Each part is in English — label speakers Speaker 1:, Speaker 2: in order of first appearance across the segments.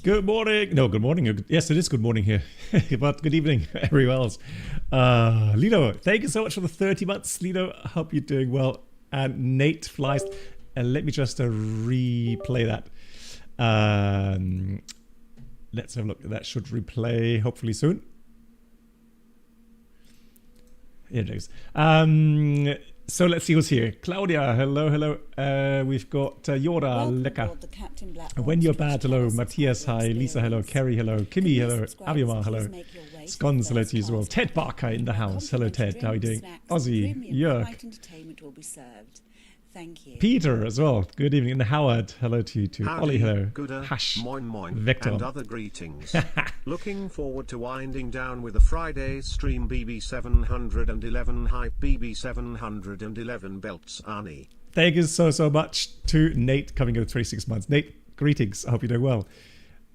Speaker 1: Good morning. No, good morning. Yes, it is good morning here. But good evening, everyone else. Lido, thank you so much for the 30 months. Lido, I hope you're doing well. And Nate flies. And let me just replay that. Let's have a look. That should replay hopefully soon. Here it is. So let's see who's here. Claudia, hello, hello. We've got Yoda, Lecker. When you're bad, hello. Matthias, hi. Lisa, hello. Kerry, hello. Kimmy, hello. Aviamar, hello. Scones, hello to you as well. Ted Barker in the house. Hello, Ted. How are you doing? Ozzy, Jörg.
Speaker 2: Thank you.
Speaker 1: Peter as well. Good evening. And Howard, hello to you too.
Speaker 3: Howdy,
Speaker 1: Ollie, hello.
Speaker 3: Gooder,
Speaker 1: Hash,
Speaker 3: moin moin,
Speaker 1: Vector.
Speaker 3: and other greetings. Looking forward to winding down with a Friday stream. BB711 hype, BB711 belts Arnie.
Speaker 1: Thank you so much to Nate coming in 26 months. Nate, greetings. I hope you're doing well.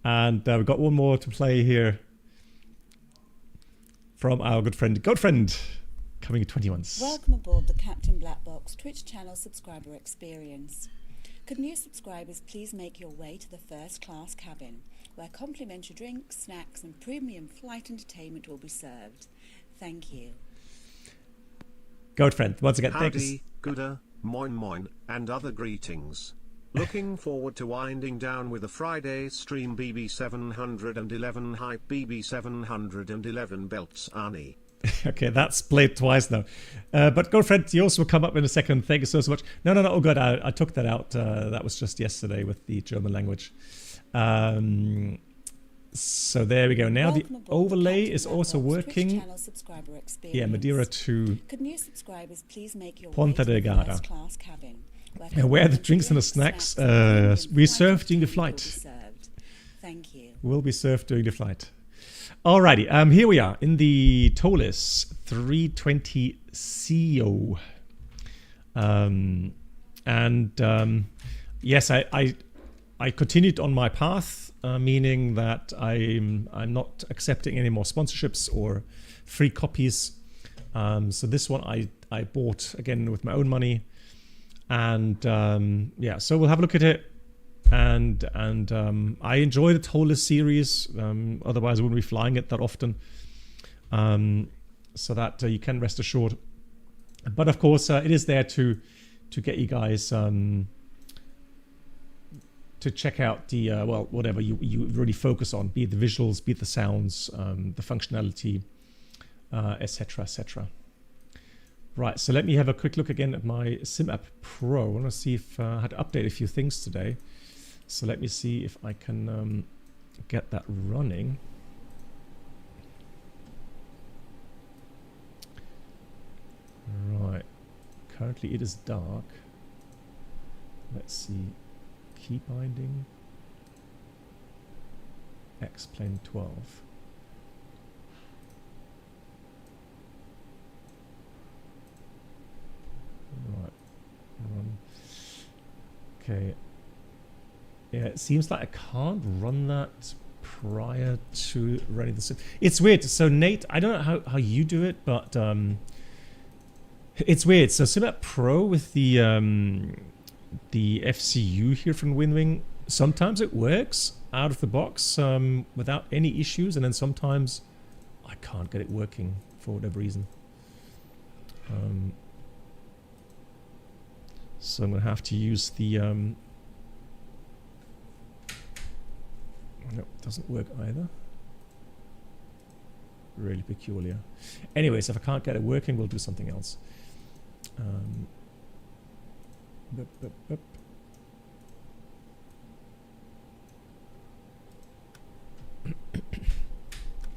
Speaker 1: And we've got one more to play here from our good friend, coming in 20 months.
Speaker 2: Welcome aboard the Captain Black Box Twitch channel subscriber experience. Could new subscribers please make your way to the first class cabin, where complimentary drinks, snacks and premium flight entertainment will be served. Thank you.
Speaker 1: Good friend, once again, thanks.
Speaker 3: Howdy, Gooder, moin moin, and other greetings. Looking forward to winding down with a Friday stream. BB711 hype, BB711 belts Arnie.
Speaker 1: Okay, that's played twice now. But girlfriend, you also will come up in a second. Thank you so much. No. Oh, good. I took that out. That was just yesterday with the German language. So there we go. Now the overlay is also working. Yeah, Madeira to
Speaker 2: Could new subscribers please make your
Speaker 1: Ponta
Speaker 2: way to the
Speaker 1: Delgada.
Speaker 2: first class cabin,
Speaker 1: And where the drinks and the snacks we serve during the flight.
Speaker 2: Thank you.
Speaker 1: Will be served during the flight. Alrighty, here we are in the Toliss 320 CO. Yes, I continued on my path, meaning that I'm not accepting any more sponsorships or free copies. So this one I bought again with my own money, and yeah, so we'll have a look at it. And I enjoy the Toliss series. Otherwise, I wouldn't be flying it that often. So that you can rest assured. But of course, it is there to get you guys to check out the well, whatever you really focus on, be it the visuals, be it the sounds, the functionality, etc., etc. Right. So let me have a quick look again at my SimApp Pro. I want to see if I had to update a few things today. So let me see if I can get that running. Right. Currently it is dark. Let's see. Key binding. X-plane 12. Right. Run. Okay. Yeah, it seems like I can't run that prior to running the sim. It's weird. So Nate, I don't know how you do it, but it's weird. So SimApp Pro with the FCU here from WinWing, sometimes it works out of the box without any issues, and then sometimes I can't get it working for whatever reason. So I'm gonna have to use the no, doesn't work either. Really peculiar. Anyways, if I can't get it working, we'll do something else.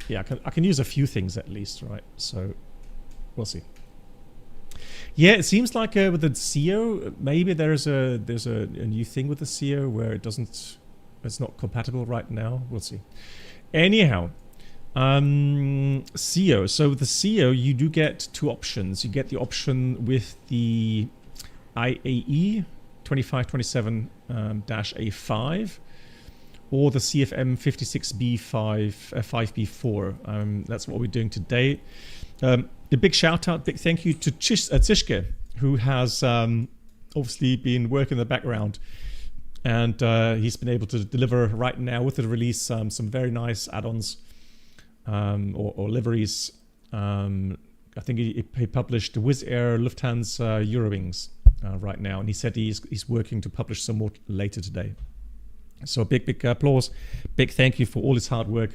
Speaker 1: Yeah, I can use a few things at least, right? So we'll see. Yeah, it seems like with the CO, maybe there's a new thing with the CO where it's not compatible right now. We'll see. Anyhow, CO. So with the CO, you do get two options. You get the option with the IAE 2527-A5 or the CFM 56B5B4. That's what we're doing today. A big shout out, big thank you to Zishke, who has obviously been working in the background And he's been able to deliver right now with the release some very nice add-ons or liveries. I think he published Wizz Air Lufthansa Eurowings right now, and he said he's working to publish some more later today. So big applause, big thank you for all his hard work.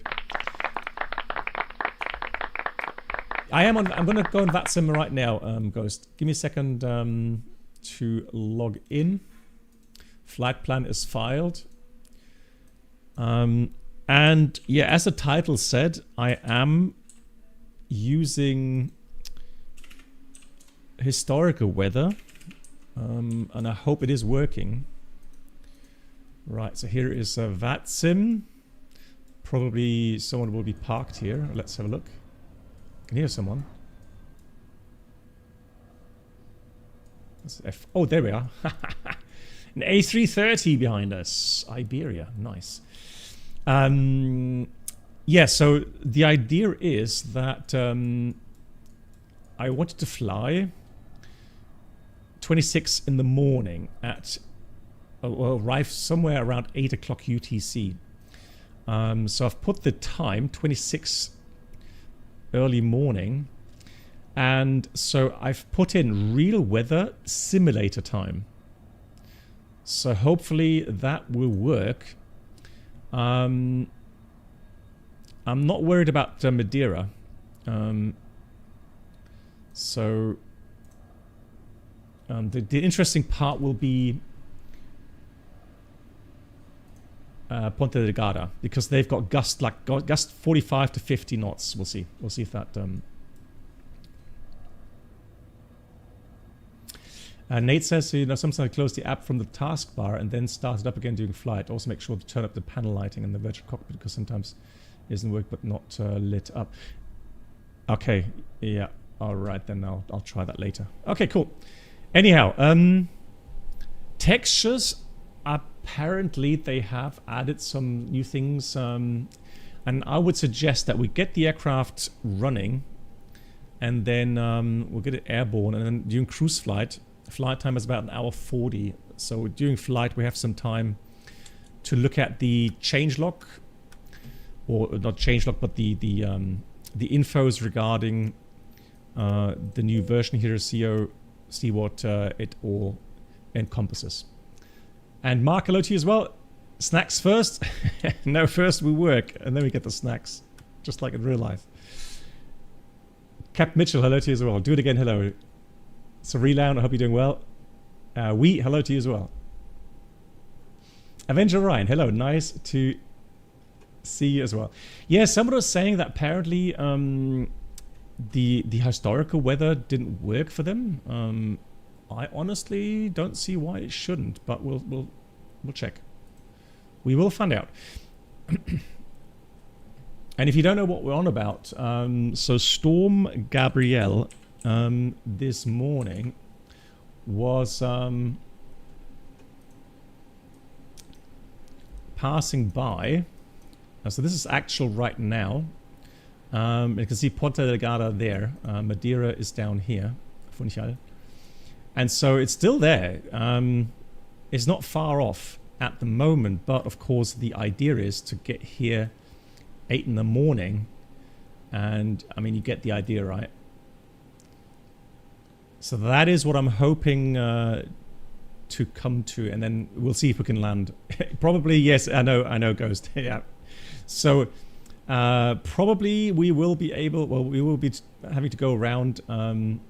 Speaker 1: I'm going to go on that sim right now, Ghost. Give me a second to log in. Flight plan is filed. And yeah, as the title said, I am using historical weather, and I hope it is working. Right, so here is a VAT sim. Probably someone will be parked here. Let's have a look. I can hear someone. Oh, there we are. An A320 behind us. Iberia, nice. Yeah, so the idea is that I wanted to fly 26 in the morning at, well, arrive somewhere around 8 o'clock UTC. So I've put the time, 26 early morning, and so I've put in real weather simulator time. So hopefully that will work. I'm not worried about Madeira. So the interesting part will be Ponta Delgada, because they've got gust 45 to 50 knots. We'll see. We'll see if that. Nate says, sometimes I close the app from the taskbar and then start it up again during flight. Also make sure to turn up the panel lighting in the virtual cockpit, because sometimes it doesn't work but not lit up. Okay, yeah, all right, then I'll try that later. Okay, cool. Anyhow, textures, apparently they have added some new things, and I would suggest that we get the aircraft running, and then we'll get it airborne, and then during cruise flight time is about 1 hour 40. So during flight we have some time to look at the changelog, or not changelog, but the infos regarding the new version here, see what it all encompasses. And Mark, hello to you as well. Snacks first? No, first we work and then we get the snacks, just like in real life. Cap Mitchell, hello to you as well. Do it again, hello. Cerelown, I hope you're doing well. Hello to you as well. Avenger Ryan, hello, nice to see you as well. Yeah, someone was saying that apparently the historical weather didn't work for them. I honestly don't see why it shouldn't, but we'll check. We will find out. And if you don't know what we're on about, so Storm Gabrielle this morning was passing by. So this is actual right now. You can see Ponta Delgada there. Madeira is down here. Funchal. And so it's still there. It's not far off at the moment, but of course the idea is to get here 8 in the morning, and I mean, you get the idea, right? So that is what I'm hoping to come to, and then we'll see if we can land. Probably, yes, I know, Ghost. Yeah. So probably we will be able, well, we will be having to go around, and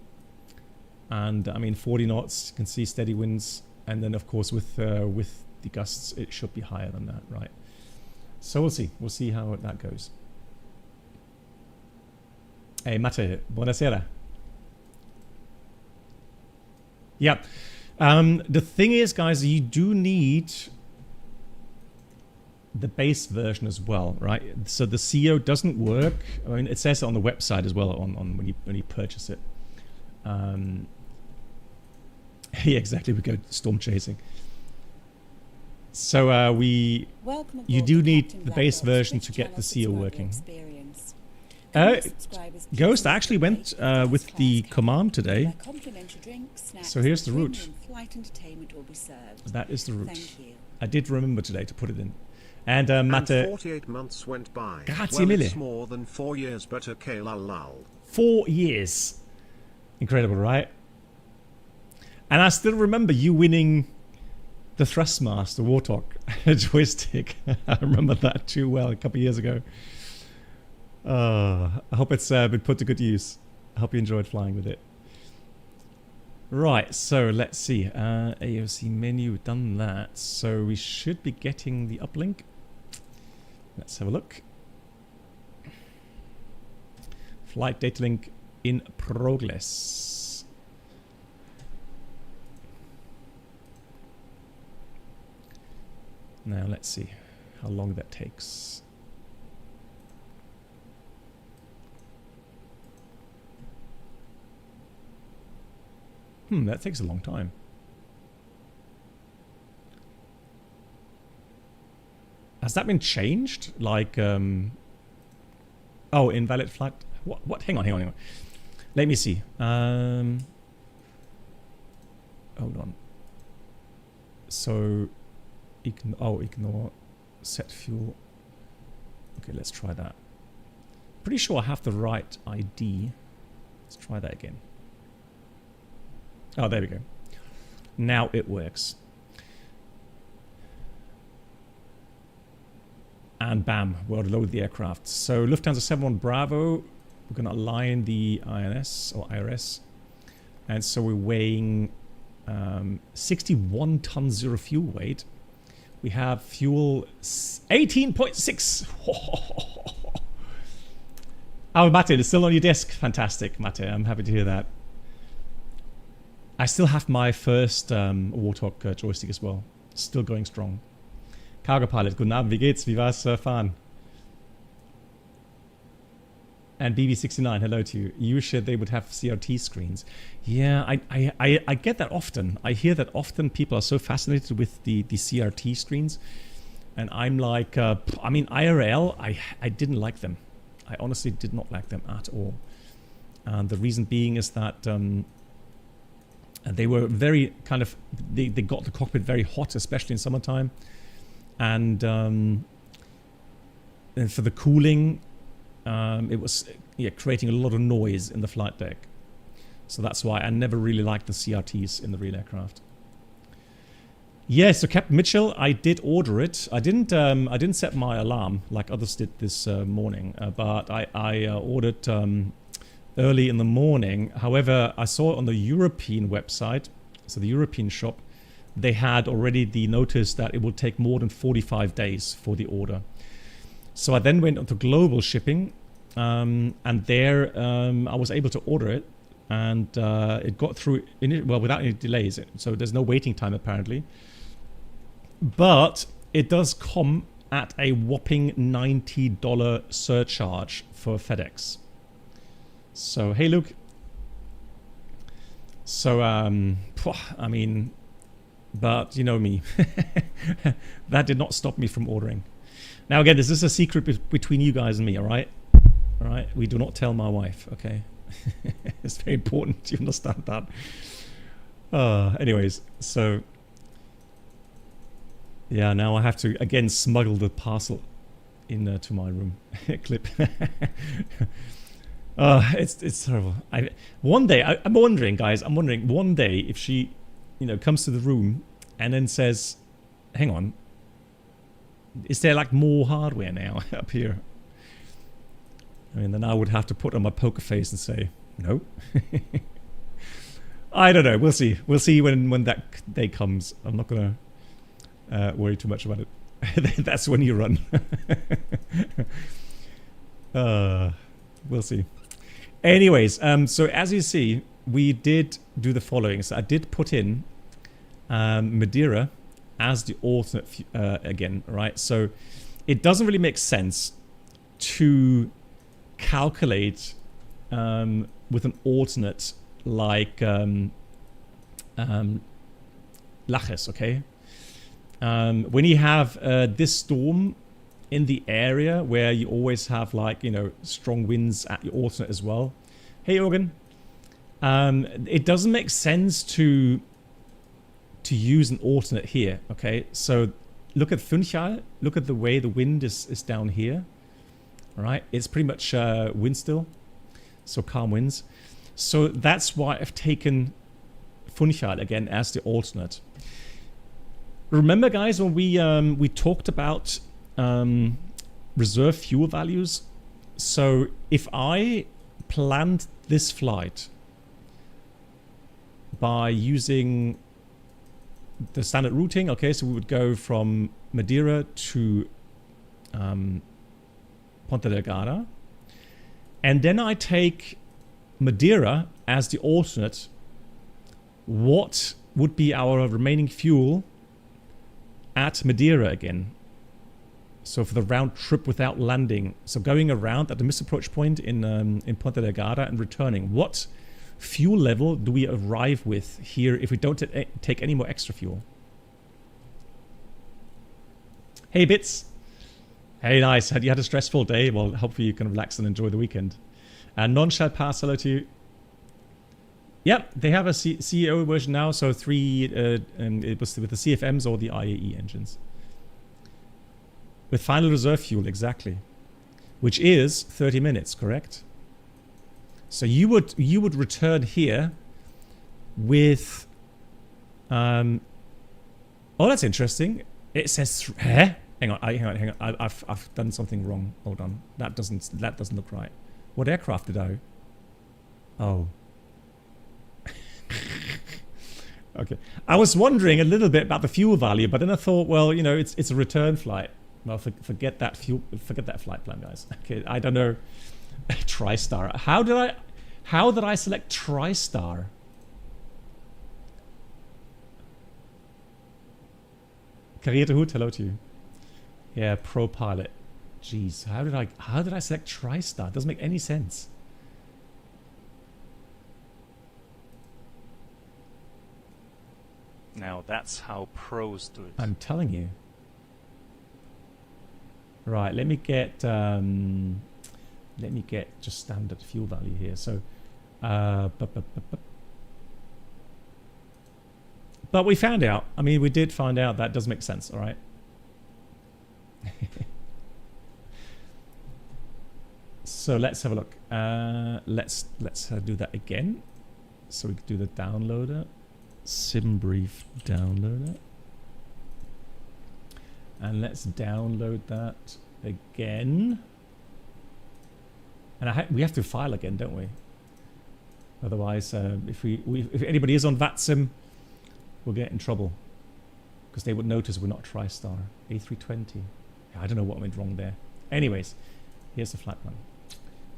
Speaker 1: I mean 40 knots, you can see steady winds, and then of course with the gusts it should be higher than that, right? So we'll see how that goes. Hey Madeire, buonasera. Yeah, the thing is, guys, you do need the base version as well, right? So the CO doesn't work. I mean, it says it on the website as well on when you purchase it. Yeah, exactly. We go storm chasing. So you do need the base version to get the CO working. Ghost, I actually went with the command today. So here's the route. That is the route. I did remember today to put it in. And Matte...
Speaker 3: 48 months went by.
Speaker 1: Grazie mille.
Speaker 3: It's more than 4 years, but okay, lol.
Speaker 1: 4 years. Incredible, right? And I still remember you winning the Thrustmaster Warthog joystick. I remember that too well a couple of years ago. I hope it's been put to good use. I hope you enjoyed flying with it. Right, so let's see. AOC menu, done that. So we should be getting the uplink. Let's have a look. Flight data link in progress. Now let's see how long that takes. That takes a long time. Has that been changed? Like, oh, invalid flight. What? Hang on. Let me see. Hold on. So, ignore set fuel. Okay, let's try that. Pretty sure I have the right ID. Let's try that again. Oh, there we go. Now it works. And bam, we'll load the aircraft. So Lufthansa 71 Bravo, we're going to align the INS or IRS. And so we're weighing 61 tons zero fuel weight. We have fuel 18.6. Oh, Matte, it's still on your desk. Fantastic, Matte. I'm happy to hear that. I still have my first Warthog joystick as well. Still going strong. Cargo Pilot, guten Abend, wie geht's? Wie war's fahren? And BB69, hello to you. You said they would have CRT screens. Yeah, I get that often. I hear that often people are so fascinated with the CRT screens. And I'm like, I mean, IRL, I didn't like them. I honestly did not like them at all. And the reason being is that they were very kind of, they got the cockpit very hot, especially in summertime. And for the cooling, it was creating a lot of noise in the flight deck. So that's why I never really liked the CRTs in the real aircraft. Yeah, so Captain Mitchell, I did order it. I didn't set my alarm like others did this morning, but I ordered early in the morning. However, I saw on the European website, so the European shop, they had already the notice that it will take more than 45 days for the order. So I then went onto global shipping, and there I was able to order it, and it got through without any delays. So there's no waiting time apparently, but it does come at a whopping $90 surcharge for FedEx. So hey Luke. So I mean, but you know me, that did not stop me from ordering. Now again, this is a secret between you guys and me, all right? All right, we do not tell my wife, okay? It's very important you understand that. Anyways, so yeah, now I have to again smuggle the parcel in to my room. Clip. It's terrible. One day, I'm wondering, guys. I'm wondering one day if she, comes to the room and then says, "Hang on, is there like more hardware now up here?" I mean, then I would have to put on my poker face and say, "No." I don't know. We'll see. We'll see when that day comes. I'm not gonna worry too much about it. That's when you run. We'll see. Anyways, so as you see, we did do the following. So I did put in Madeire as the alternate again, right? So it doesn't really make sense to calculate with an alternate like Lajes, okay? When you have this storm in the area where you always have like, you know, strong winds at your alternate as well. Hey, Organ. It doesn't make sense to use an alternate here, okay? So look at Funchal. Look at the way the wind is down here. All right, it's pretty much wind still, so calm winds. So that's why I've taken Funchal again as the alternate. Remember, guys, when we talked about reserve fuel values? So if I planned this flight by using the standard routing, okay, so we would go from Madeira to Ponta Delgada, and then I take Madeira as the alternate, what would be our remaining fuel at Madeira again? So for the round trip without landing, so going around at the misapproach point in Ponta Delgada and returning, what fuel level do we arrive with here if we don't take any more extra fuel? Hey, Bits. Hey, nice. You had a stressful day. Well, hopefully you can relax and enjoy the weekend. And None Shall Pass, hello to you. Yep, they have a CEO version now, so 3, it was with the CFMs or the IAE engines. With final reserve fuel, exactly. Which is 30 minutes, correct? So you would return here with... oh, that's interesting. It says... Hang on. I've done something wrong. Hold on. That doesn't look right. What aircraft did I... Oh. Okay. I was wondering a little bit about the fuel value, but then I thought, well, you know, it's a return flight. Well, forget that flight plan, guys. Okay, I don't know. TriStar. How did I select TriStar? Karierte Hood, hello to you. Yeah, Pro Pilot. Jeez, how did I select TriStar? It doesn't make any sense.
Speaker 4: Now that's how pros do it.
Speaker 1: I'm telling you. Right, let me get just standard fuel value here. So, but we found out. I mean, we did find out that does make sense. All right. So let's have a look. Let's do that again. So we can do the downloader, SimBrief downloader. And let's download that again. And we have to file again, don't we? Otherwise, if anybody is on VATSIM, we'll get in trouble. Because they would notice we're not TriStar. A320. I don't know what went wrong there. Anyways, here's the flight plan.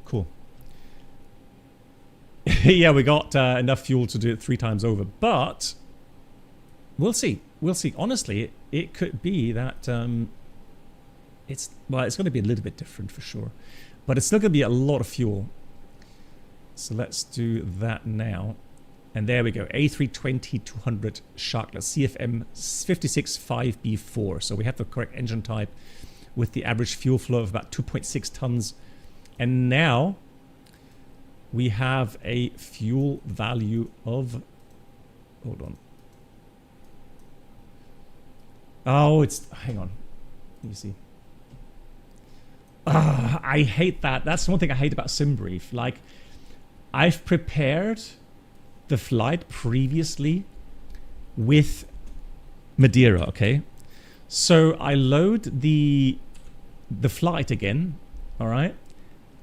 Speaker 1: Cool. Yeah, we got enough fuel to do it 3 times over. But we'll see. We'll see. Honestly, it could be that it's going to be a little bit different for sure, but it's still going to be a lot of fuel. So let's do that now, and there we go. A320-200 Sharkless CFM 56-5B4. So we have the correct engine type with the average fuel flow of about 2.6 tons, and now we have a fuel value of. Hold on. Oh, it's... Hang on. Let me see. I hate that. That's one thing I hate about SimBrief. Like, I've prepared the flight previously with Madeira, okay? So I load the flight again, all right?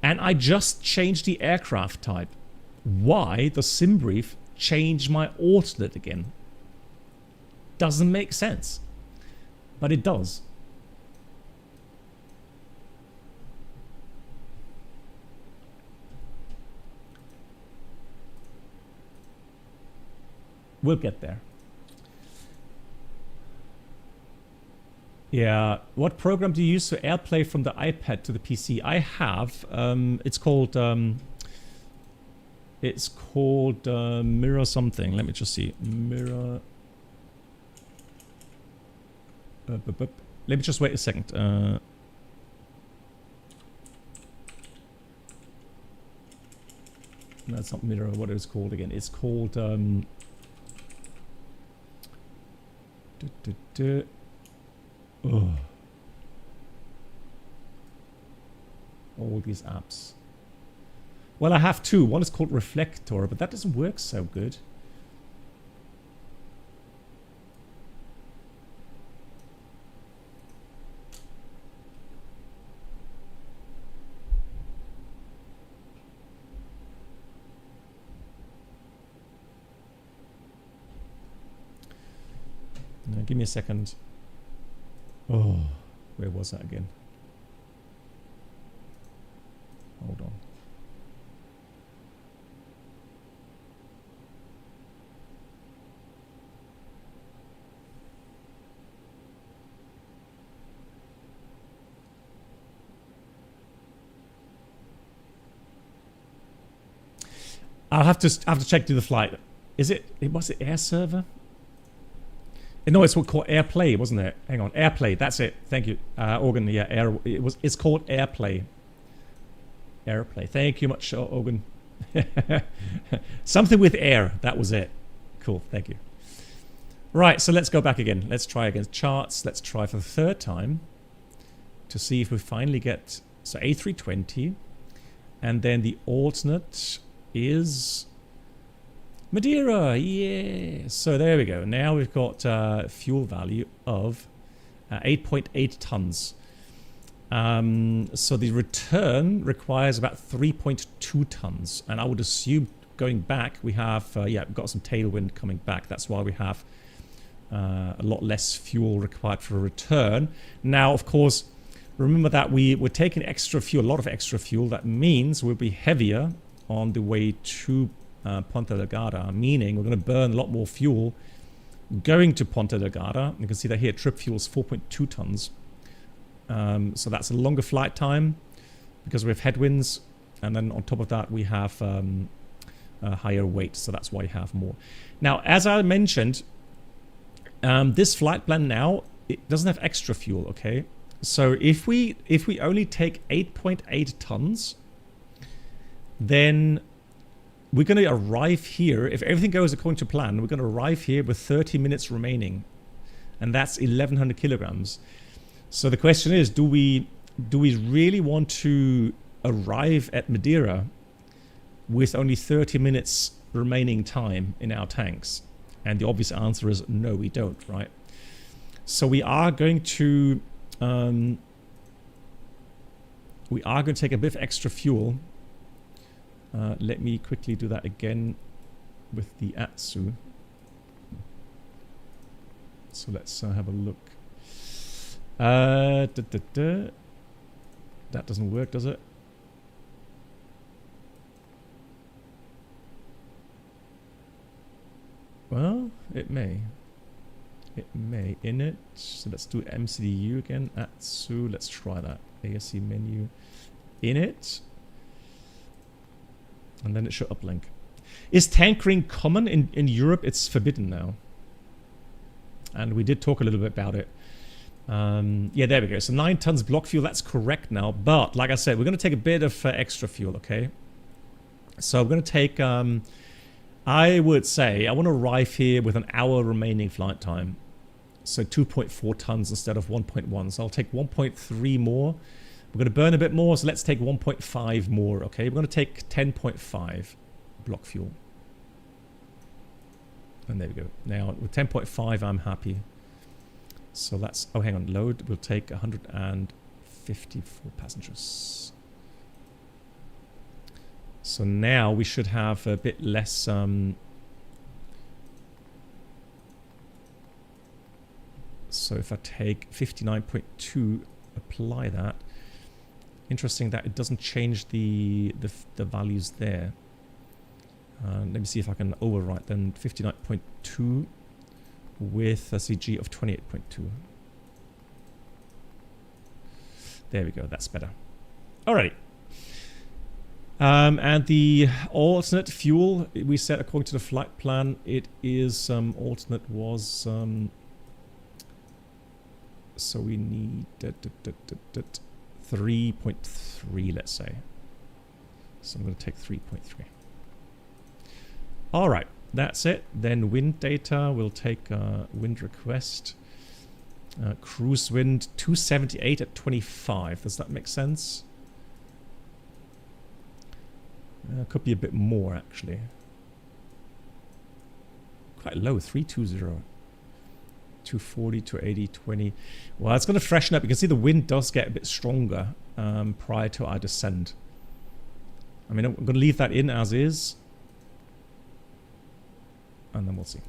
Speaker 1: And I just changed the aircraft type. Why does SimBrief change my alternate again? Doesn't make sense. But it does. We'll get there. Yeah. What program do you use to AirPlay from the iPad to the PC? I have. It's called Mirror something. Let me just see. Mirror. Let me just wait a second. That's not mirror. What it's called again? It's called oh. All these apps. Well, I have two. One is called Reflector, but that doesn't work so good. Now, give me a second. Oh, where was that again? Hold on. I'll have to check through the flight. Was it Air Server? No, it's what called AirPlay, wasn't it? Hang on, AirPlay. That's it. Thank you, Organ. Yeah, it's called AirPlay. AirPlay. Thank you much, Organ. Something with air. That was it. Cool. Thank you. Right. So let's go back again. Let's try again. Charts. Let's try for the third time to see if we finally get A320, and then the alternate is Madeira. Yeah. So there we go. Now we've got fuel value of 8.8 tons. So the return requires about 3.2 tons, and I would assume going back we have we've got some tailwind coming back. That's why we have a lot less fuel required for a return. Now, of course, remember that we're taking extra fuel, a lot of extra fuel. That means we'll be heavier on the way to Ponta Delgada, meaning we're going to burn a lot more fuel going to Ponta Delgada. You can see that here trip fuel is 4.2 tons. So that's a longer flight time because we have headwinds, and then on top of that we have a higher weight, so that's why you have more. Now, as I mentioned, this flight plan now, it doesn't have extra fuel, okay? So if we only take 8.8 tons, then we're going to arrive here, if everything goes according to plan, we're going to arrive here with 30 minutes remaining, and that's 1,100 kilograms. So the question is, do we really want to arrive at Madeira with only 30 minutes remaining time in our tanks? And the obvious answer is no, we don't, right? So we are going to take a bit of extra fuel. Let me quickly do that again with the ATSU. So let's have a look. That doesn't work, does it? Well, it may. It may. Init. So let's do MCDU again. ATSU. Let's try that. ASC menu. Init. And then it should uplink. Is tankering common in Europe? It's forbidden now. And we did talk a little bit about it. Yeah, there we go. So 9 tons block fuel, that's correct now. But like I said, we're going to take a bit of extra fuel, okay? So we're going to take, I would say, I want to arrive here with an hour remaining flight time. So 2.4 tons instead of 1.1. So I'll take 1.3 more. We're going to burn a bit more, so let's take 1.5 more, okay? We're going to take 10.5 block fuel. And there we go. Now, with 10.5, I'm happy. So that's, oh, hang on, load. We'll take 154 passengers. So now we should have a bit less, so if I take 59.2, apply that. Interesting that it doesn't change the values there. Let me see if I can overwrite then 59.2 with a CG of 28.2. There we go, that's better. Alrighty. And the alternate fuel, we said according to the flight plan, it is, alternate was, so we need 3.3, let's say. So I'm going to take 3.3. All right, that's it. Then wind data, we'll take wind request. Cruise wind 278 at 25. Does that make sense? Could be a bit more actually. Quite low, 320. 240, 280, 20. Well, it's going to freshen up. You can see the wind does get a bit stronger prior to our descent. I mean, I'm going to leave that in as is. And then we'll see.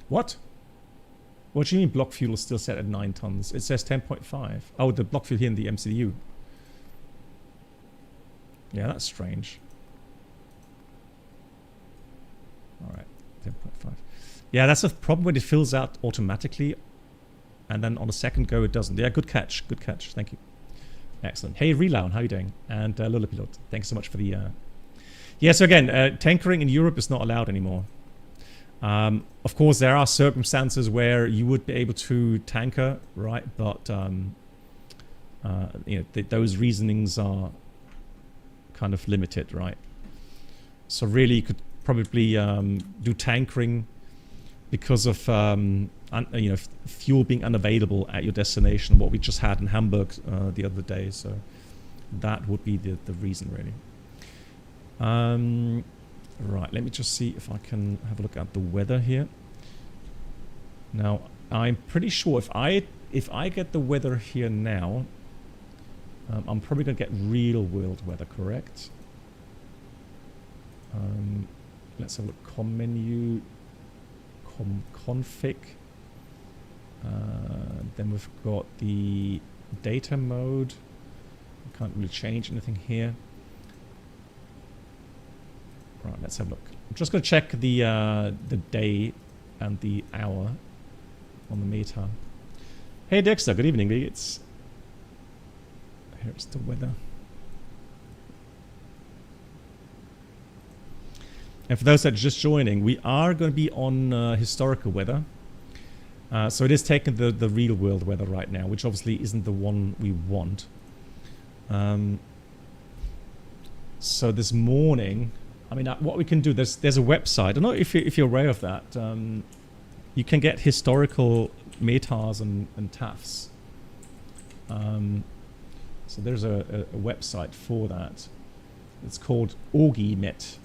Speaker 1: What? What do you mean block fuel is still set at 9 tons? It says 10.5. Oh, the block fuel here in the MCU. Yeah, that's strange. All right, 10.5. Yeah, that's a problem when it fills out automatically. And then on the second go, it doesn't. Yeah, good catch. Good catch. Thank you. Excellent. Hey, Relaun, how are you doing? And Lulapilot, thanks so much for the... Yeah, so again, tankering in Europe is not allowed anymore. Of course, there are circumstances where you would be able to tanker, right? But you know, those reasonings are kind of limited, right? So really, you could probably do tankering because of you know, fuel being unavailable at your destination. What we just had in Hamburg the other day. So that would be the reason, really. Right, let me just see if I can have a look at the weather here. Now, I'm pretty sure if I get the weather here now, I'm probably going to get real world weather, correct? Let's have a look. Com menu, config. Then we've got the data mode. I can't really change anything here. Right, let's have a look. I'm just going to check the day and the hour on the meter. Hey Dexter, good evening. Here's the weather. And for those that are just joining, we are going to be on historical weather. So it is taking the real world weather right now, which obviously isn't the one we want. So this morning, I mean, what we can do, there's a website. I don't know if you're aware of that. You can get historical METARs and TAFs. So there's a website for that. It's called Augimet.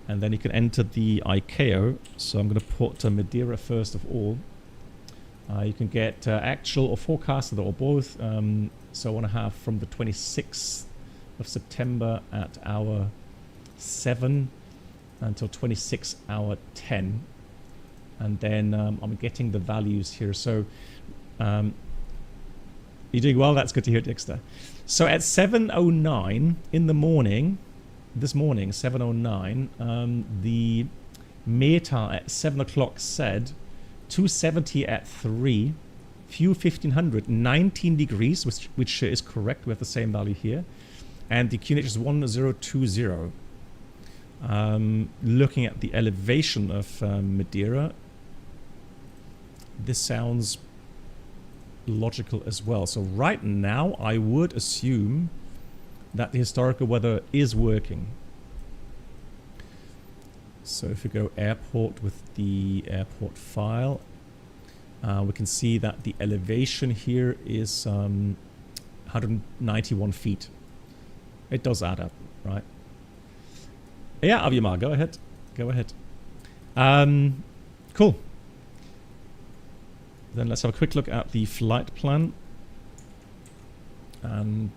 Speaker 1: And then you can enter the ICAO. So I'm going to put Madeira first of all. You can get actual or forecasted or both. So I want to have from the 26th of September at hour 7 until 26 hour 10, and then I'm getting the values here. So you're doing well. That's good to hear, Dexter. So at 7:09 in the morning, this morning 7:09, the METAR at 7 o'clock said 270 at 3, fuel 1500, 19 degrees, which is correct. We have the same value here, and the QNH is 1020. Looking at the elevation of Madeira, this sounds logical as well. So right now, I would assume that the historical weather is working. So if we go airport with the airport file, we can see that the elevation here is 191 feet. It does add up, right? Yeah, Aviamar, go ahead. Go ahead. Cool. Then let's have a quick look at the flight plan. And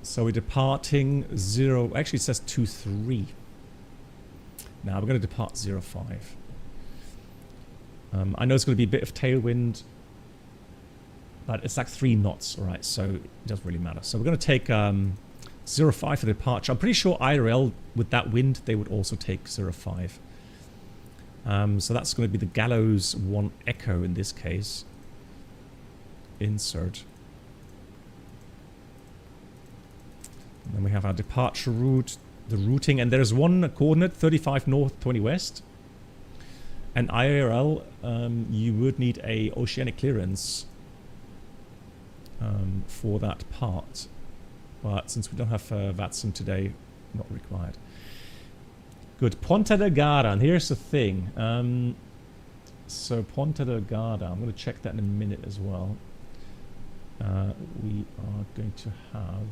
Speaker 1: so we're departing 0. Actually, it says 23. Now we're going to depart 05. I know it's going to be a bit of tailwind, but it's like 3 knots, all right, so it doesn't really matter. So we're going to take 05 for the departure. I'm pretty sure IRL, with that wind, they would also take 05. So that's going to be the Gallows 1 Echo in this case. Insert. And then we have our departure route, the routing, and there's one coordinate, 35 north, 20 west. And IRL, you would need a oceanic clearance for that part. But since we don't have VATSIM today, not required. Good. Ponta Delgada. And here's the thing. So Ponta Delgada, I'm going to check that in a minute as well. We are going to have...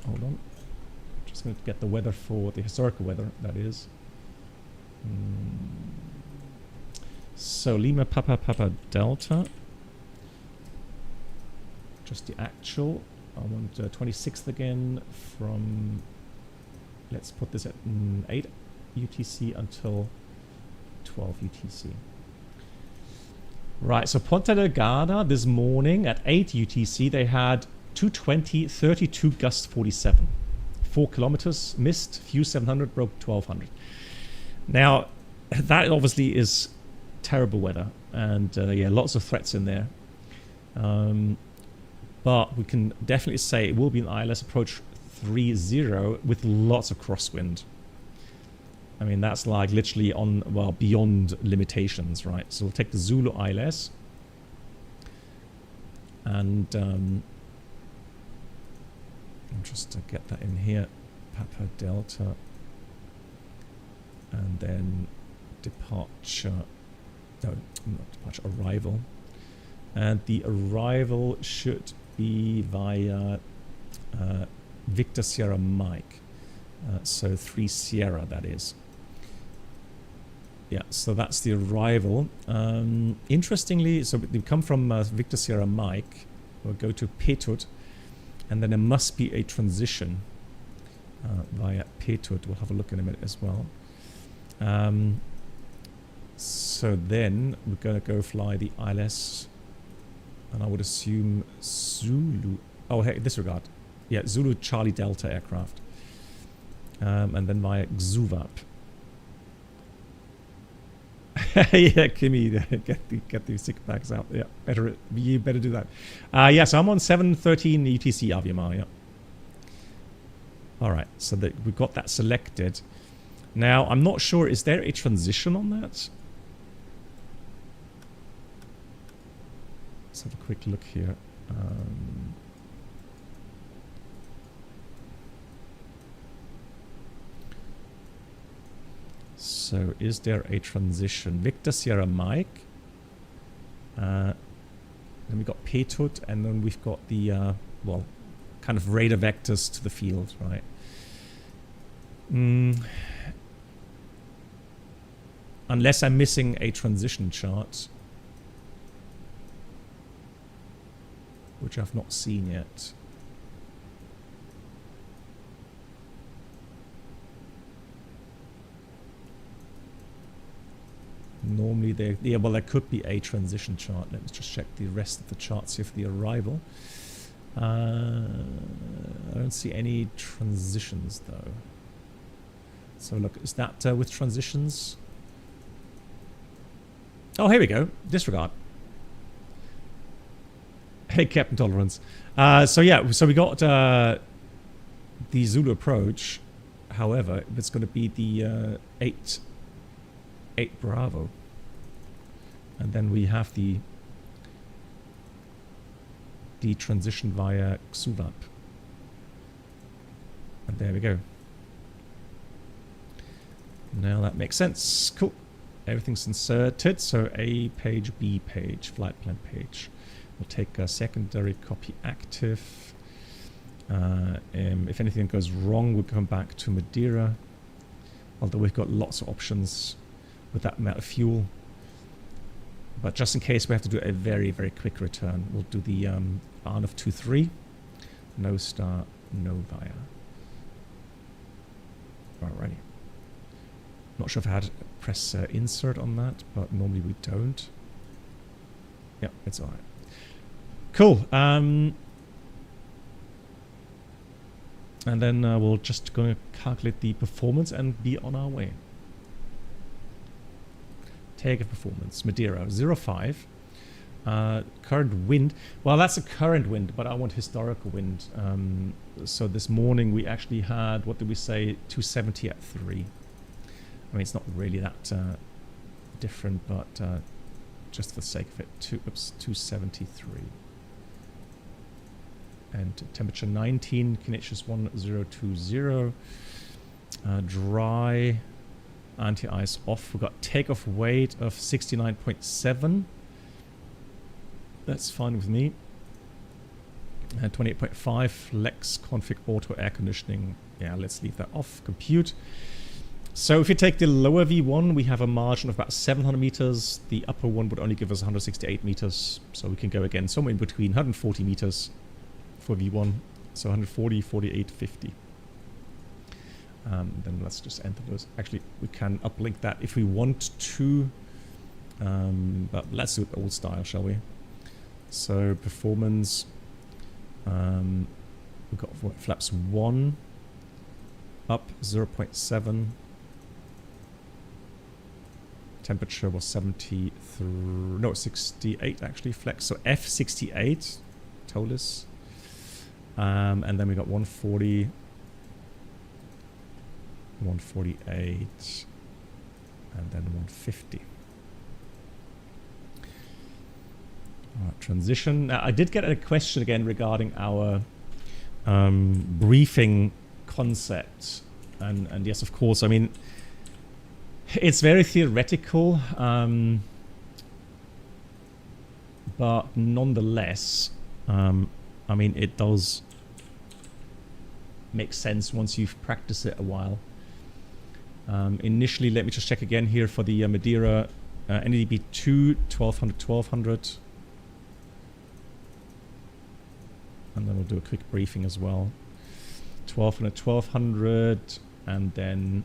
Speaker 1: Hold on. Just going to get the weather for the historical weather, that is. So Lima Papa Papa Delta. Just the actual. I want 26th again from... Let's put this at 8 UTC until 12 UTC. Right, so Ponta Delgada this morning at 8 UTC, they had 220, 32 gust 47. 4 kilometers missed, few 700, broke 1200. Now, that obviously is terrible weather, and yeah, lots of threats in there. But we can definitely say it will be an ILS approach 30 with lots of crosswind. I mean, that's like literally on, well, beyond limitations, right? So we'll take the Zulu ILS. And I'll just get that in here. Papa Delta. And then departure. No, not departure, arrival. And the arrival should be via Victor Sierra Mike. So 3 Sierra, that is. Yeah, so that's the arrival. Interestingly, so we come from Victor Sierra Mike. We'll go to Petut, and then there must be a transition via Petut. We'll have a look in a minute as well. So then we're going to go fly the ILS, and I would assume Zulu. Oh, hey, disregard. Yeah, Zulu Charlie Delta aircraft. And then via Xuvap. Yeah, Kimmy, get the sick bags out. Yeah, you better do that. Yeah, so I'm on 713 UTC Aviamar. Yeah. All right, so we've got that selected. Now, I'm not sure, is there a transition on that? Let's have a quick look here. So, is there a transition? Victor Sierra Mike. Then we've got Petut, and then we've got the, well, kind of radar vectors to the field, right? Unless I'm missing a transition chart, which I've not seen yet. Normally there, yeah, well, there could be a transition chart. Let me just check the rest of the charts here for the arrival. I don't see any transitions though. So look, is that with transitions? Oh, here we go. Disregard. Hey, Captain Tolerance. So yeah, so we got the Zulu approach. However, it's going to be the 8 Bravo. And then we have the transition via Xuvap. And there we go. Now that makes sense. Cool. Everything's inserted. So A page, B page, flight plan page. We'll take a secondary copy active. If anything goes wrong, we'll come back to Madeira. Although we've got lots of options with that amount of fuel. But just in case we have to do a very, very quick return, we'll do the Arnov 23. No star, no via. Alrighty. Not sure if I had to press insert on that, but normally we don't. Yeah, it's alright. Cool. And then we'll just go and calculate the performance and be on our way. Takeoff performance. Madeira 05. Current wind. Well, that's a current wind, but I want historical wind. So this morning we actually had, what did we say, 270 at 3. I mean, it's not really that different, but just for the sake of it, 273. And temperature 19, Kinetics 1020. Dry, anti-ice off. We've got takeoff weight of 69.7. That's fine with me. And 28.5, flex config auto air conditioning. Yeah, let's leave that off. Compute. So if you take the lower V1, we have a margin of about 700 meters. The upper one would only give us 168 meters. So we can go again somewhere in between 140 meters for V1. So 140, 48, 50. Then let's just enter those. Actually, we can uplink that if we want to. But let's do it old style, shall we? So performance. We've got flaps 1 up 0.7. Temperature was 73, no, 68 actually, flex. So F68, Toliss. And then we got 140, 148, and then 150. Transition. Now, I did get a question again regarding our briefing concept, and yes, of course. I mean, it's very theoretical, but nonetheless, I mean, it does make sense once you've practiced it a while. Initially, let me just check again here for the Madeire NDB 2 1200. And then we'll do a quick briefing as well. 1200, and then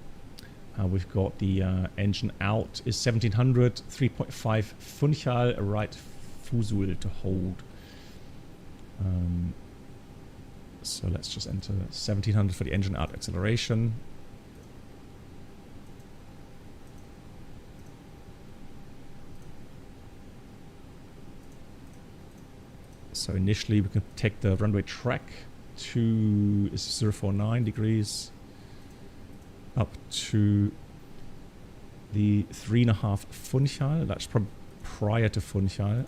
Speaker 1: we've got the engine out is 1700, 3.5 Funchal, right fuselage to hold. So let's just enter 1700 for the engine out acceleration. So initially we can take the runway track to 049 degrees up to the 3.5 Funchal. That's prior to Funchal,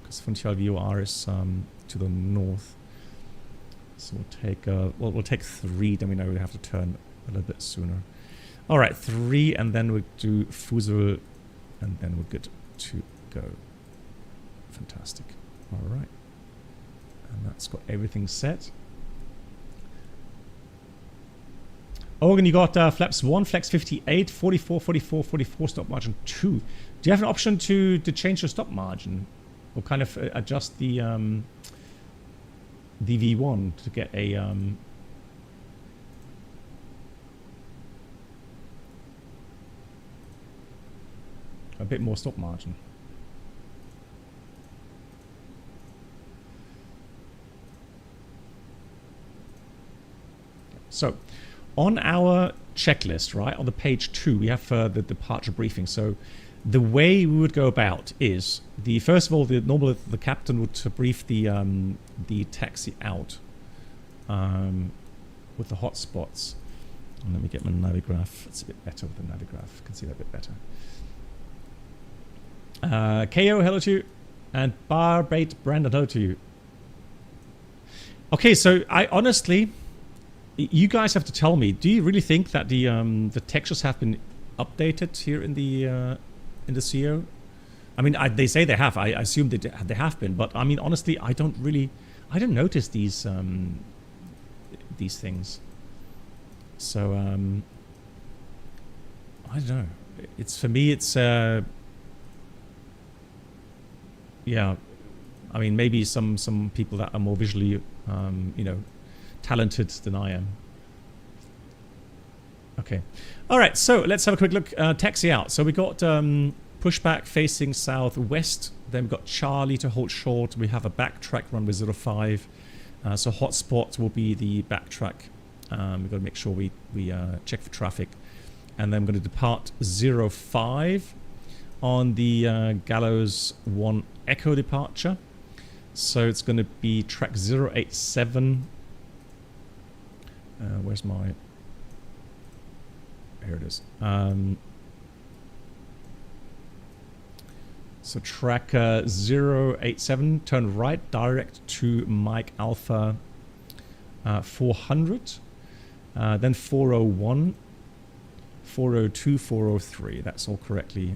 Speaker 1: because Funchal VOR is to the north. So we'll take 3. Then we know we have to turn a little bit sooner. All right, 3, and then we'll do fuselage, and then we're good to go. Fantastic. All right. And that's got everything set. Organ, you got flaps 1, flex 58, 44, 44, 44, stop margin 2. Do you have an option to change your stop margin? Or kind of adjust the V1 to get a bit more stop margin? So, on our checklist, right, on the page 2, we have the departure briefing. So, the way we would go about is first of all, normally the captain would brief the taxi out with the hotspots. And let me get my navigraph. It's a bit better with the navigraph. You can see that a bit better. KO, hello to you, and Barbate Brandon, hello to you. Okay, so I honestly. You guys have to tell me. Do you really think that the textures have been updated here in the CO? I mean, they say they have. I assume they have been. But I mean, honestly, I don't notice these things. So I don't know. It's for me. It's yeah. I mean, maybe some people that are more visually talented than I am. Okay. All right, so let's have a quick look. Taxi out. So we got pushback facing southwest. Then we've got Charlie to hold short. We have a backtrack runway 05. So hotspot will be the backtrack. We've got to make sure we check for traffic. And then we're going to depart 05 on the Gallows 1 Echo departure. So it's going to be track 087. Where's my... Here it is. So tracker 087, turn right direct to Mike Alpha 400. Then 401, 402, 403. That's all correctly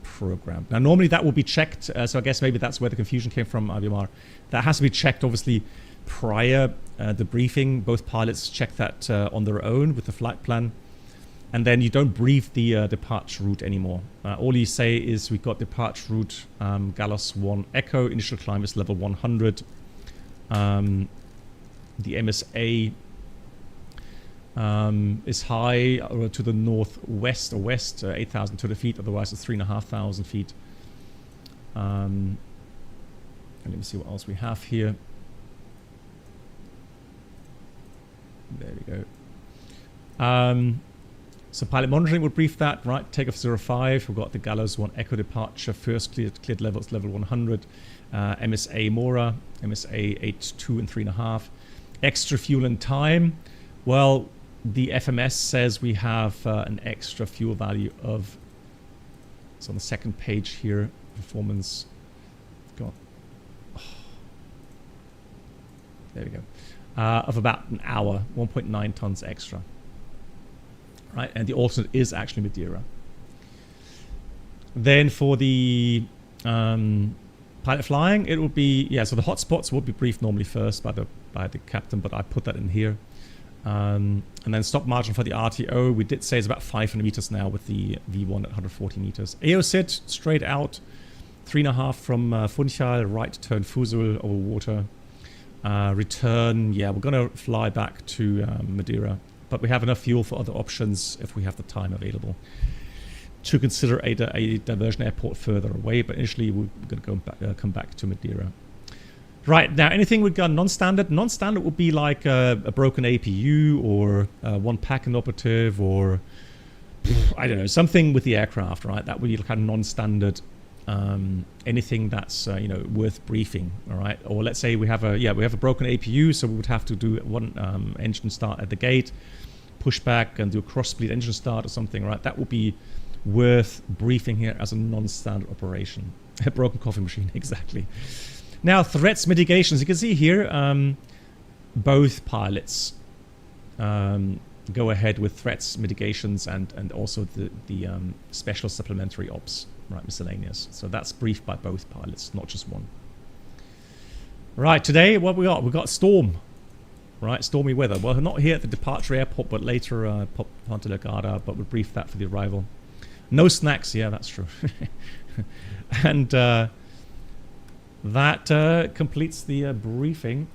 Speaker 1: programmed. Now, normally that will be checked. So I guess maybe that's where the confusion came from, IBMR. That has to be checked, obviously, prior the briefing. Both pilots check that on their own with the flight plan. And then you don't brief the departure route anymore. All you say is we've got departure route Galos 1 Echo, initial climb is level 100. The MSA is high to the northwest or west, 8,200 feet, otherwise it's 3,500 feet. And let me see what else we have here. There we go. So pilot monitoring would brief that, right? Takeoff 05, we've got the Galos 1 Echo departure, first cleared levels, level 100. MSA Mora, MSA 82 and 3.5. Extra fuel and time. Well, the FMS says we have an extra fuel value of, it's on the second page here, performance, God. Oh. There we go. Of about an hour, 1.9 tons extra. Right, and the alternate is actually Madeira. Then for the pilot flying, it will be, yeah, so the hotspots will be briefed normally first by the captain, but I put that in here. And then stop margin for the RTO, we did say it's about 500 meters now with the V1 at 140 meters. AOSIT, straight out, 3.5 from Funchal, right turn Fusul over water. Return, yeah, we're going to fly back to Madeira. But we have enough fuel for other options if we have the time available to consider a diversion airport further away. But initially, we're going to come back to Madeira. Right, now anything we've got non-standard. Non-standard would be like a broken APU or one pack inoperative or, I don't know, something with the aircraft, right? That would be kind of non-standard. Anything that's worth briefing, all right? Or let's say we have a broken APU, so we would have to do one engine start at the gate, pushback, and do a cross-bleed engine start or something, right? That would be worth briefing here as a non-standard operation. A broken coffee machine, exactly. Now, threats mitigations. You can see here, both pilots go ahead with threats mitigations and also the special supplementary ops. Right, miscellaneous. So that's briefed by both pilots, not just one. Right, today what we got? We got storm. Right, stormy weather. Well, not here at the departure airport, but later Ponta Delgada, but we briefed that for the arrival. No snacks, yeah, that's true. And that completes the briefing.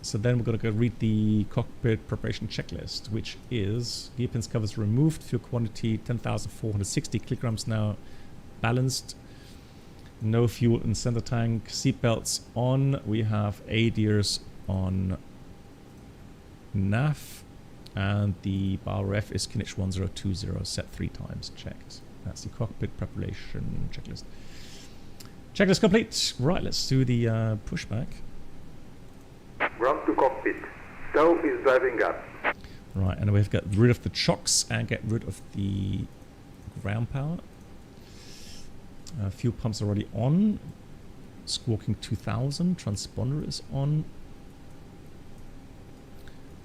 Speaker 1: So then we're going to go read the cockpit preparation checklist, which is gear pins covers removed, fuel quantity 10,460 kilograms now. Balanced, no fuel in center tank, seatbelts on. We have ADIRS on nav, and the bar ref is Kinich 1020, set 3 times, checked. That's the cockpit preparation checklist. Checklist complete. Right, let's do the pushback.
Speaker 5: Ground to cockpit. Stow is driving up.
Speaker 1: Right, and we've got rid of the chocks and get rid of the ground power. Fuel pumps already on. Squawking 2000. Transponder is on.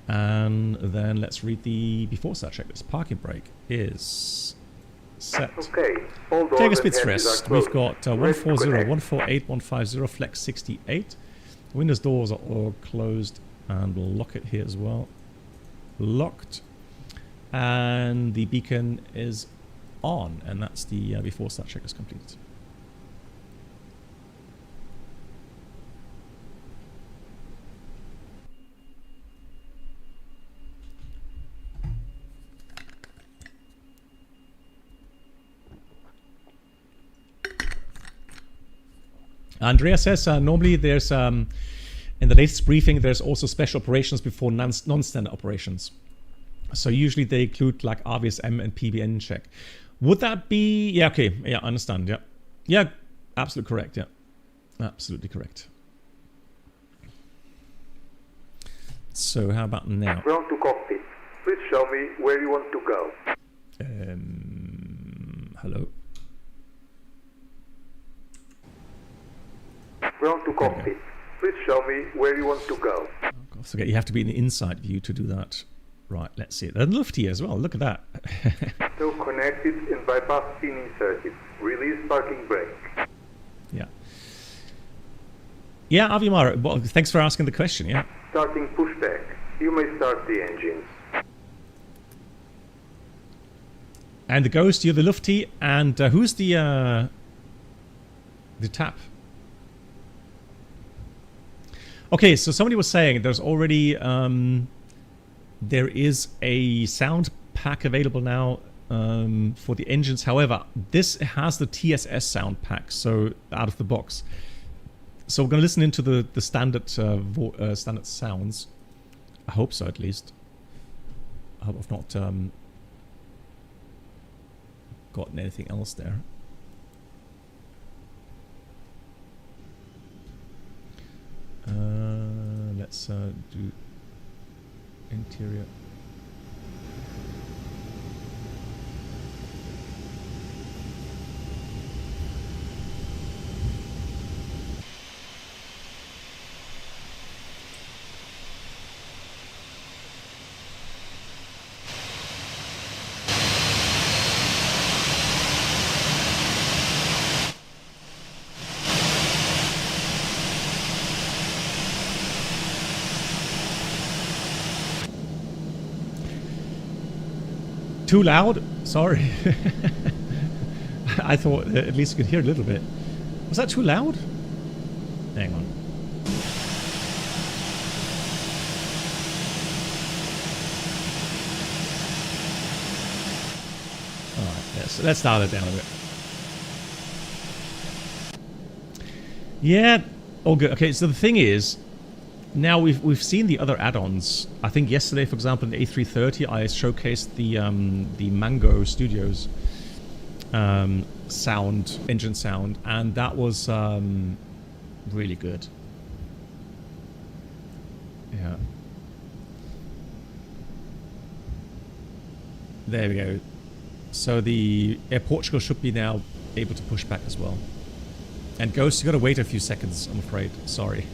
Speaker 1: And then let's read the before start checklist. Parking brake is set.
Speaker 5: Okay.
Speaker 1: Take a speed stress. We've got 140, 148, 150, flex 68. Windows doors are all closed, and we'll lock it here as well. Locked. And the beacon is on, and that's the before start checklist complete. Andrea says normally there's in the latest briefing there's also special operations before non-standard operations. So usually they include like RVSM and PBN check. Would that be... Yeah, okay. Yeah, I understand. Yeah. Yeah, absolutely correct. Yeah. Absolutely correct. So how about now?
Speaker 5: Ground to cockpit. Please show me where you want to go.
Speaker 1: Hello.
Speaker 5: cockpit. Please show me where you want to go.
Speaker 1: I forget, you have to be in the inside view to do that. Right, let's see it. And Lufty as well, look at that.
Speaker 5: So connected and bypass spinning circuit. Release parking brake.
Speaker 1: Yeah. Yeah, Avimar, well, thanks for asking the question, yeah.
Speaker 5: Starting pushback. You may start the engines.
Speaker 1: And the Ghost, you're the Lufty, and who's the tap? Okay, so somebody was saying there's already there is a sound pack available now for the engines. However, this has the TSS sound pack, so out of the box. So we're going to listen into the standard standard sounds. I hope so, at least. I hope I've not gotten anything else there. Let's do interior. Too loud? Sorry. I thought at least you could hear a little bit. Was that too loud? Hang on. Alright, let's dial it down a bit. Yeah. Oh, good. Okay, so the thing is, now we've seen the other add-ons. I think yesterday, for example, in the A330, I showcased the Mango Studios sound, engine sound, and that was really good. Yeah. There we go. So the Air Portugal should be now able to push back as well. And Ghost, you gotta wait a few seconds, I'm afraid. Sorry.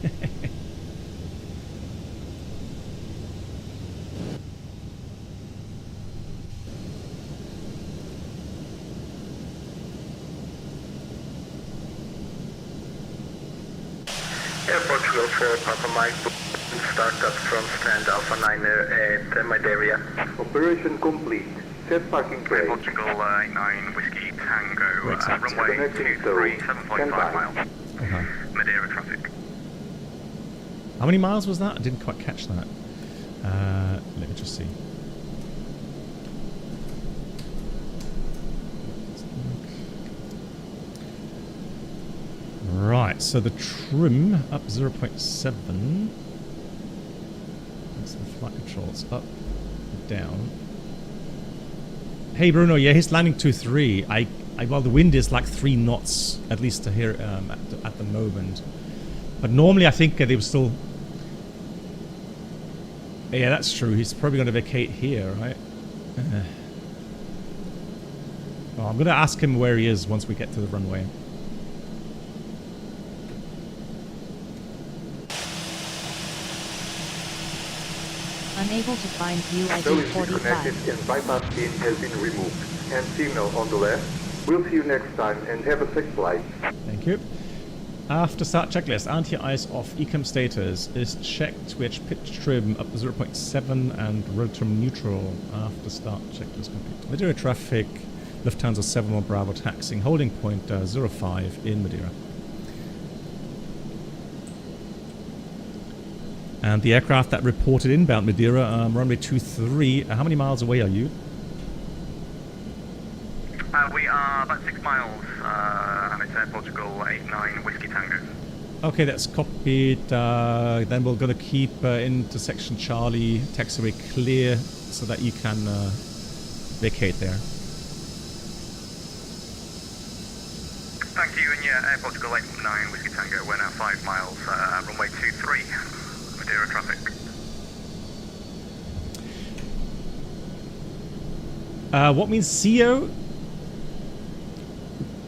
Speaker 5: Air Portugal for Papa Mike, startup from stand Alpha 9 at Madeire. Operation complete. Set parking brake.
Speaker 6: Air Portugal 89 Whiskey Tango, runway
Speaker 5: Connecting
Speaker 6: 23,
Speaker 5: to
Speaker 6: 7.5 miles. Madeira traffic.
Speaker 1: How many miles was that? I didn't quite catch that. Let me just see. Right, so the trim up 0.7. That's the flight controls. Up, down. Hey Bruno, yeah, he's landing 2-3. Well, the wind is like 3 knots, at least to here at the moment. But normally I think they were still... Yeah, that's true. He's probably going to vacate here, right? Well, I'm going to ask him where he is once we get to the runway.
Speaker 7: Unable to find view
Speaker 5: Toliss
Speaker 7: ID
Speaker 5: is connected
Speaker 7: 45.
Speaker 5: and bypass pin has been removed. And signal on the left. We'll see you next time and have a safe flight.
Speaker 1: Thank you. After start checklist, anti-ice off, ecam status is checked, which pitch trim up to 0.7 and rotor neutral. After start checklist complete. Madeira traffic, Lufthansa 71 Bravo taxiing, holding point 05 in Madeira. And the aircraft that reported inbound Madeira, runway 23, how many miles away are you?
Speaker 6: We are about 6 miles, and it's Air Portugal 89 Whiskey Tango.
Speaker 1: Okay, that's copied. Then we're going to keep intersection Charlie taxiway clear so that you can vacate there.
Speaker 6: Thank you, and yeah, Air Portugal 89 Whiskey Tango, we're now 5 miles, runway 23, Madeira traffic.
Speaker 1: What means CEO?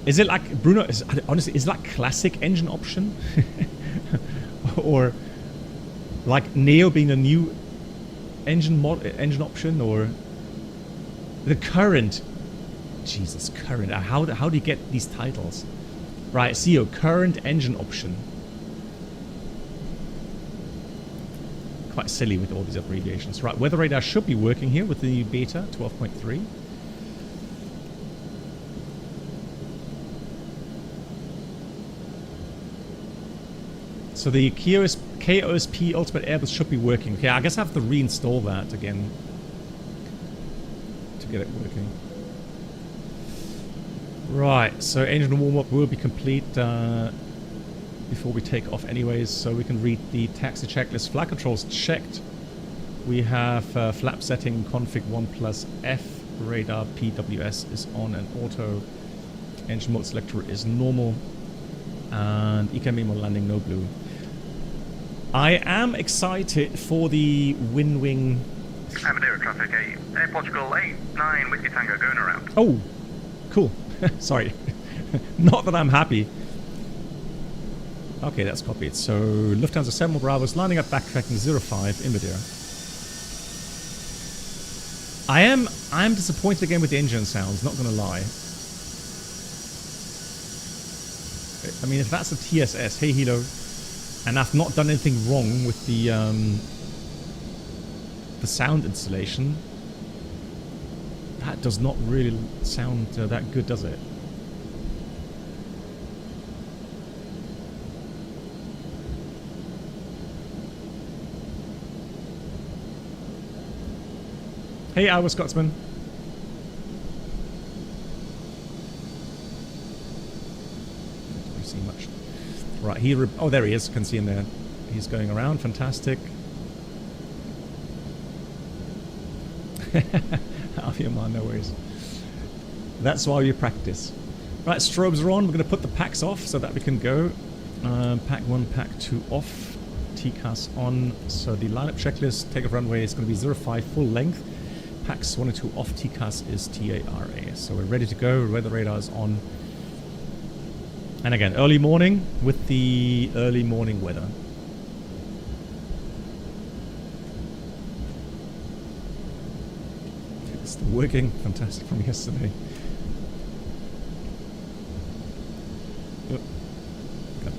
Speaker 1: Is it like, Bruno, honestly, is it like classic engine option? or like Neo being a new engine option, or the current. Jesus, current. How do you get these titles? Right, CO, current engine option. Quite silly with all these abbreviations. Right, weather radar should be working here with the new beta 12.3. So the KOSP Ultimate Airbus should be working. Okay, I guess I have to reinstall that again to get it working. Right, so engine warm-up will be complete before we take off anyways, so we can read the taxi checklist. Flight controls checked. We have flap setting config 1 plus F. Radar PWS is on and auto. Engine mode selector is normal. And ECAMEMO landing no blue. I am excited for the Winwing.
Speaker 6: Madeira traffic 8, Air Portugal 89 Whiskey Tango going around.
Speaker 1: Oh, cool. Sorry. Not that I'm happy. Okay, that's copied. So, Lufthansa 7 Bravos landing at backtracking 05 in Madeira. I'm disappointed again with the engine sounds, not gonna lie. I mean, if that's a TSS, hey Hilo, and I've not done anything wrong with the sound installation, that does not really sound that good, does it? Hey, Iowa Scotsman. Don't see much. Right, oh, there he is. Can see him there. He's going around. Fantastic. Aviation, no worries. That's why you practice. Right, strobes are on. We're going to put the packs off so that we can go. Pack 1, pack 2 off. TCAS on. So the lineup checklist, takeoff runway is going to be 05 full length. Packs 1 and 2 off. TCAS is TARA. So we're ready to go. Weather radar is on. And again, early morning with the early morning weather. It's still working. Fantastic from yesterday. Oh, got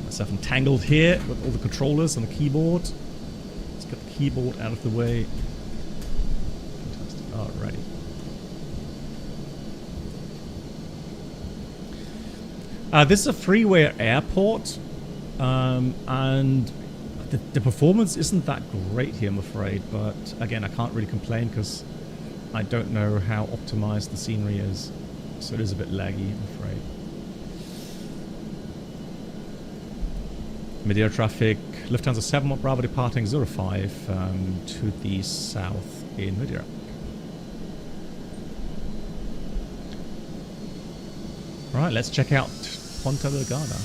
Speaker 1: myself entangled here with all the controllers and the keyboard. Let's get the keyboard out of the way. Fantastic. Alrighty. This is a freeway airport, and the performance isn't that great here, I'm afraid. But again, I can't really complain because I don't know how optimized the scenery is, so it is a bit laggy, I'm afraid. Madeira traffic, Lufthansa 7 Bravo departing 05 to the south in Madeira. Right, let's check out Ponta Delgada.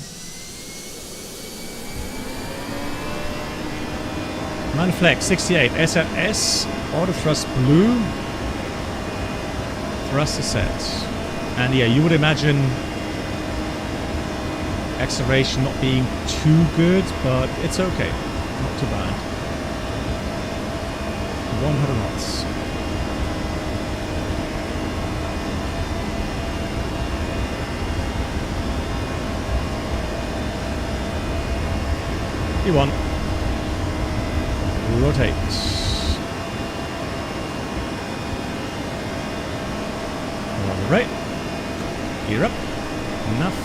Speaker 1: Manflex 68 SLS, auto thrust blue, thruster set. And yeah, you would imagine acceleration not being too good, but it's okay. Not too bad. 100 knots. E1. Rotate. Alright. Gear up. Enough.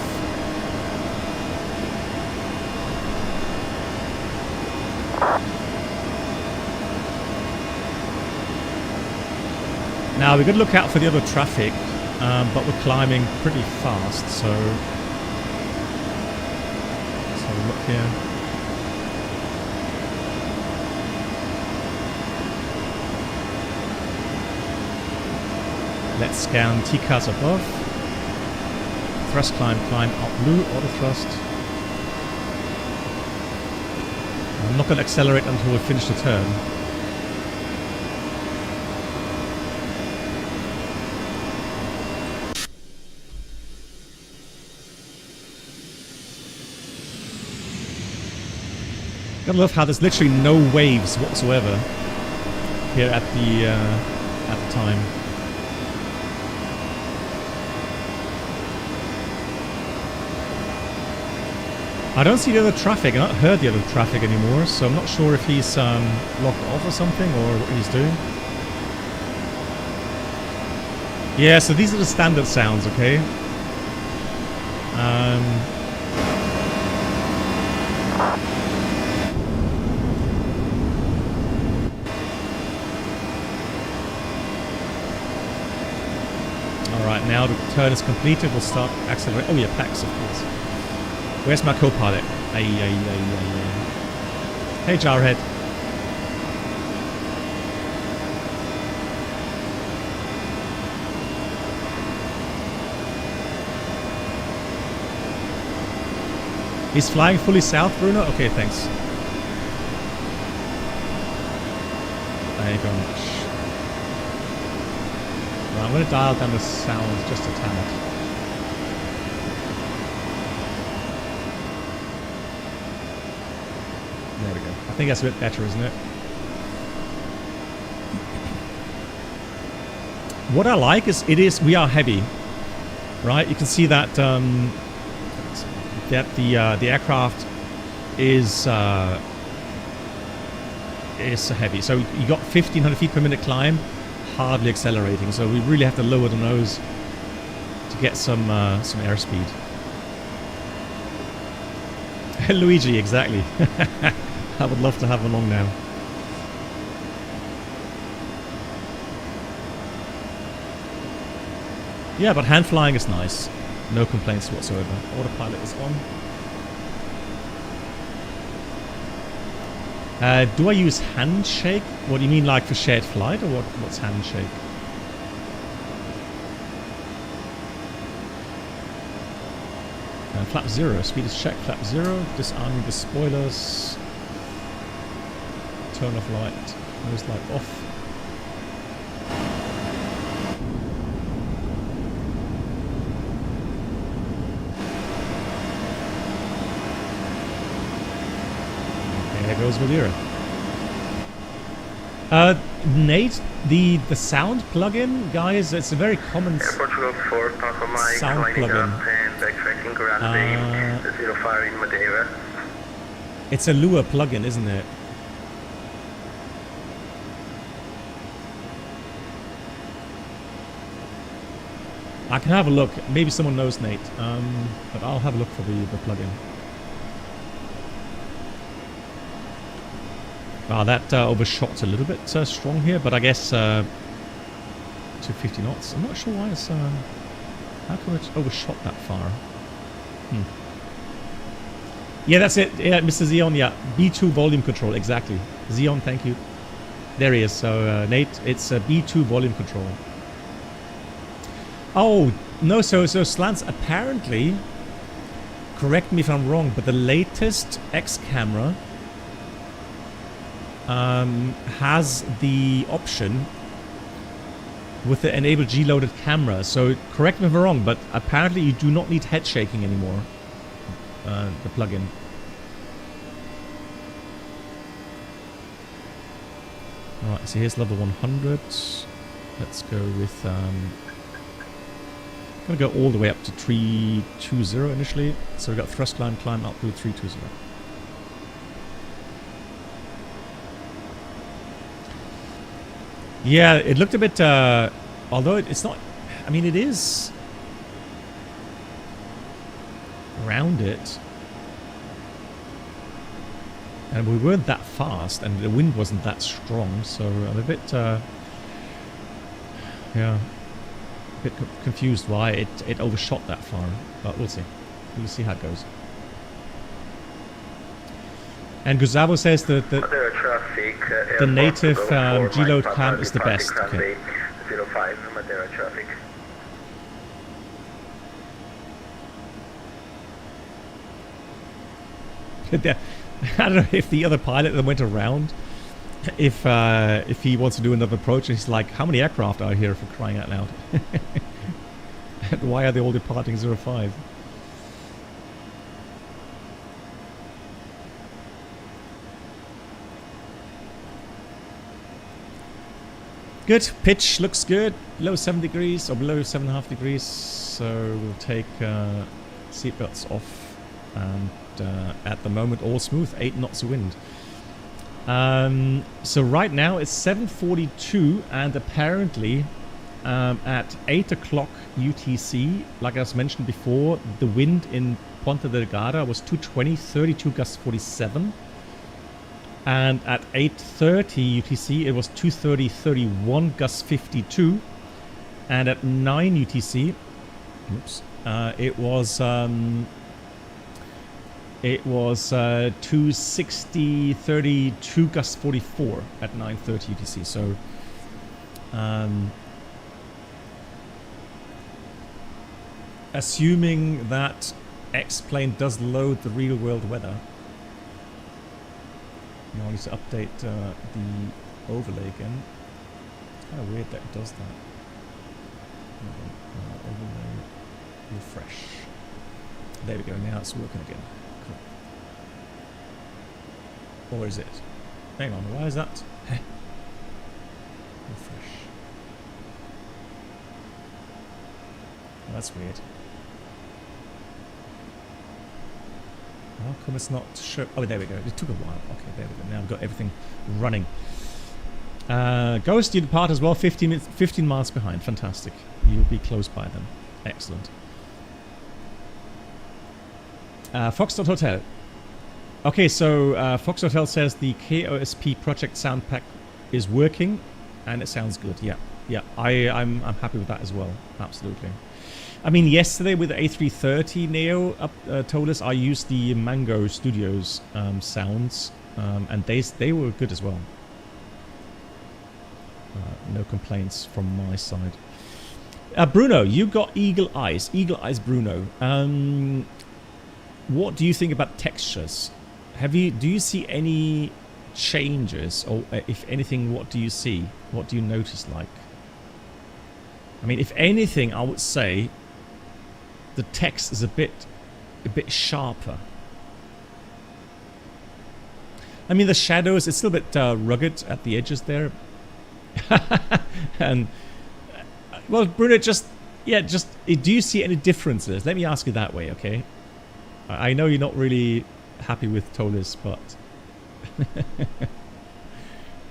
Speaker 1: Now we're going to look out for the other traffic, but we're climbing pretty fast, so let's have a look here. Let's scan TCAS above. Thrust climb up blue, auto thrust. I'm not going to accelerate until we finish the turn. I love how there's literally no waves whatsoever here at the time. I don't see the other traffic. I don't heard the other traffic anymore, so I'm not sure if he's locked off or something, or what he's doing. Yeah, so these are the standard sounds, okay? Alright, now the turn is completed, we'll start accelerating. Oh yeah, PAX, of course. Where's my co-pilot? Hey, Jarhead. He's flying fully south, Bruno? Okay, thanks. Thank you very much. Well, I'm going to dial down the sound just a tad. There we go. I think that's a bit better, isn't it? What I like is we are heavy, right? You can see that the aircraft is heavy. So you got 1,500 feet per minute climb, hardly accelerating. So we really have to lower the nose to get some airspeed. Luigi, exactly. I would love to have along now. Yeah, but hand flying is nice. No complaints whatsoever. Autopilot is on. Do I use handshake? What do you mean, like for shared flight, or what's handshake? Flap 0, speed is check, flap 0, disarming the spoilers, turn off light, nose light off. Okay, there goes Madeire. Nate, the sound plugin, guys, it's a very common sound plugin. It's a Lua plugin, isn't it? I can have a look. Maybe someone knows, Nate. But I'll have a look for the plugin. Wow, that overshot's a little bit strong here, but I guess 250 knots. I'm not sure why it's... how come it overshot that far? Yeah, that's it. Yeah, Mr. Xeon, yeah. B2 volume control, exactly. Xeon, thank you. There he is. So, Nate, it's B2 volume control. Oh, no, so Slants, apparently, correct me if I'm wrong, but the latest X camera has the option with the enable G-loaded camera. So correct me if I'm wrong, but apparently you do not need head shaking anymore. The plugin. Alright, so here's level 100. Let's go with... I'm going to go all the way up to 320 initially. So we got thrust climb up to 320. Yeah, it looked a bit... although it's not... I mean, it is... around it. And we weren't that fast, and the wind wasn't that strong, so I'm a bit... yeah... a bit confused why it overshot that far, but we'll see. We'll see how it goes. And Gustavo says that the native G-load cam is the best. Okay.
Speaker 5: 05 Madeira traffic.
Speaker 1: I don't know if the other pilot that went around, if he wants to do another approach, he's like, how many aircraft are here, for crying out loud? And why are they all departing 05? Good. Pitch looks good. Below 7 degrees or below 7.5 degrees. So we'll take seatbelts off. And at the moment, all smooth. 8 knots of wind. So right now it's 7:42, and apparently at 8 o'clock UTC, like I was mentioned before, the wind in Ponta Delgada was 220, 32 gust 47. And at 8:30 UTC, it was 230, 31 gust 52. And at 9 UTC, oops, it was 260, 32 gust 44 at 9:30 UTC. So, assuming that X-plane does load the real-world weather. Now I need to update the overlay again. It's kind of weird that it does that. Overlay, refresh. There we go. Now it's working again. Cool. Or is it? Hang on. Why is that? Refresh. Oh, that's weird. How come it's not show? Oh, there we go. It took a while. Okay, there we go. Now I've got everything running. Ghost, you depart as well. 15 miles behind. Fantastic. You'll be close by them. Excellent. Foxtrot Hotel. Okay, so Foxtrot Hotel says the KOSP project sound pack is working, and it sounds good. Yeah, yeah. I'm happy with that as well. Absolutely. I mean, yesterday with the A330 Neo Toliss, I used the Mango Studios sounds, and they were good as well. No complaints from my side. Bruno, you got Eagle Eyes. Eagle Eyes Bruno. What do you think about textures? Do you see any changes, or if anything, what do you see? What do you notice like? I mean, if anything, I would say the text is a bit sharper. I mean, the shadows, it's still a bit rugged at the edges there. And well, Bruno, do you see any differences? Let me ask you that way, okay? I know you're not really happy with Toliss, but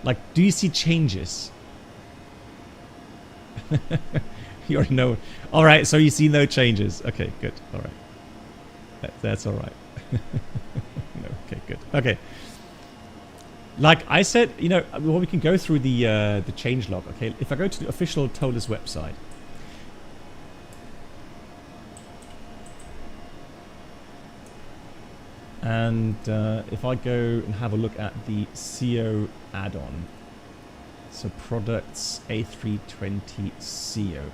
Speaker 1: like, do you see changes? You already know. All right, so you see no changes. Okay, good. All right, that's all right. No, okay, good. Okay. Like I said, you know, well, we can go through the changelog. Okay, if I go to the official Toliss website, and if I go and have a look at the CO add-on, so products A320 CO.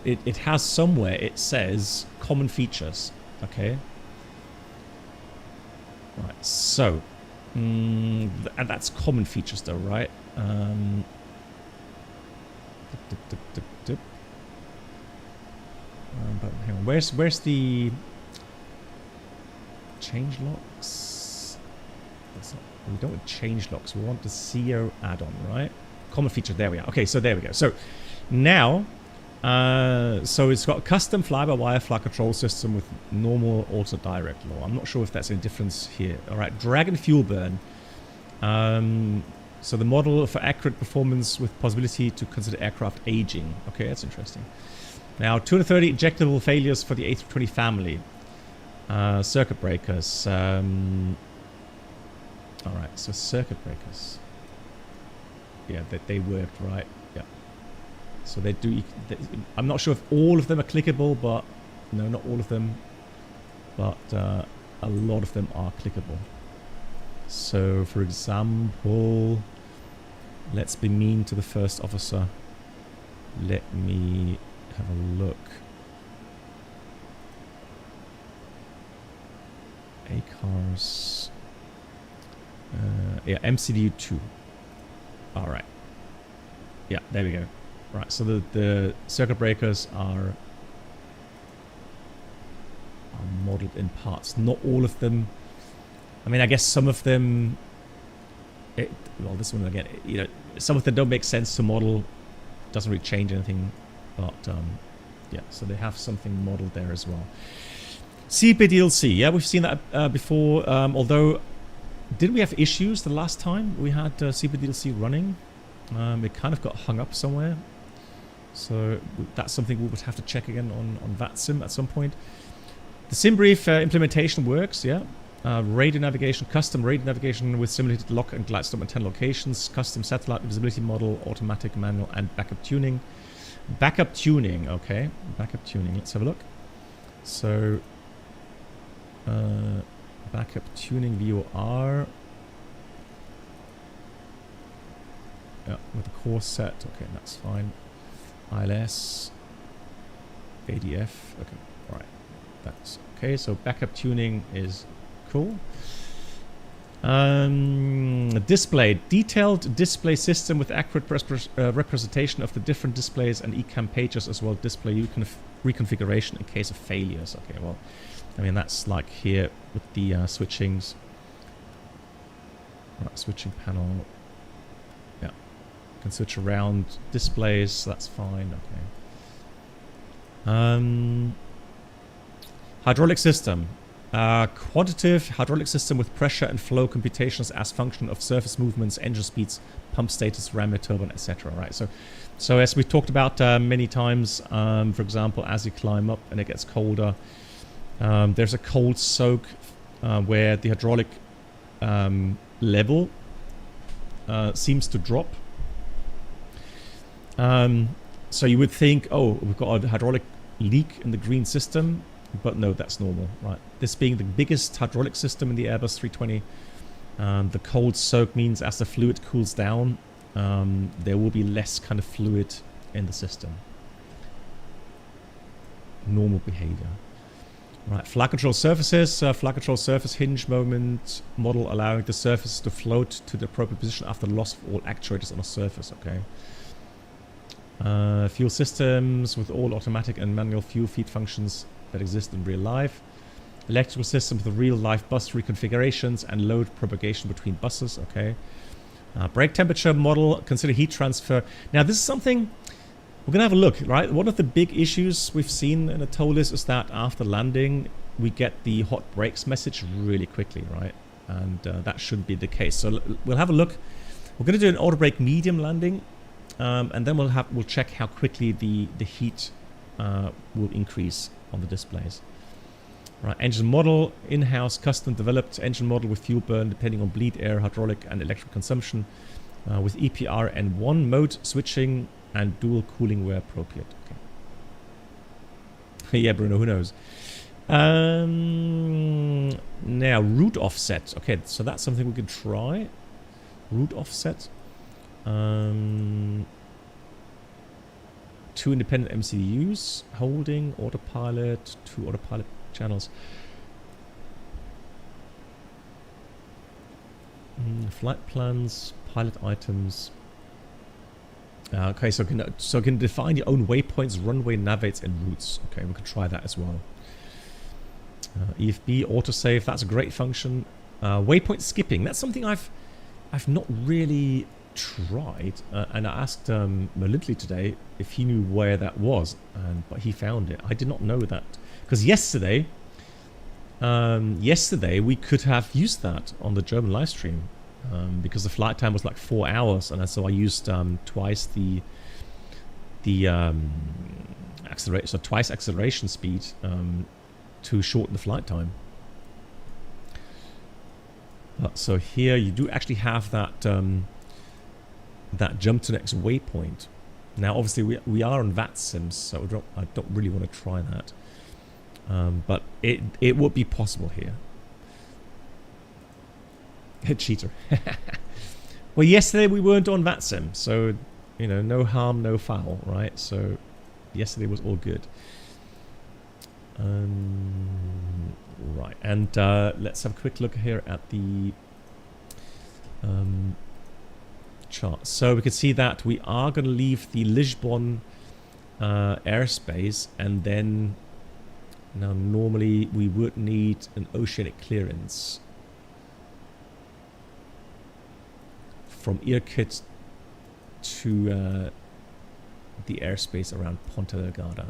Speaker 1: It has somewhere, it says common features. Okay. Right, so, and that's common features though, right? But hang on, where's the change locks? We don't want change locks, we want the CO add-on, right? Common feature, there we are. Okay, so there we go. So now, so it's got a custom fly-by-wire flight control system with normal auto direct law. I'm not sure if that's any difference here. All right, drag and fuel burn. So the model for accurate performance with possibility to consider aircraft aging. Okay, that's interesting. Now, 230 injectable failures for the A320 family. Circuit breakers. All right, so circuit breakers. Yeah, they worked, right? Yeah. So they do. I'm not sure if all of them are clickable, but no, not all of them. But a lot of them are clickable. So, for example, let's be mean to the first officer. Let me have a look. ACARS. Yeah, MCDU 2. All right. Yeah, there we go. Right, so the circuit breakers are modeled in parts. Not all of them. I mean, I guess some of them well, this one again, you know, some of them don't make sense to model. Doesn't really change anything, but yeah. So they have something modeled there as well. CPDLC, yeah, we've seen that before. Although, did we have issues the last time we had CPDLC running? It kind of got hung up somewhere. So that's something we would have to check again on VATSIM at some point. The SimBrief implementation works, yeah. Radio navigation, custom radio navigation with simulated lock and glide stop at 10 locations, custom satellite visibility model, automatic, manual, and backup tuning. Backup tuning, okay. Backup tuning, let's have a look. So, backup tuning VOR. Yeah, with the core set, okay, that's fine. ILS, ADF, okay, right, that's okay. So backup tuning is cool. Display, detailed display system with accurate representation of the different displays and eCam pages, as well display reconfiguration in case of failures. Okay, well, I mean that's like here with the switchings. Right, switching panel. Yeah, can switch around displays, so that's fine. Okay. Hydraulic system. Quantitative hydraulic system with pressure and flow computations as function of surface movements, engine speeds, pump status, ram turbine, etc. Right. So as we talked about many times, for example, as you climb up and it gets colder, there's a cold soak where the hydraulic level seems to drop. So you would think, oh, we've got a hydraulic leak in the green system. But no, that's normal, right? This being the biggest hydraulic system in the Airbus 320, the cold soak means as the fluid cools down, there will be less kind of fluid in the system. Normal behavior. Right, flight control surfaces, flight control surface hinge moment model allowing the surface to float to the appropriate position after loss of all actuators on a surface, okay. Fuel systems with all automatic and manual fuel feed functions that exist in real life. Electrical systems with real life bus reconfigurations and load propagation between buses, okay. Brake temperature model, consider heat transfer. Now this is something we're gonna have a look, right? One of the big issues we've seen in a Toliss is that after landing we get the hot brakes message really quickly, right? And that shouldn't be the case. So we'll have a look. We're gonna do an auto brake medium landing, and then we'll check how quickly the heat will increase on the displays. Right, engine model, in-house custom developed engine model with fuel burn depending on bleed air, hydraulic and electric consumption, with EPR and one mode switching and dual cooling where appropriate. Okay. Yeah, Bruno, who knows? Now route offset. Okay, so that's something we could try. Route offset. 2 independent MCUs, holding, autopilot, 2 autopilot channels. Flight plans, pilot items. Okay, so can define your own waypoints, runway, navigates, and routes. Okay, we could try that as well. EFB, autosave, that's a great function. Waypoint skipping, that's something I've not really tried, and I asked Melindley today if he knew where that was, but he found it. I did not know that, because yesterday we could have used that on the German live stream, because the flight time was like 4 hours, and so I used twice the twice acceleration speed to shorten the flight time. So here you do actually have that that jump to next waypoint. Now obviously we are on VATSIM, so I don't really want to try that, but it would be possible here. Cheater. Well, yesterday we weren't on VATSIM, so you know, no harm, no foul, right? So yesterday was all good. Right, and let's have a quick look here at the chart. So we can see that we are going to leave the Lisbon airspace, and then now normally we would need an oceanic clearance. from Irkut to the airspace around Ponta Delgada.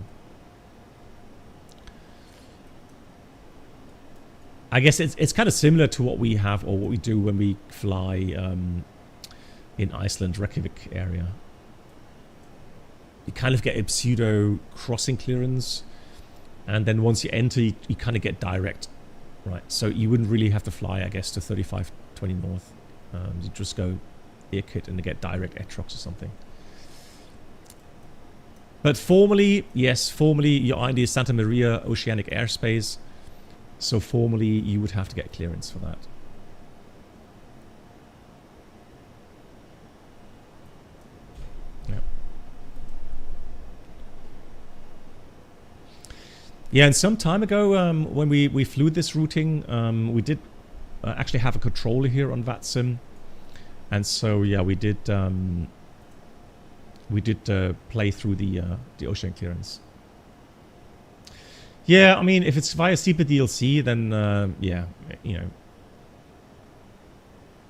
Speaker 1: I guess it's kind of similar to what we have or what we do when we fly in Iceland, Reykjavik area. You kind of get a pseudo crossing clearance, and then once you enter, you kind of get direct, right? So you wouldn't really have to fly, I guess, to 3520 north. You just go Irkut and you get direct Atrox or something. But formally, yes, formally your ID is Santa Maria Oceanic Airspace. So formally you would have to get clearance for that. Yeah, and some time ago, when we flew this routing, we did actually have a controller here on VATSIM, and so yeah, we did play through the ocean clearance. Yeah, I mean, if it's via CPDLC, then yeah, you know,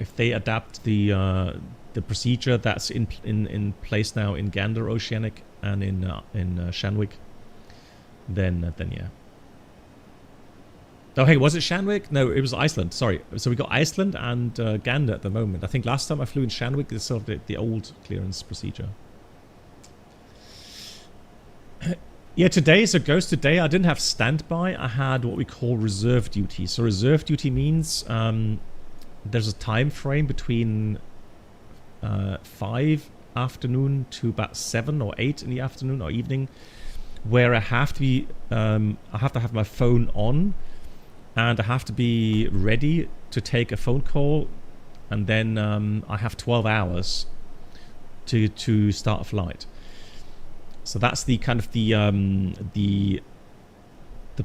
Speaker 1: if they adapt the procedure that's in place now in Gander Oceanic and in Shanwick. Then yeah. Oh hey, was it Shanwick? No, it was Iceland. Sorry. So we got Iceland and Gander at the moment. I think last time I flew in Shanwick, it's sort of the old clearance procedure. Yeah, today, so Ghost today, I didn't have standby. I had what we call reserve duty. So reserve duty means there's a time frame between 5 afternoon to about 7 or 8 in the afternoon or evening, where I have to be, I have to have my phone on, and I have to be ready to take a phone call, and then I have 12 hours to start a flight. So that's the kind of the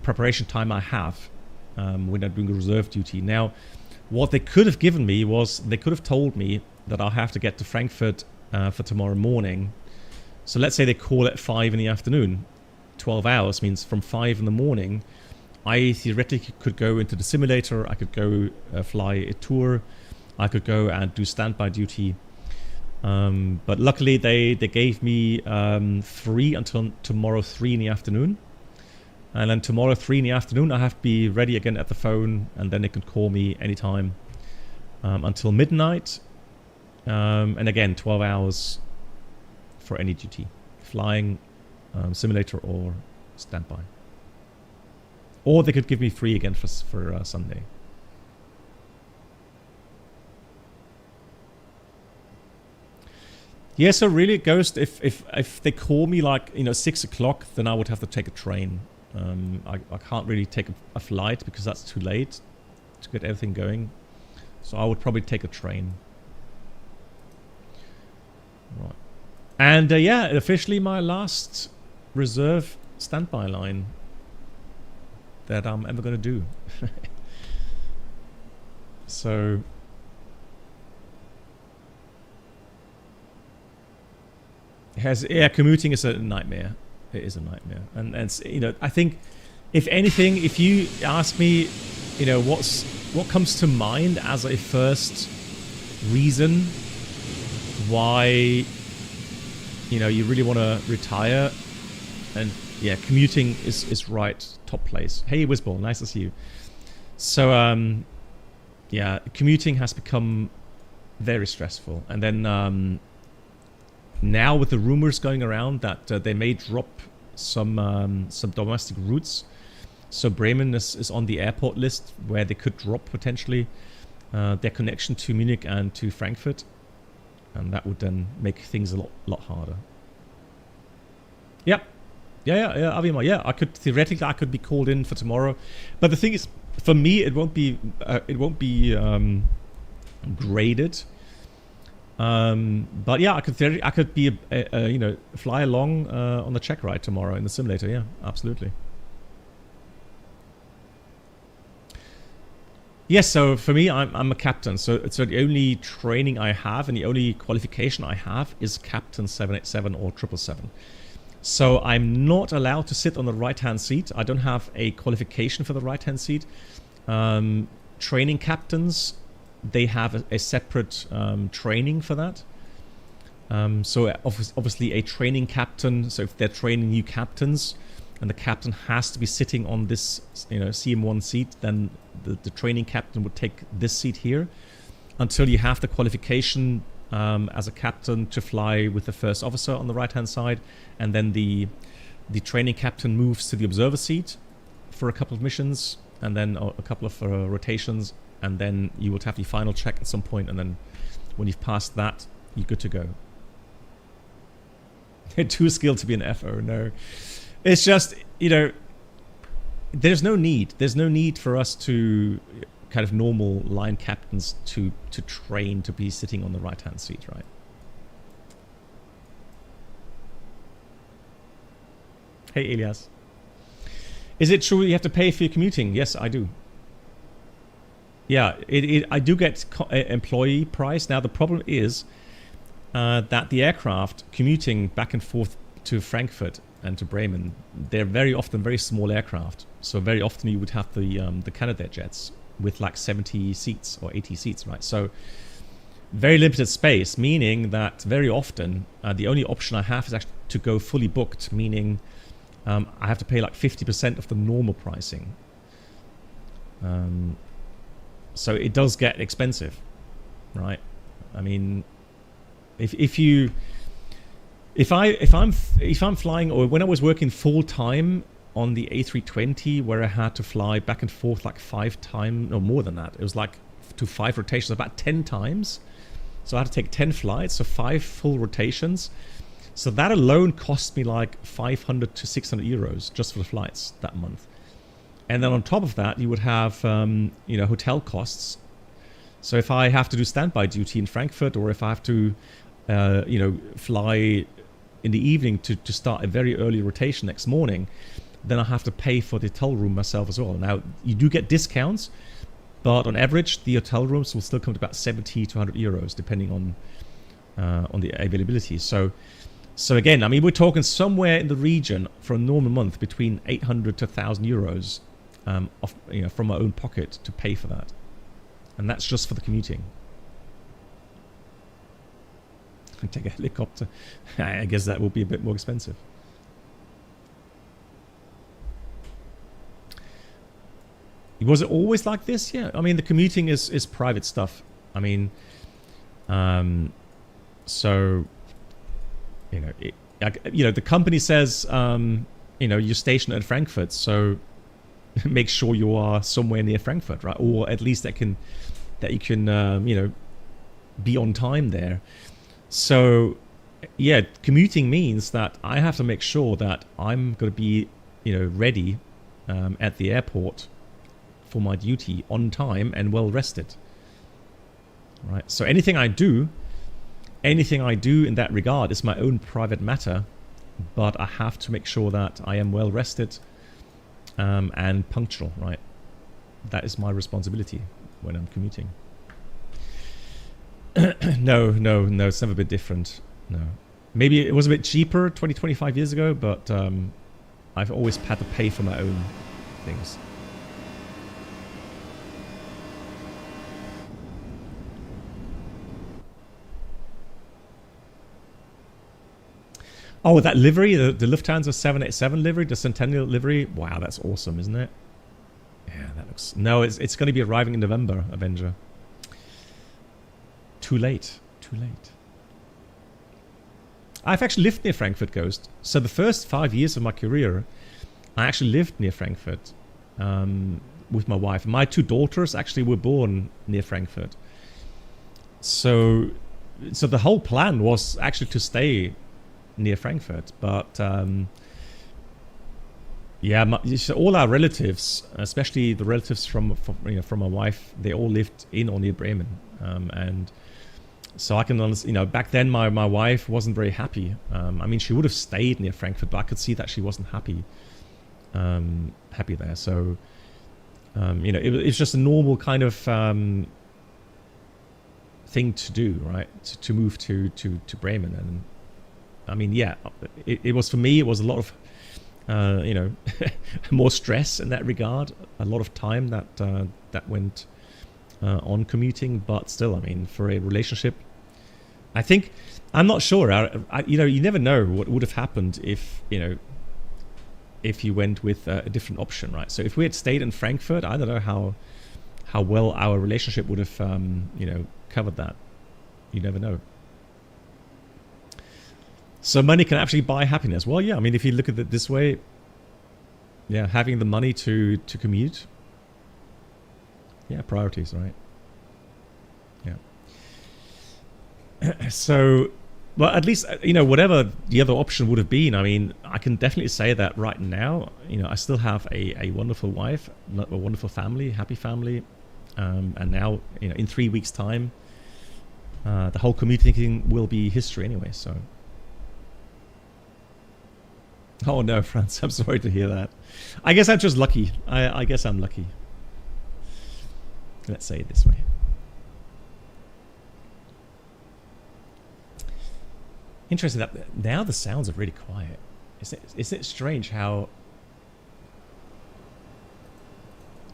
Speaker 1: preparation time I have when I'm doing reserve duty. Now, what they could have given me was they could have told me that I'll have to get to Frankfurt for tomorrow morning. So let's say they call at 5 in the afternoon. 12 hours means from 5 in the morning, I theoretically could go into the simulator, I could go fly a tour, I could go and do standby duty. But luckily they gave me free until tomorrow 3 in the afternoon. And then tomorrow 3 in the afternoon, I have to be ready again at the phone, and then they can call me anytime until midnight. And again, 12 hours for any duty, flying, simulator or standby. Or they could give me free again for Sunday. Yeah, so really, Ghost, if they call me like, you know, 6 o'clock, then I would have to take a train. I can't really take a flight because that's too late to get everything going. So I would probably take a train. Right. And yeah, officially my last reserve standby line that I'm ever going to do. So yeah, commuting is a nightmare. It is a nightmare, and it's, you know, I think if anything, if you ask me, you know, what comes to mind as a first reason why, you know, you really want to retire, and yeah, commuting is right top place. Hey Wisball, nice to see you. So yeah, commuting has become very stressful, and then now with the rumors going around that they may drop some domestic routes, so Bremen is on the airport list where they could drop potentially their connection to Munich and to Frankfurt, and that would then make things a lot harder. Yep. Yeah, Avima, yeah, I could theoretically be called in for tomorrow, but the thing is, for me, it won't be graded. But yeah, I could be you know, fly along on the check ride tomorrow in the simulator. Yeah, absolutely. Yes, so for me, I'm a captain. So the only training I have and the only qualification I have is Captain 787 or 777. So I'm not allowed to sit on the right-hand seat. I don't have a qualification for the right-hand seat. Training captains they have a separate training for that. So obviously a training captain, so if they're training new captains and the captain has to be sitting on this, CM1 seat, then the training captain would take this seat here until you have the qualification as a captain to fly with the first officer on the right hand side, and then the training captain moves to the observer seat for a couple of missions and then a couple of rotations, and then you will have the final check at some point, and then when you've passed that, you're good to go. Too skilled to be an FO, no. It's just, there's no need for us to kind of normal line captains to train to be sitting on the right hand seat, right? Hey Elias, is it true you have to pay for your commuting? Yes, I do. Yeah, I do get employee price. Now the problem is that the aircraft commuting back and forth to Frankfurt and to Bremen, they're very often very small aircraft. So very often you would have the Canadair jets with like 70 seats or 80 seats, right? So very limited space, meaning that very often the only option I have is actually to go fully booked, meaning I have to pay like 50% of the normal pricing. So it does get expensive, right? I mean, if I'm flying, or when I was working full time on the A320, where I had to fly back and forth like 5 times, or more than that, it was like to 5 rotations, about 10 times. So I had to take 10 flights, so 5 full rotations. So that alone cost me like 500 to 600 euros just for the flights that month. And then on top of that, you would have hotel costs. So if I have to do standby duty in Frankfurt, or if I have to fly in the evening to start a very early rotation next morning, then I have to pay for the hotel room myself as well. Now, you do get discounts, but on average, the hotel rooms will still come to about 70 to 100 euros, depending on the availability. So again, I mean, we're talking somewhere in the region for a normal month between 800 to 1,000 euros from my own pocket to pay for that. And that's just for the commuting. Take a helicopter. I guess that will be a bit more expensive. Was it always like this? Yeah. I mean, the commuting is private stuff. I mean, so the company says you're stationed at Frankfurt, so make sure you are somewhere near Frankfurt, right? Or at least that you can be on time there. So yeah, commuting means that I have to make sure that I'm going to be ready at the airport for my duty on time and well rested, right? So anything I do in that regard is my own private matter, but I have to make sure that I am well rested and punctual, right? That is my responsibility when I'm commuting. No, it's never been different. No, maybe it was a bit cheaper 25 years ago, but I've always had to pay for my own things. Oh, that livery, the Lufthansa 787 livery, the Centennial livery. Wow, that's awesome, isn't it? Yeah, that looks... No, it's going to be arriving in November, Avenger. Too late. I've actually lived near Frankfurt, Ghost. So the first 5 years of my career, I actually lived near Frankfurt with my wife. My 2 daughters actually were born near Frankfurt. So the whole plan was actually to stay near Frankfurt, but all our relatives, especially the relatives from my wife, they all lived in or near Bremen, and so I can understand. Back then my wife wasn't very happy. I mean, she would have stayed near Frankfurt, but I could see that she wasn't happy there. So it's just a normal kind of thing to do, right? To move to Bremen. And I mean, yeah, it was, for me, it was a lot of more stress in that regard, a lot of time that went on commuting, but still, I mean, for a relationship, I think, I'm not sure. You know, you never know what would have happened if, you know, if you went with a different option, right? So if we had stayed in Frankfurt, I don't know how well our relationship would have, you know, covered that. You never know. So money can actually buy happiness. Well, yeah, I mean, if you look at it this way, yeah, having the money to commute, yeah, priorities, right? Yeah. So, well, at least, you know, whatever the other option would have been, I mean, I can definitely say that right now, you know, I still have a wonderful wife, a wonderful family, happy family. And now, you know, in 3 weeks' time, the whole commuting thing will be history anyway, so. Oh no, Franz, I'm sorry to hear that. I guess I'm just lucky. I guess I'm lucky. Let's say it this way. Interesting that now the sounds are really quiet. Isn't it strange how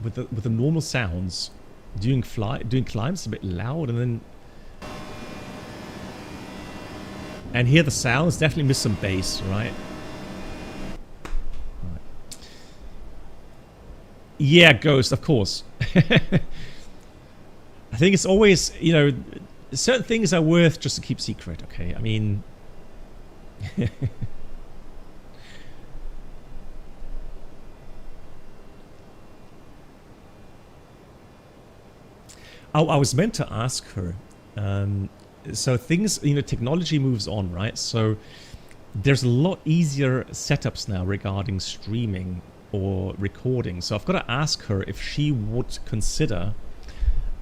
Speaker 1: with the normal sounds doing climbs a bit loud, and here the sounds definitely miss some bass, right? Yeah, Ghost, of course. I think it's always, you know, certain things are worth just to keep secret, okay? I mean... Oh, I was meant to ask her. So things, you know, technology moves on, right? So there's a lot easier setups now regarding streaming or recording. So I've got to ask her if she would consider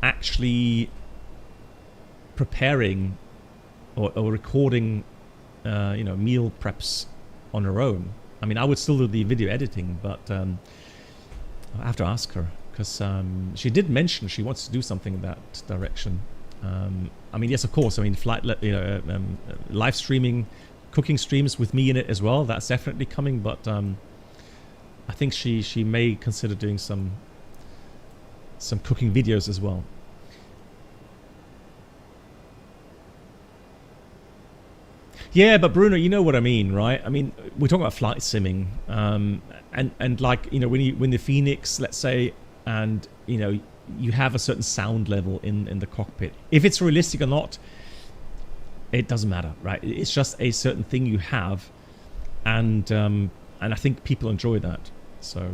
Speaker 1: actually preparing or recording, you know, meal preps on her own. I mean, I would still do the video editing, but I have to ask her because she did mention she wants to do something in that direction. I mean, yes, of course. I mean, live streaming, cooking streams with me in it as well. That's definitely coming, but I think she may consider doing some cooking videos as well. Yeah, but Bruno, you know what I mean, right? I mean, we're talking about flight simming, and like, you know, when the Phoenix, let's say, and you know, you have a certain sound level in the cockpit. If it's realistic or not, it doesn't matter, right? It's just a certain thing you have, and I think people enjoy that. So,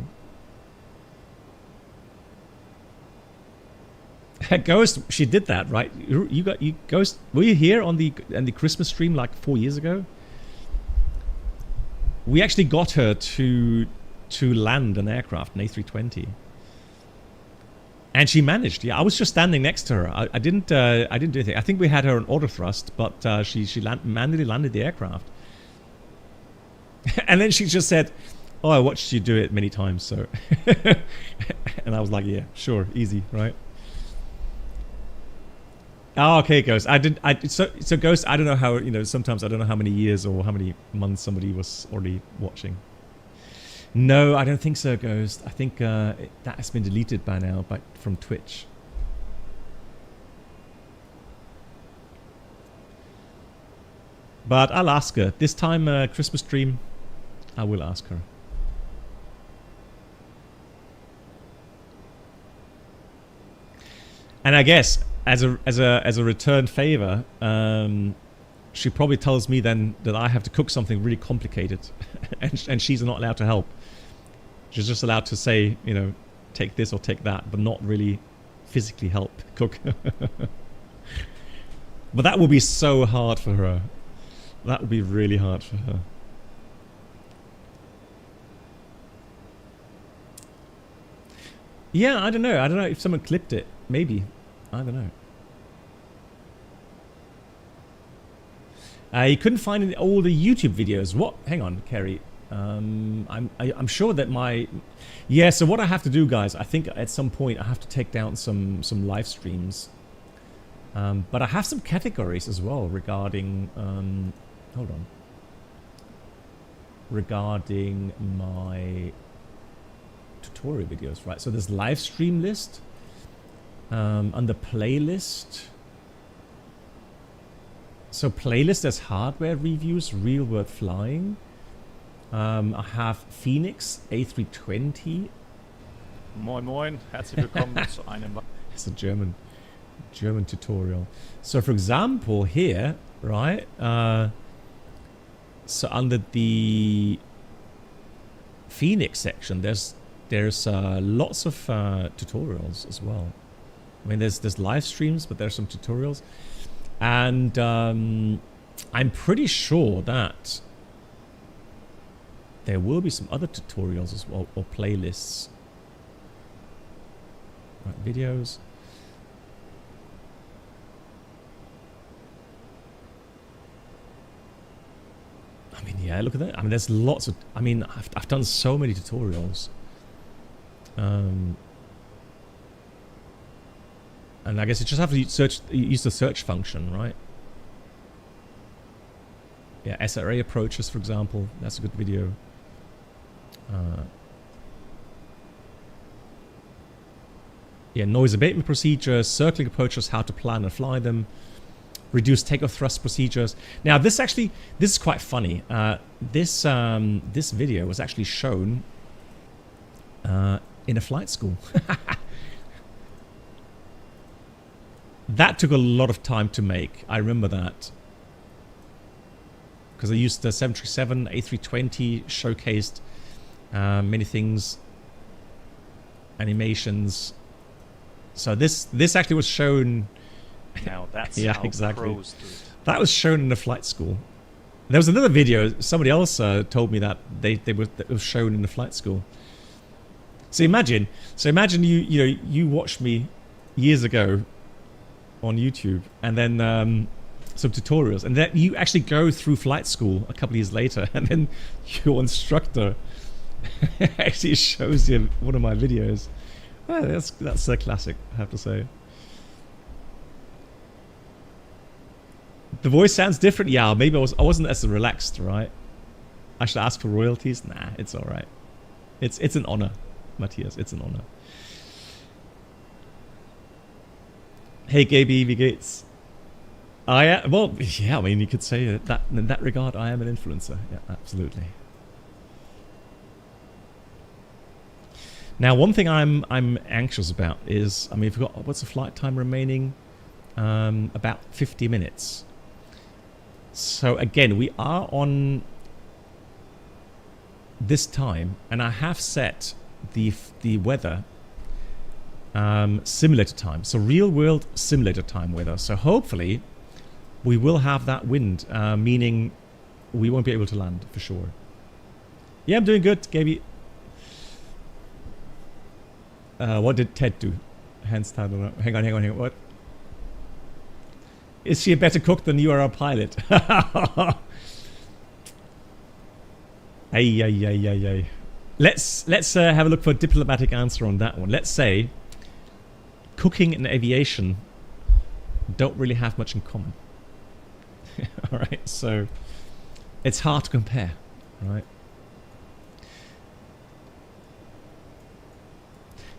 Speaker 1: Ghost, she did that, right? You Ghost. Were you here on the Christmas stream like 4 years ago? We actually got her to land an aircraft, an A320, and she managed. Yeah, I was just standing next to her. I didn't do anything. I think we had her on auto thrust, but she manually landed the aircraft, and then she just said, "Oh, I watched you do it many times." So, and I was like, "Yeah, sure, easy, right?" Oh, okay, Ghost. So Ghost, I don't know how, you know, sometimes I don't know how many years or how many months somebody was already watching. No, I don't think so, Ghost. I think that has been deleted by now, from Twitch. But I'll ask her. This time, Christmas stream, I will ask her. And I guess, as a return favor, she probably tells me then that I have to cook something really complicated, and she's not allowed to help. She's just allowed to say, you know, take this or take that, but not really physically help cook. But that would be so hard for her. That would be really hard for her. Yeah, I don't know. I don't know if someone clipped it. Maybe. I don't know. You couldn't find any older YouTube videos. What? Hang on, Kerry. I'm sure that my... Yeah, so what I have to do, guys, I think at some point I have to take down some live streams. But I have some categories as well regarding... hold on. Regarding my tutorial videos, right? So there's live stream list. Under playlist. So playlist, there's hardware reviews, real world flying. I have Phoenix A320.
Speaker 4: Moin Moin, herzlich willkommen zu einem...
Speaker 1: It's a German tutorial. So for example here, right? So under the Phoenix section, there's lots of tutorials as well. I mean, there's live streams, but there's some tutorials, and I'm pretty sure that there will be some other tutorials as well, or playlists. Right, videos. I mean, yeah, look at that. I mean, there's lots of... I mean, I've done so many tutorials. And I guess you just have to use the search function, right? Yeah, SRA approaches, for example. That's a good video. Yeah, noise abatement procedures, circling approaches, how to plan and fly them, reduce takeoff thrust procedures. Now, this is quite funny. This video was actually shown in a flight school. That took a lot of time to make. I remember that. Because I used the 737, A320, showcased many things, animations. So this actually was shown.
Speaker 4: Now that's
Speaker 1: yeah,
Speaker 4: how
Speaker 1: exactly.
Speaker 4: pros do it.
Speaker 1: That was shown in a flight school. There was another video. Somebody else told me that it was shown in the flight school. So imagine you watched me years ago on YouTube, and then some tutorials, and then you actually go through flight school a couple of years later, and then your instructor actually shows you one of my videos. Oh, that's a classic, I have to say. The voice sounds different. Yeah, maybe I wasn't as relaxed, right? I should ask for royalties. Nah, it's all right. It's an honor, Matthias. It's an honor. Hey, Gaby, wie geht's? Well, yeah. I mean, you could say that in that regard, I am an influencer. Yeah, absolutely. Now, one thing I'm anxious about is, I mean, we've got, what's the flight time remaining? About 50 minutes. So again, we are on this time, and I have set the weather simulator time. So real world simulator time weather. So hopefully we will have that wind, meaning we won't be able to land for sure. Yeah, I'm doing good, Gaby. What did Ted do? Handstand. Hang on. What? Is she a better cook than you are a pilot? Ay. Let's have a look for a diplomatic answer on that one. Let's say cooking and aviation don't really have much in common. All right, so it's hard to compare, right?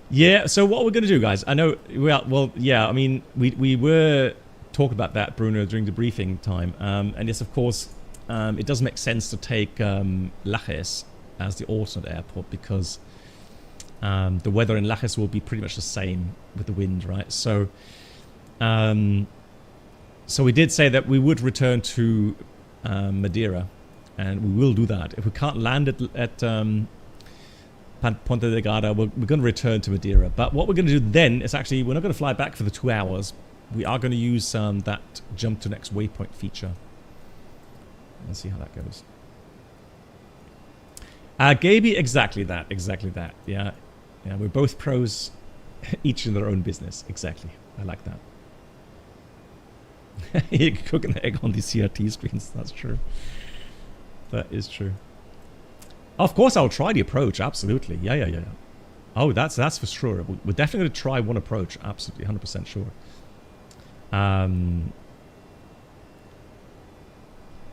Speaker 1: Yeah, so what we're going to do, guys, I know, well, yeah, I mean, we were talking about that, Bruno, during the briefing time, and yes, of course, it does make sense to take Lajes as the alternate airport, because the weather in Lajes will be pretty much the same with the wind, right? So, so we did say that we would return to Madeira, and we will do that. If we can't land at Ponta Delgada, we're going to return to Madeira. But what we're going to do then is actually, we're not going to fly back for the 2 hours. We are going to use that jump to next waypoint feature. Let's see how that goes. Gaby, exactly that. Yeah, we're both pros, each in their own business. Exactly. I like that. You can cook an egg on the CRT screens. That's true. That is true. Of course, I'll try the approach. Absolutely. Yeah. Oh, that's for sure. We're definitely going to try one approach. Absolutely, 100% sure.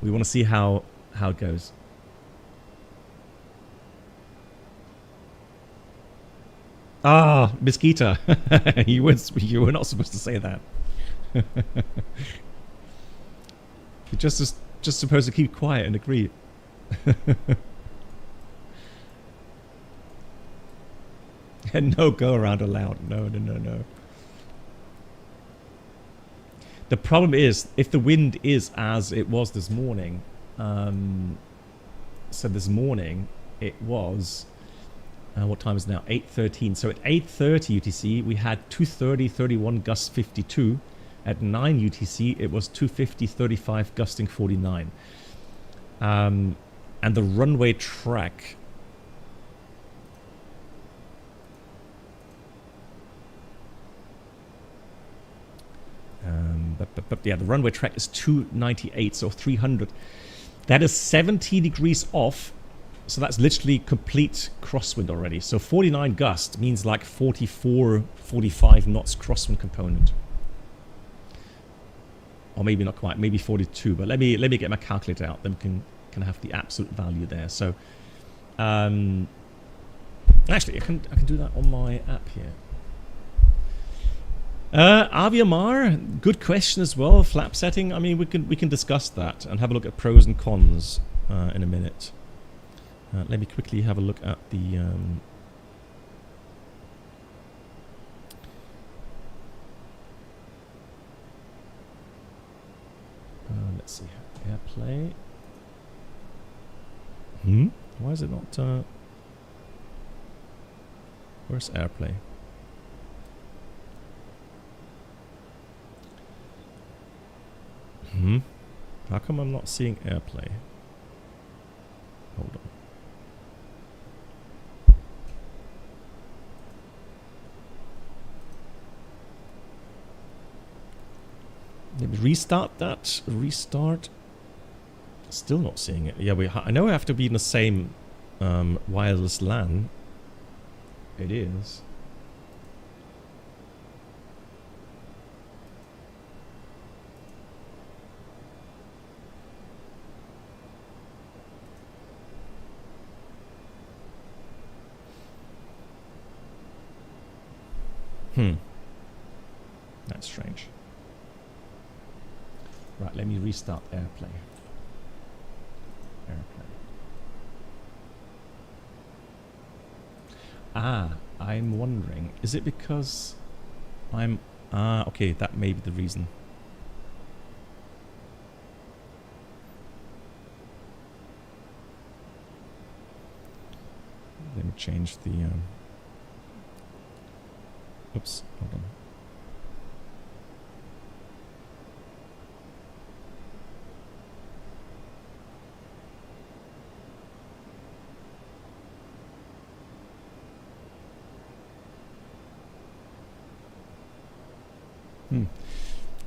Speaker 1: We want to see how it goes. Ah, Mosquito. you were not supposed to say that. You're just supposed to keep quiet and agree. And no go around allowed. No. The problem is, if the wind is as it was this morning, so this morning it was, what time is it now? 8:13. So at 8:30 UTC, we had 230, 31 gust 52. At 9 UTC, it was 250, 35 gusting 49. And the runway track... yeah, the runway track is 298, so 300. That is 70 degrees off, so that's literally complete crosswind already. So 49 gust means like 44, 45 knots crosswind component. Or maybe not quite, maybe 42, but let me get my calculator out, then we can have the absolute value there. So actually I can do that on my app here. Aviamar, good question as well. Flap setting. I mean, we can discuss that and have a look at pros and cons in a minute. Let me quickly have a look at the. Let's see. Airplay. Why is it not? Where's Airplay? How come I'm not seeing Airplay? Hold on. Let me restart that. Restart. Still not seeing it. Yeah, I know I have to be in the same wireless LAN. It is. That's strange. Right, let me restart Airplay. I'm wondering, is it because I'm... okay, that may be the reason. Let me change the... Oops, hold on.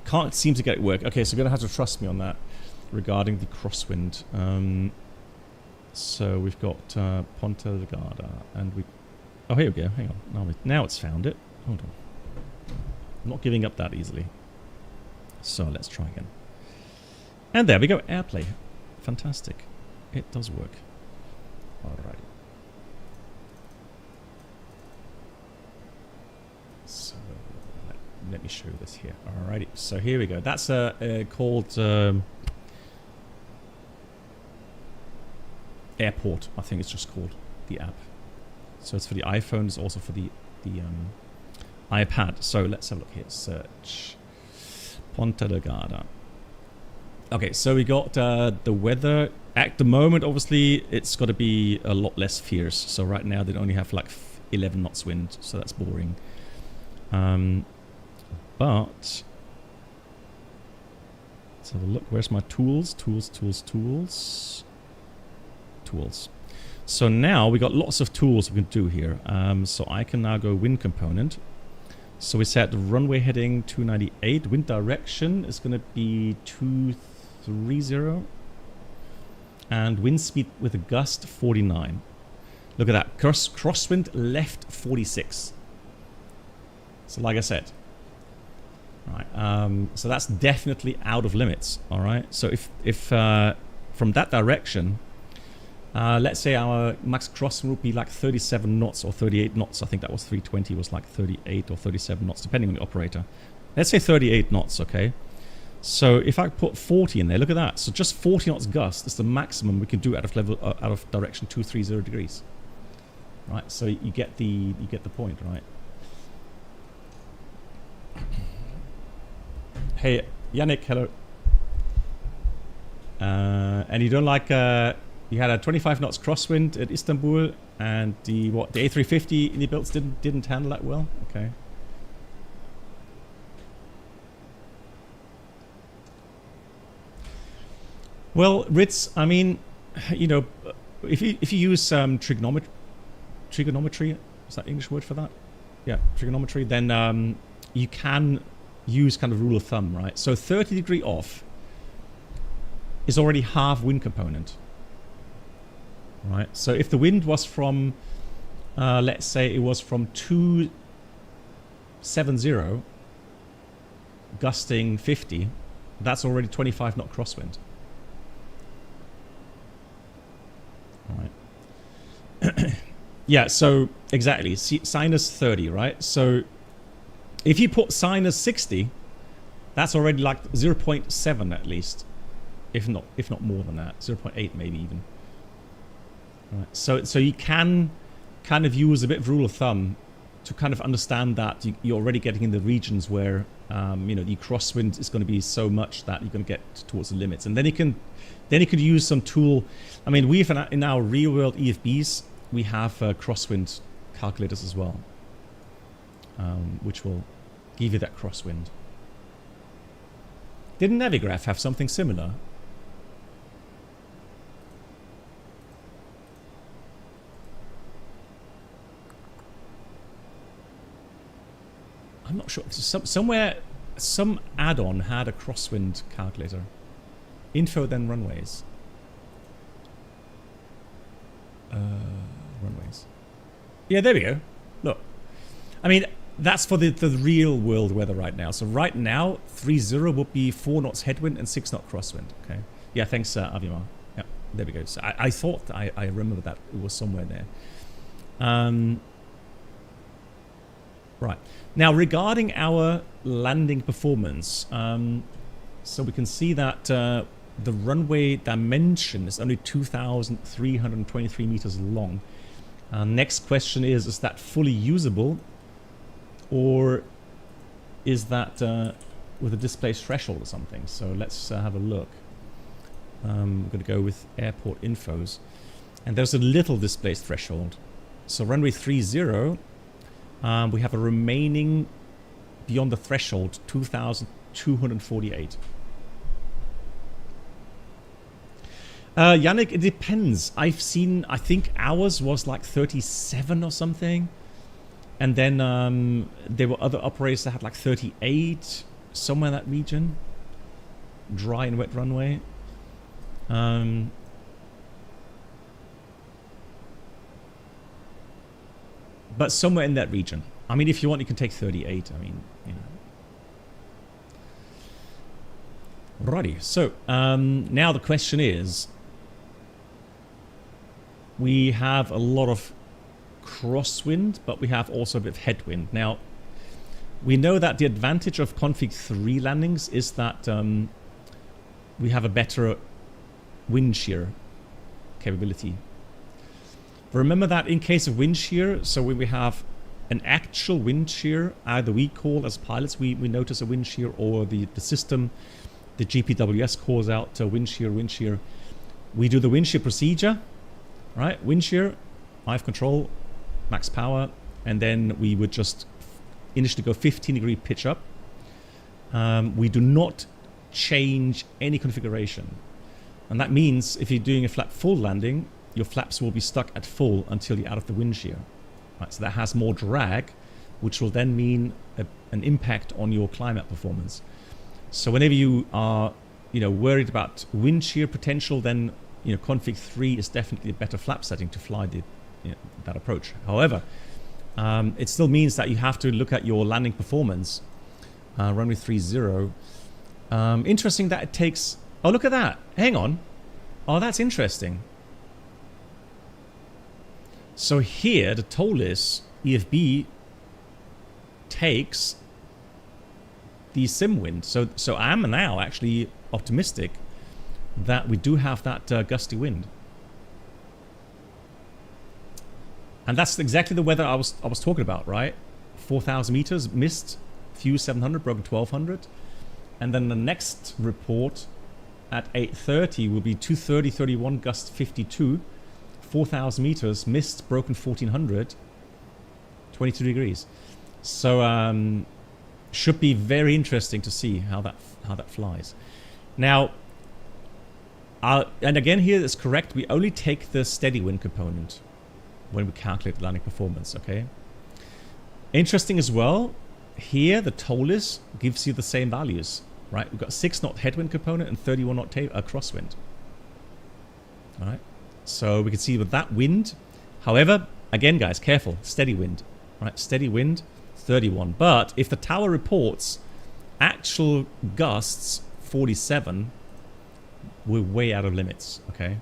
Speaker 1: Can't seem to get it work. Okay, so you're going to have to trust me on that regarding the crosswind. So we've got Ponta, Delgada, and we... Oh, here we go. Hang on. Now it's found it. Hold on. I'm not giving up that easily. So let's try again. And there we go. Airplay. Fantastic. It does work. Alrighty. So let me show you this here. Alrighty. So here we go. That's called Airport. I think it's just called the app. So it's for the iPhone. It's also for the iPad. So let's have a look here. Search Ponta Delgada. Okay, so we got the weather. At the moment, obviously, it's got to be a lot less fierce. So right now, they only have like 11 knots wind. So that's boring. But let's have a look. Where's my tools? Tools. So now we got lots of tools we can do here. So I can now go wind component. So we set the runway heading 298. Wind direction is going to be 230. And wind speed with a gust 49. Look at that. Crosswind left 46. So like I said. Right. So that's definitely out of limits. All right. So if from that direction, Let's say our max crosswind would be like 37 knots or 38 knots. I think that was 320 was like 38 or 37 knots, depending on the operator. Let's say 38 knots, okay? So if I put 40 in there, look at that. So just 40 knots gust is the maximum we can do out of out of direction 230 degrees. Right, so you get the point, right? Hey, Yannick, hello. And you don't like you had a 25 knots crosswind at Istanbul, and the A350 in the builds didn't handle that well. Okay. Well, Ritz, I mean, you know, if you use trigonometry, is that English word for that? Yeah, trigonometry. Then you can use kind of rule of thumb, right? So 30 degree off is already half wind component, right? So if the wind was from, let's say it was from 270, gusting 50, that's already 25 knot crosswind. All right. Yeah, so exactly, sinus 30, right? So if you put sinus 60, that's already like 0.7 at least, if not more than that, 0.8 maybe even. All right. So you can kind of use a bit of rule of thumb to kind of understand that you're already getting in the regions where you know, the crosswind is going to be so much that you're going to get towards the limits, and then you could use some tool. I mean, we've in our real world EFBs we have crosswind calculators as well, which will give you that crosswind. Didn't Navigraph have something similar? I'm not sure. Somewhere, some add-on had a crosswind calculator. Info, then runways. Runways. Yeah, there we go. Look. I mean, that's for the real world weather right now. So right now, 30 would be 4 knots headwind and 6 knot crosswind. Okay. Yeah, thanks, Avimar. Yeah, there we go. So I thought I remember that it was somewhere there. Right. Now, regarding our landing performance, so we can see that the runway dimension is only 2,323 meters long. Next question is that fully usable, or is that with a displaced threshold or something? So let's have a look. I'm going to go with airport infos, and there's a little displaced threshold. So runway 30. We have a remaining beyond the threshold 2,248. Yannick, it depends. I've seen, I think ours was like 37 or something, and then there were other operators that had like 38, somewhere in that region. Dry and wet runway. But somewhere in that region. I mean, if you want, you can take 38. I mean, you know. Righty. So, now the question is, we have a lot of crosswind, but we have also a bit of headwind. Now, we know that the advantage of config 3 landings is that we have a better wind shear capability. Remember that in case of wind shear, so when we have an actual wind shear, either we call as pilots, we notice a wind shear, or the system, the GPWS calls out wind shear. We do the wind shear procedure, right? Wind shear, IF control, max power, and then we would just initially go 15 degree pitch up. We do not change any configuration. And that means if you're doing a flap full landing, your flaps will be stuck at full until you're out of the wind shear. Right, so that has more drag, which will then mean an impact on your climb out performance. So whenever you are, you know, worried about wind shear potential, then, you know, config 3 is definitely a better flap setting to fly that approach. However, it still means that you have to look at your landing performance. Runway 30. Interesting that it takes. Oh, look at that! Hang on. Oh, that's interesting. So here, the Toliss EFB takes the sim wind. So I am now actually optimistic that we do have that gusty wind. And that's exactly the weather I was talking about, right? 4,000 meters, missed, few 700, broken 1,200. And then the next report at 8:30 will be 230, 31, gust 52. 4,000 meters, missed, broken 1,400, 22 degrees. So should be very interesting to see how that flies. Now, and again here it's correct, we only take the steady wind component when we calculate the landing performance, okay? Interesting as well, here the Toliss gives you the same values, right? We've got a 6 knot headwind component and 31 knot crosswind. All right, so we can see with that wind, however, again guys, careful, steady wind, right? Steady wind, 31. But if the tower reports actual gusts 47, we're way out of limits, okay?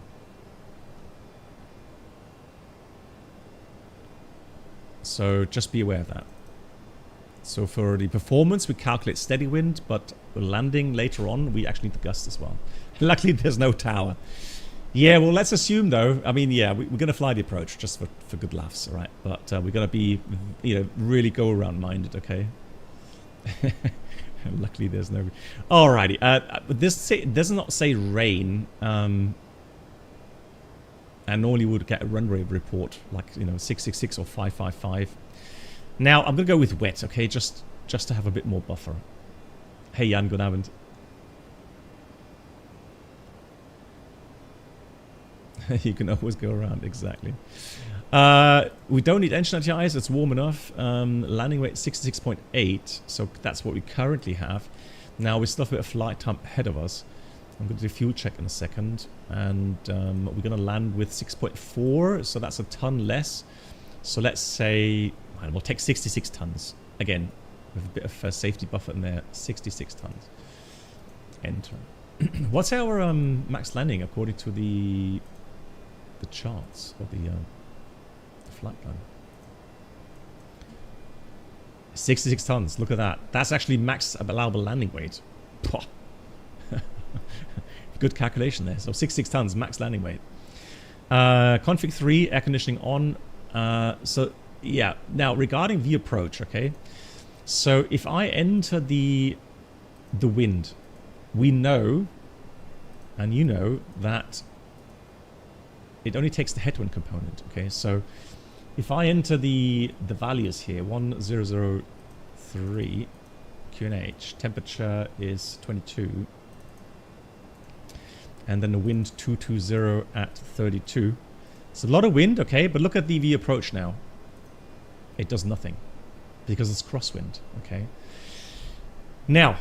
Speaker 1: So just be aware of that. So for the performance, we calculate steady wind, but landing later on, we actually need the gust as well. Luckily, there's no tower. Yeah, well, let's assume though. I mean, yeah, we're going to fly the approach just for good laughs, all right? But we're going to be, you know, really go around minded, okay? Luckily, there's no. Alrighty. This does not say rain. And normally we would get a runway report like, you know, 666 or 555. Now I'm gonna go with wet, okay? Just to have a bit more buffer. Hey Jan, good Abend. You can always go around, exactly. We don't need engine anti-ice, it's warm enough. Landing weight 66.8, so that's what we currently have. Now we still have a bit of flight time ahead of us. I'm going to do a fuel check in a second, and we're going to land with 6.4, so that's a ton less. So let's say, we'll take 66 tons. Again, with a bit of a safety buffer in there, 66 tons. Enter. What's our max landing according to the charts of the flight plan? 66 tons, look at that. That's actually max allowable landing weight. Good calculation there. So 66 tons, max landing weight. Config 3, air conditioning on. So yeah, now regarding the approach, okay. So if I enter the wind, we know, and you know, that it only takes the headwind component, okay. So if I enter the values here, 1003 QNH, temperature is 22. And then the wind 220 at 32. It's a lot of wind, okay, but look at the V approach now. It does nothing because it's crosswind, okay. Now,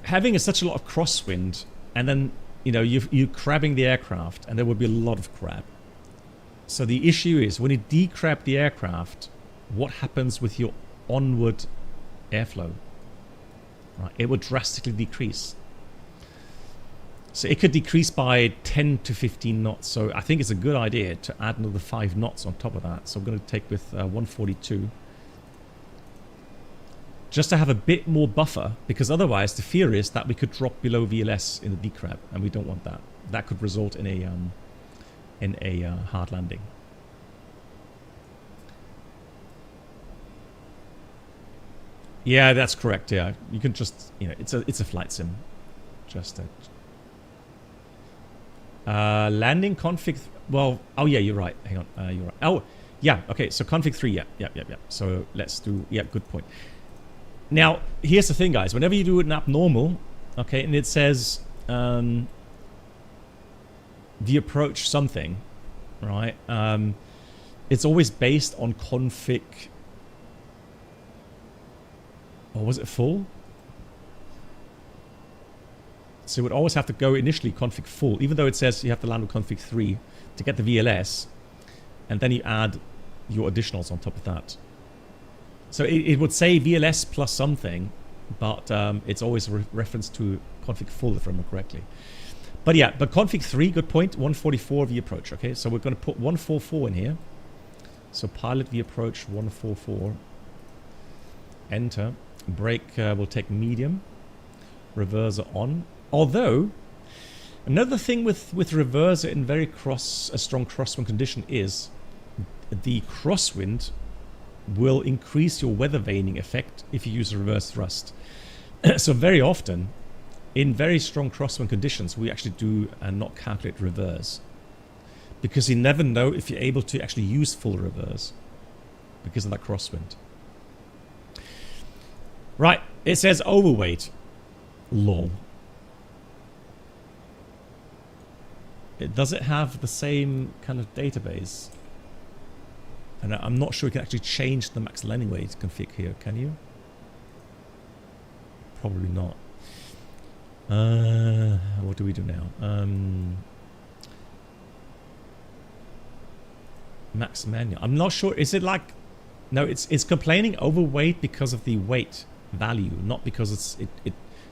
Speaker 1: having such a lot of crosswind, and then you know you're crabbing the aircraft, and there would be a lot of crab. So the issue is when you decrab the aircraft, what happens with your onward airflow? Right, it would drastically decrease. So it could decrease by 10 to 15 knots. So I think it's a good idea to add another 5 knots on top of that. So I'm going to take with 142. Just to have a bit more buffer, because otherwise the fear is that we could drop below VLS in the decrab, and we don't want that. That could result in a hard landing. Yeah, that's correct. Yeah, you can just, you know, it's a flight sim. Just a landing config. Well, oh yeah, you're right. Hang on, you're right. Oh yeah, okay. So config 3. Yeah. So let's do. Yeah, good point. Now here's the thing, guys. Whenever you do an abnormal, okay, and it says the approach something, right? It's always based on config. Or was it full? So it would always have to go initially config full, even though it says you have to land with config 3 to get the VLS, and then you add your additionals on top of that. So it would say VLS plus something, but it's always a reference to config full, if I remember correctly. But yeah, but config 3, good point, 144 V approach. Okay, so we're going to put 144 in here. So pilot V approach 144. Enter. Brake will take medium. Reverser on. Although, another thing with reverser in very a strong crosswind condition is the crosswind will increase your weather vaning effect if you use a reverse thrust. So very often, in very strong crosswind conditions, we actually do not calculate reverse. Because you never know if you're able to actually use full reverse because of that crosswind. Right, it says overweight. Lol. Does it have the same kind of database? And I'm not sure you can actually change the max landing weight config here, can you? Probably not. What do we do now? Max manual. I'm not sure. Is it like... No, it's complaining overweight because of the weight value, not because it's...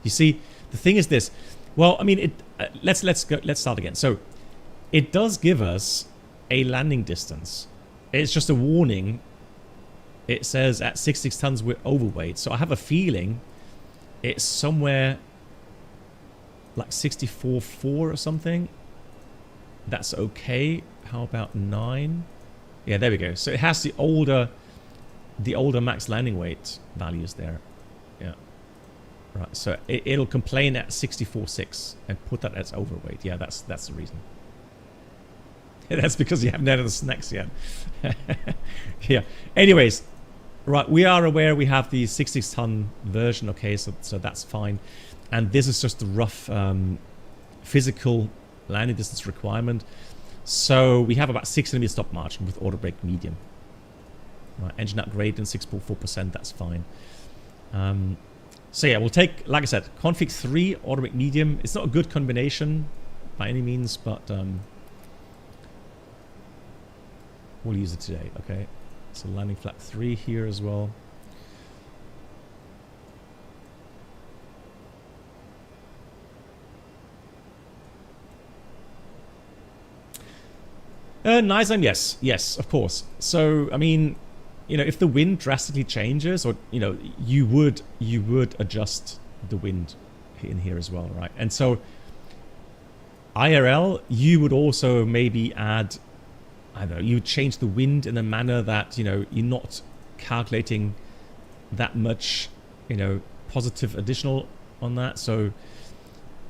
Speaker 1: You see, the thing is this. Well, I mean, let's start again. So, it does give us a landing distance. It's just a warning. It says at 66 tons we're overweight. So I have a feeling it's somewhere like 64.4 or something. That's okay. How about 9? Yeah, there we go. So it has the older max landing weight values there. Yeah. Right. So it'll complain at 64.6 and put that as overweight. Yeah, that's the reason. That's because you haven't added the snacks yet. Yeah. Anyways, right, we are aware we have the 66-ton version. Okay, so that's fine. And this is just the rough physical landing distance requirement. So we have about 6 mm stop margin with auto brake medium. Right, engine upgrade and 6.4%. That's fine. So yeah, we'll take, like I said, config 3 auto brake medium. It's not a good combination by any means, but we'll use it today. Okay, so landing flap 3 here as well. Nice, and yes, of course. So I mean, you know, if the wind drastically changes, or you know, you would adjust the wind in here as well, right? And so IRL, you would also maybe add, I don't know, you would change the wind in a manner that, you know, you're not calculating that much, you know, positive additional on that. So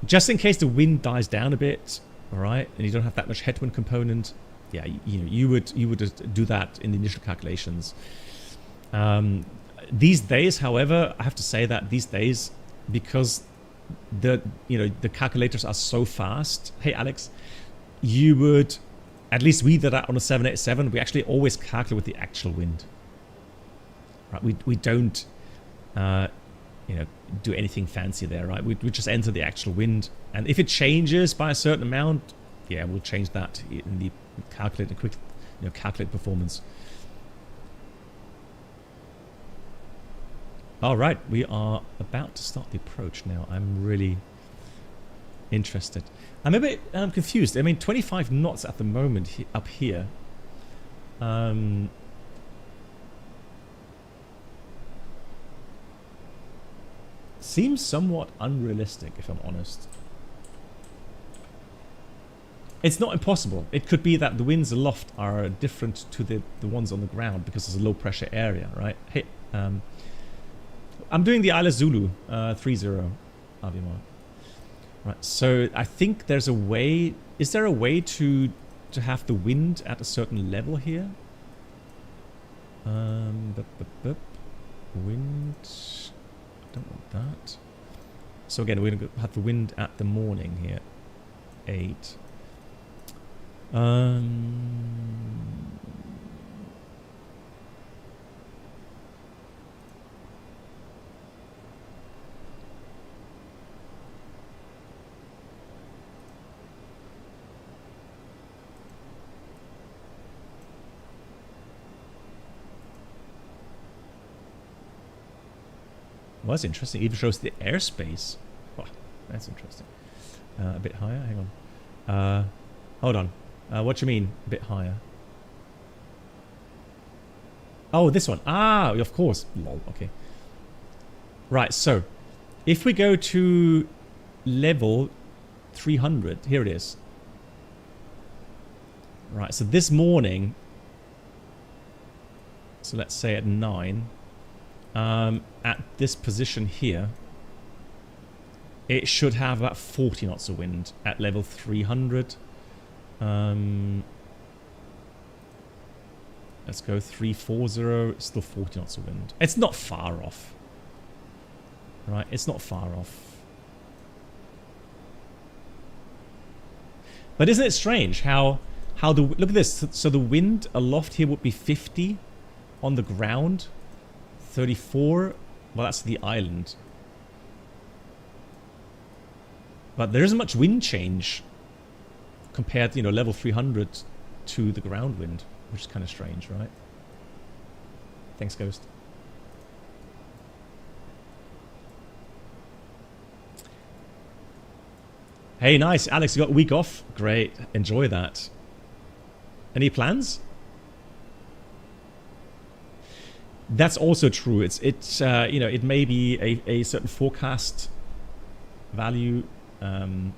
Speaker 1: just in case the wind dies down a bit, all right, and you don't have that much headwind component, yeah, you would do that in the initial calculations. These days, however, I have to say that these days, because the calculators are so fast. Hey, Alex, you would, at least we did that on a 787. We actually always calculate with the actual wind. Right? We don't, do anything fancy there, right? We just enter the actual wind, and if it changes by a certain amount, yeah, we'll change that in the calculate performance. All right, we are about to start the approach now. I'm really interested. I'm a bit confused. I mean, 25 knots at the moment up here. Seems somewhat unrealistic, if I'm honest. It's not impossible. It could be that the winds aloft are different to the ones on the ground because it's a low pressure area, right? Hey, I'm doing the Isla Zulu 30 Avimar. Right, so I think there's a way. Is there a way to have the wind at a certain level here? Wind. I don't want that. So again, we're going to have the wind at the morning here. 8. Well, that's interesting. It even shows the airspace. Oh, that's interesting. A bit higher? Hang on. Hold on. What do you mean, a bit higher? Oh, this one. Ah, of course. Lol, okay. Right, so if we go to level 300, here it is. Right, so this morning, so let's say at 9, at this position here, it should have about 40 knots of wind at level 300. Let's go 340, still 40 knots of wind. It's not far off. Right, it's not far off. But isn't it strange how the, look at this, so the wind aloft here would be 50 on the ground, 34, well that's the island. But there isn't much wind change compared to, you know, level 300 to the ground wind, which is kind of strange, right? Thanks, Ghost. Hey, nice. Alex, you got a week off? Great. Enjoy that. Any plans? That's also true. It's you know, it may be a certain forecast value, and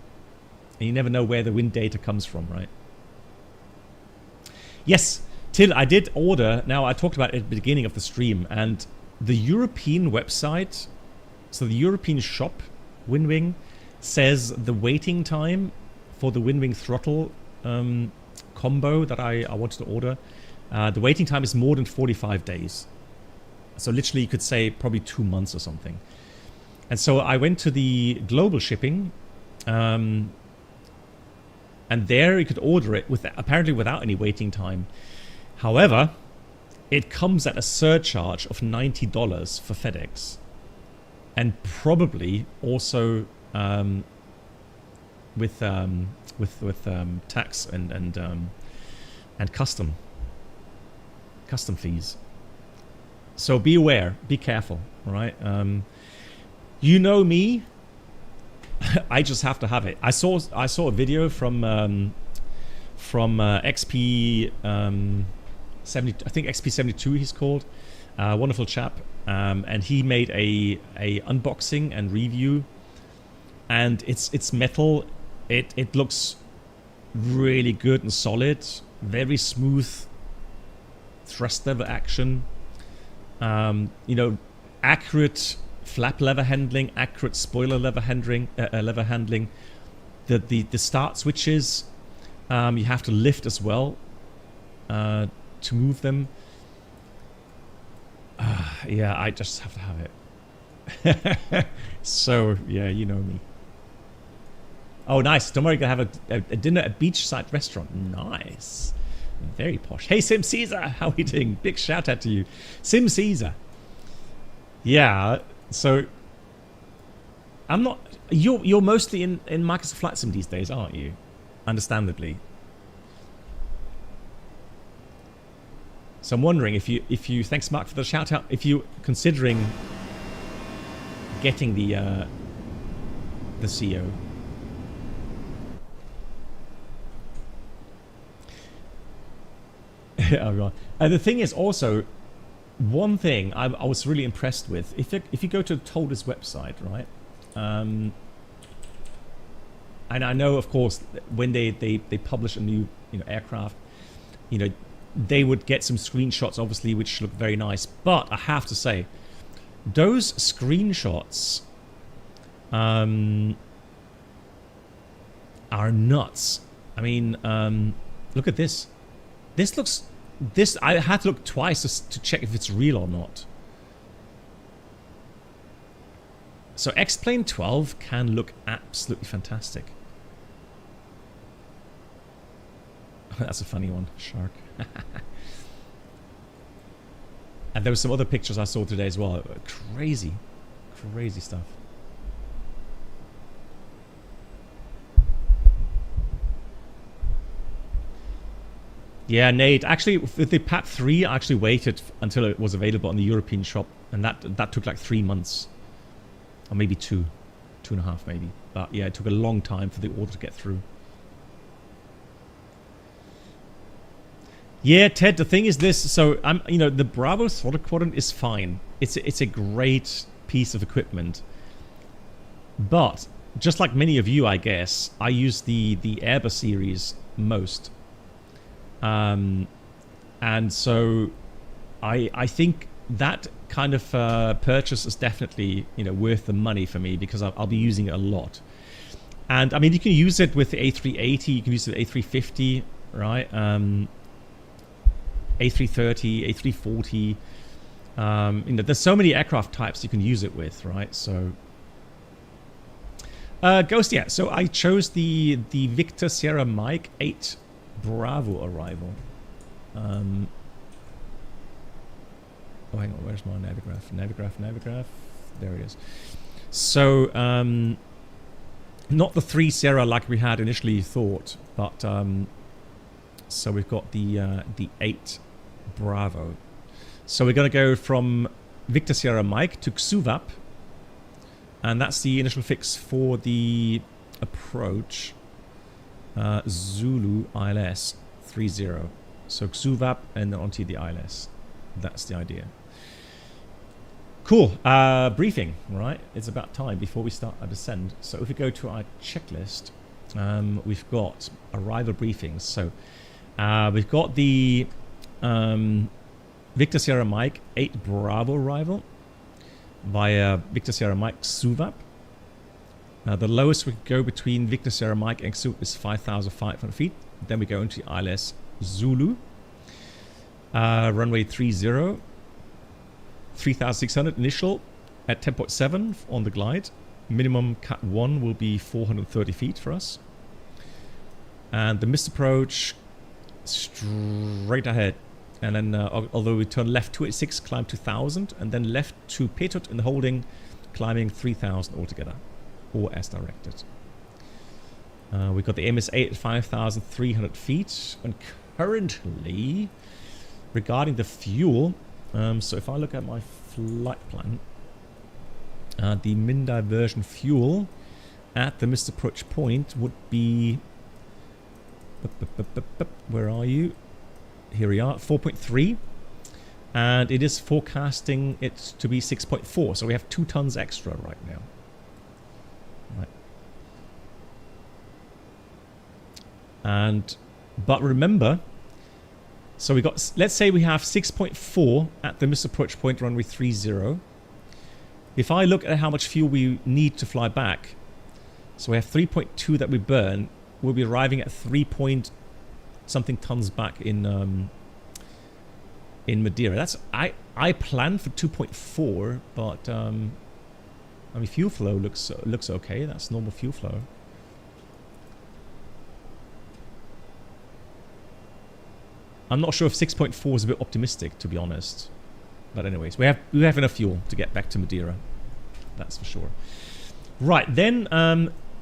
Speaker 1: you never know where the wind data comes from, right? Yes, Till, I did order. Now, I talked about it at the beginning of the stream, and the European website, so the European shop, Windwing, says the waiting time for the Windwing throttle combo that I wanted to order, the waiting time is more than 45 days. So literally you could say probably 2 months or something. And so I went to the global shipping, and there you could order it with apparently without any waiting time. However, it comes at a surcharge of $90 for FedEx, and probably also with tax and custom fees. So be aware, be careful, all right? You know me, I just have to have it. I saw a video from XP 70, I think XP72 he's called, wonderful chap, and he made a unboxing and review, and it's metal. It looks really good and solid, very smooth thrust lever action, you know, accurate flap lever handling, accurate spoiler lever handling, the start switches, you have to lift as well to move them. Yeah, I just have to have it. So yeah, you know me. Oh, nice. Tomorrow you're gonna have a dinner at beachside restaurant. Nice. Very posh. Hey, Sim Caesar, how are you doing? Big shout out to you. Sim Caesar. Yeah, so I'm not, you're mostly in Microsoft Flight Sim these days, aren't you? Understandably. So I'm wondering if you thanks Mark for the shout out, if you're considering getting the CO. And the thing is also, one thing I was really impressed with, if you go to Toliss website, right, and I know of course when they publish a new, you know, aircraft, you know, they would get some screenshots obviously which look very nice, but I have to say those screenshots are nuts. I mean, look at this. This I had to look twice to check if it's real or not. So X-Plane 12 can look absolutely fantastic. That's a funny one, shark. And there were some other pictures I saw today as well. Crazy stuff. Yeah, Nate. Actually, with the PAT 3, I actually waited until it was available on the European shop, and that took like 3 months, or maybe two 2.5 maybe. But yeah, it took a long time for the order to get through. Yeah, Ted, the thing is this, so you know, the Bravo throttle quadrant is fine. It's a great piece of equipment. But just like many of you, I guess, I use the Airbus series most. And so I think that kind of purchase is definitely, you know, worth the money for me, because I'll be using it a lot. And I mean, you can use it with the A380, you can use it with A350, right? A330, A340. You know, there's so many aircraft types you can use it with, right? So, Ghost, yeah. So I chose the Victor Sierra Mike 8 Bravo arrival. Oh, hang on, where's my Navigraph? Navigraph. There it is. So, not the 3 Sierra like we had initially thought, but so we've got the 8 Bravo. So we're going to go from Victor Sierra Mike to XUVAP, and that's the initial fix for the approach. Zulu ILS 30. So XUVAP and then onto the ILS. That's the idea. Cool. Briefing, right? It's about time before we start our descent. So if we go to our checklist, we've got arrival briefings. So we've got the Victor Sierra Mike 8 Bravo arrival via Victor Sierra Mike XUVAP. The lowest we can go between Victor Sierra Mike and XUVAP is 5,500 feet. Then we go into ILS Zulu. Runway 30. 3,600 initial at 10.7 on the glide. Minimum Cat 1 will be 430 feet for us. And the missed approach straight ahead. And then, although we turn left 286, climb 2,000, and then left to Petut in the holding, climbing 3,000 altogether, or as directed. We've got the MS-8 at 5,300 feet, and currently, regarding the fuel, so if I look at my flight plan, the min diversion fuel at the missed approach point would be, where are you? Here we are, 4.3, and it is forecasting it to be 6.4, so we have 2 tons extra right now. Right. And, but remember, so we got, let's say we have 6.4 at the missed approach point, runway 30. If I look at how much fuel we need to fly back, so we have 3.2 that we burn, we'll be arriving at 3 point something tons back in Madeira. That's I planned for 2.4, but I mean, fuel flow looks okay. That's normal fuel flow. I'm not sure if 6.4 is a bit optimistic, to be honest. But anyways, we have enough fuel to get back to Madeira. That's for sure. Right, then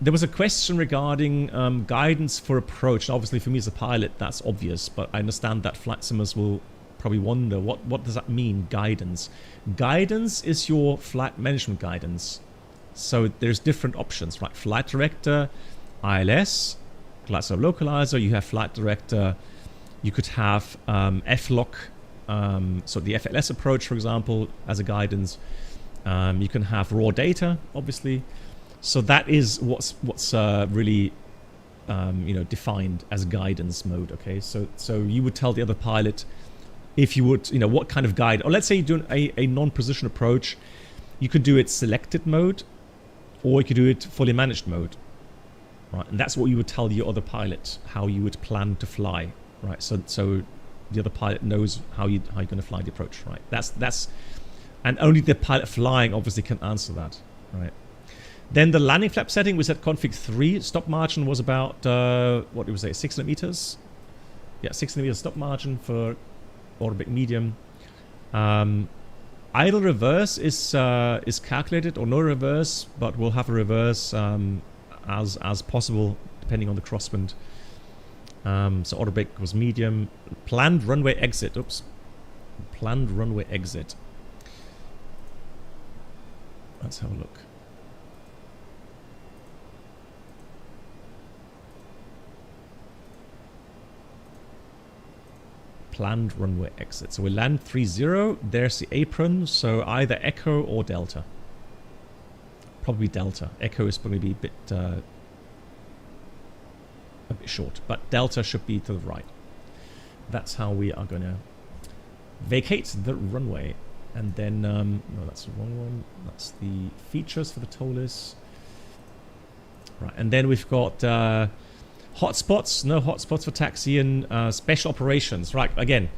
Speaker 1: there was a question regarding guidance for approach. Obviously, for me as a pilot, that's obvious, but I understand that flight simmers will probably wonder, what does that mean, guidance? Guidance is your flight management guidance. So there's different options, right? Flight director, ILS, glide slope localizer, you have flight director, you could have FLOC, so the FLS approach, for example, as a guidance. You can have raw data, obviously. So that is what's really defined as guidance mode. Okay, so you would tell the other pilot if you would, what kind of guide. Or let's say you're doing a non-position approach, you could do it selected mode, or you could do it fully managed mode. Right, and that's what you would tell your other pilot, how you would plan to fly. Right, so the other pilot knows how you're going to fly the approach. Right, that's, and only the pilot flying obviously can answer that. Right. Then the landing flap setting was at config 3. Stop margin was about, what did we say, 600 meters? Yeah, 600 meters stop margin for orbic medium. Idle reverse is calculated, or no reverse, but we'll have a reverse as possible, depending on the crosswind. So orbic was medium. Planned runway exit, Planned runway exit. Let's have a look. planned runway exit. So we land 30. There's the apron. So either Echo or Delta. Probably Delta. Echo is going to be a bit short, but Delta should be to the right. That's how we are going to vacate the runway. And then, no, that's the wrong one. That's the features for the Toliss. Right, and then we've got hotspots. No hotspots for taxi and special operations. Right, again,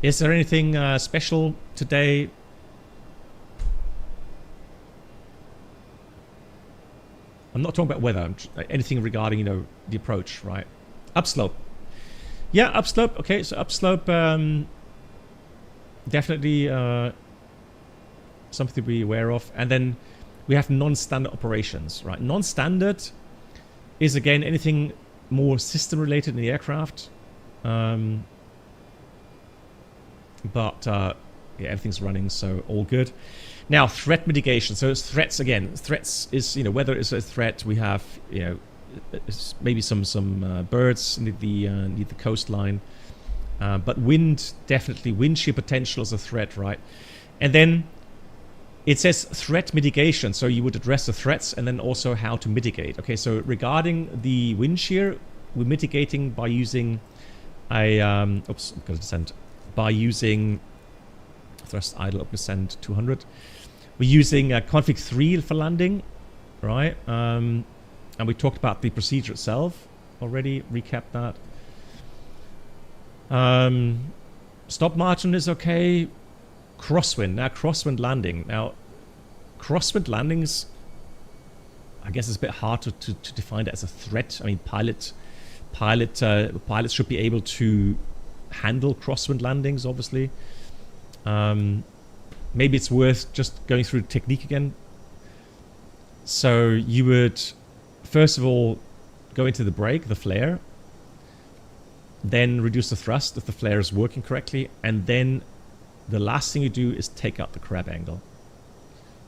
Speaker 1: is there anything special today? I'm not talking about weather. Anything regarding, you know, the approach, right? Upslope. Yeah, upslope. Okay, so upslope, definitely something to be aware of. And then we have non-standard operations, right? Non-standard is, again, anything more system-related in the aircraft. Yeah, everything's running, so all good. Now, threat mitigation. So it's threats again. Threats is, you know, weather is a threat. We have, you know, maybe some birds near the coastline. But wind, definitely. Wind shear potential is a threat, right? And then it says threat mitigation. So you would address the threats and then also how to mitigate. Okay, so regarding the wind shear, we're mitigating by using a... oops, I've got to descend. By using thrust idle up descend 200. We're using config 3 for landing, right? And we talked about the procedure itself already. Recap that. Stop margin is okay. Crosswind. Now, crosswind landing. Now, crosswind landings, I guess it's a bit hard to define that as a threat. I mean, pilots should be able to handle crosswind landings, obviously. Maybe it's worth just going through the technique again. So you would, first of all, go into the brake, the flare, then reduce the thrust if the flare is working correctly, and then the last thing you do is take out the crab angle,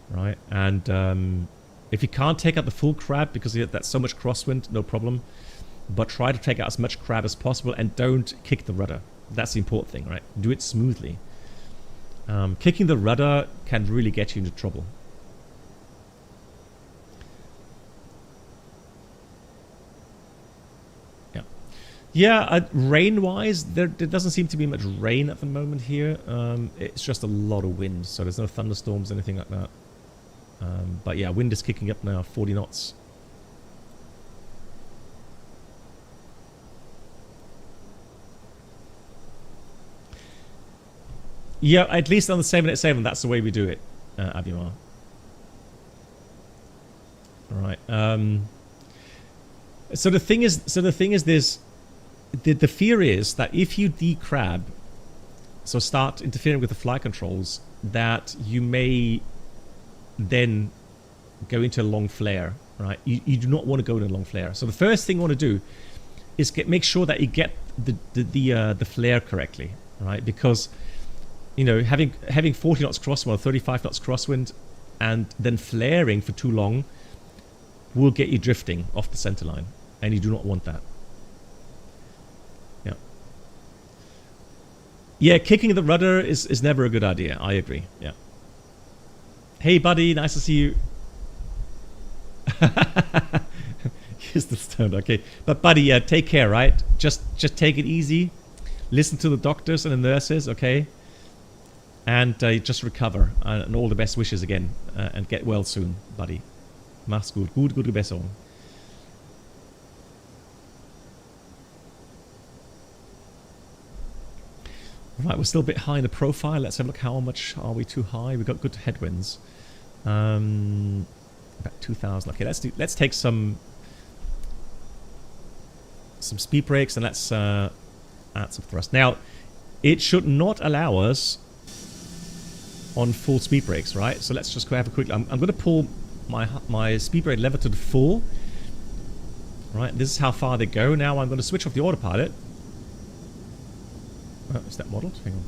Speaker 1: right? And if you can't take out the full crab because that's so much crosswind, no problem, but try to take out as much crab as possible and don't kick the rudder. That's the important thing, right? Do it smoothly. Kicking the rudder can really get you into trouble. Yeah, rain-wise, there doesn't seem to be much rain at the moment here. It's just a lot of wind, so there's no thunderstorms, anything like that. But yeah, wind is kicking up now, 40 knots. Yeah, at least on the 787, that's the way we do it, Abimar. All right. So the thing is this. The fear is that if you decrab, so start interfering with the flight controls, that you may then go into a long flare, right? You do not want to go in a long flare. So the first thing you want to do is make sure that you get the flare correctly, right? Because, you know, having 40 knots crosswind or 35 knots crosswind and then flaring for too long will get you drifting off the center line, and you do not want that. Yeah, kicking the rudder is never a good idea. I agree. Yeah. Hey, buddy. Nice to see you. You're still stoned. Okay. But, buddy, take care, right? Just take it easy. Listen to the doctors and the nurses, okay? And just recover. And all the best wishes again. And get well soon, buddy. Mach's gut. Gute Besserung. Right, we're still a bit high in the profile. Let's have a look. How much are we too high? We've got good headwinds. About 2,000. Okay, let's take some speed brakes and let's add some thrust. Now, it should not allow us on full speed brakes, right? So let's just go have a quick. I'm going to pull my speed brake lever to the full. Right, this is how far they go. Now I'm going to switch off the autopilot. Oh, is that modeled? Hang on.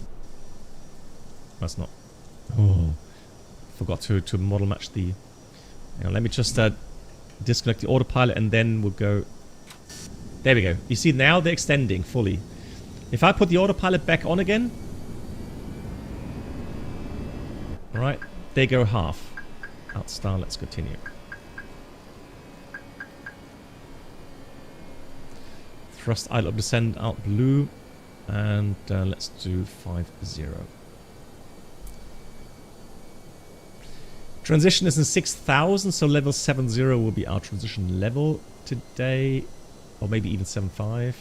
Speaker 1: That's not. Oh, forgot to model match the. Hang on, let me just disconnect the autopilot and then we'll go. There we go. You see now they're extending fully. If I put the autopilot back on again, alright, they go half. Out star, let's continue. Thrust idle of descent out blue, and let's do 50. Transition is in 6,000, so level 70 will be our transition level today, or maybe even 7.5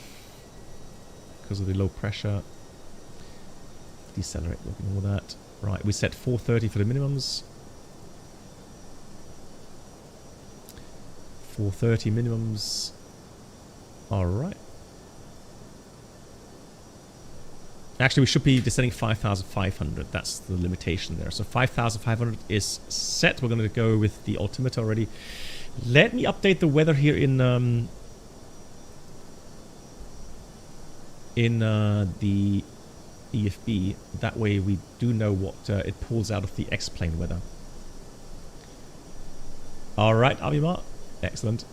Speaker 1: because of the low pressure. Decelerate, ignore that. Right, we set 430 for the minimums. 430 minimums. Alright. Actually, we should be descending 5,500. That's the limitation there. So 5,500 is set. We're going to go with the altimeter already. Let me update the weather here in the EFB. That way we do know what it pulls out of the X-plane weather. Alright, Avimar. Excellent.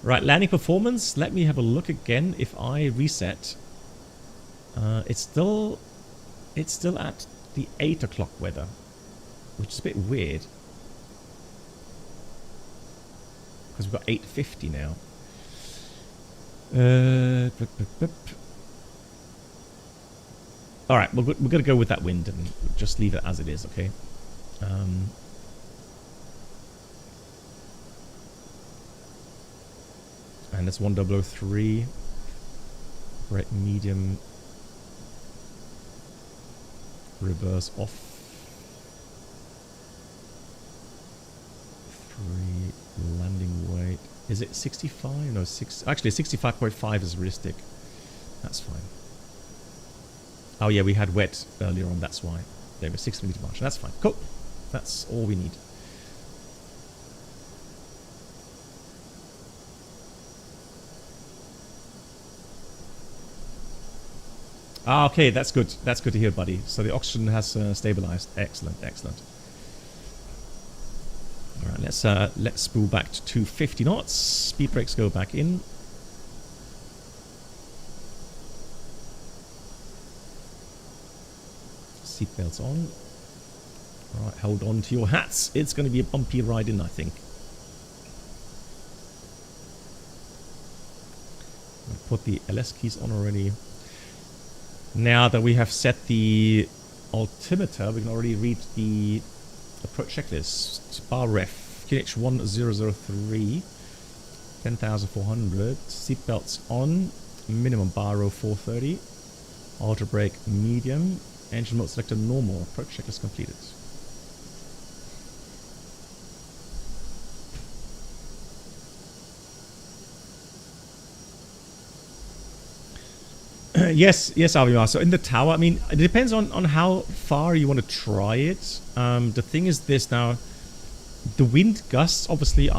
Speaker 1: Right, landing performance. Let me have a look again. If I reset, it's still at the 8 o'clock weather, which is a bit weird because we've got 8:50 now. All right, we're going to go with that wind and just leave it as it is, okay? And it's 1003. Right, medium. Reverse off. 3 landing weight. Is it 65? No, 6. Actually, 65.5 is realistic. That's fine. Oh yeah, we had wet earlier on. That's why. There we go, 6 meter margin. That's fine. Cool. That's all we need. Ah, okay, that's good. That's good to hear, buddy. So the oxygen has stabilized. Excellent, excellent. All right, let's spool back to 250 knots. Speed brakes go back in. Seatbelts on. All right, hold on to your hats. It's going to be a bumpy ride in, I think. I'll put the LS keys on already. Now that we have set the altimeter, we can already read the approach checklist. Bar ref, QNH 1003, 10,400, seatbelts on, minimum bar row 430, auto brake medium, engine mode selected normal, approach checklist completed. Yes, Avimar. So in the tower, I mean, it depends on how far you want to try it. The thing is this now, the wind gusts obviously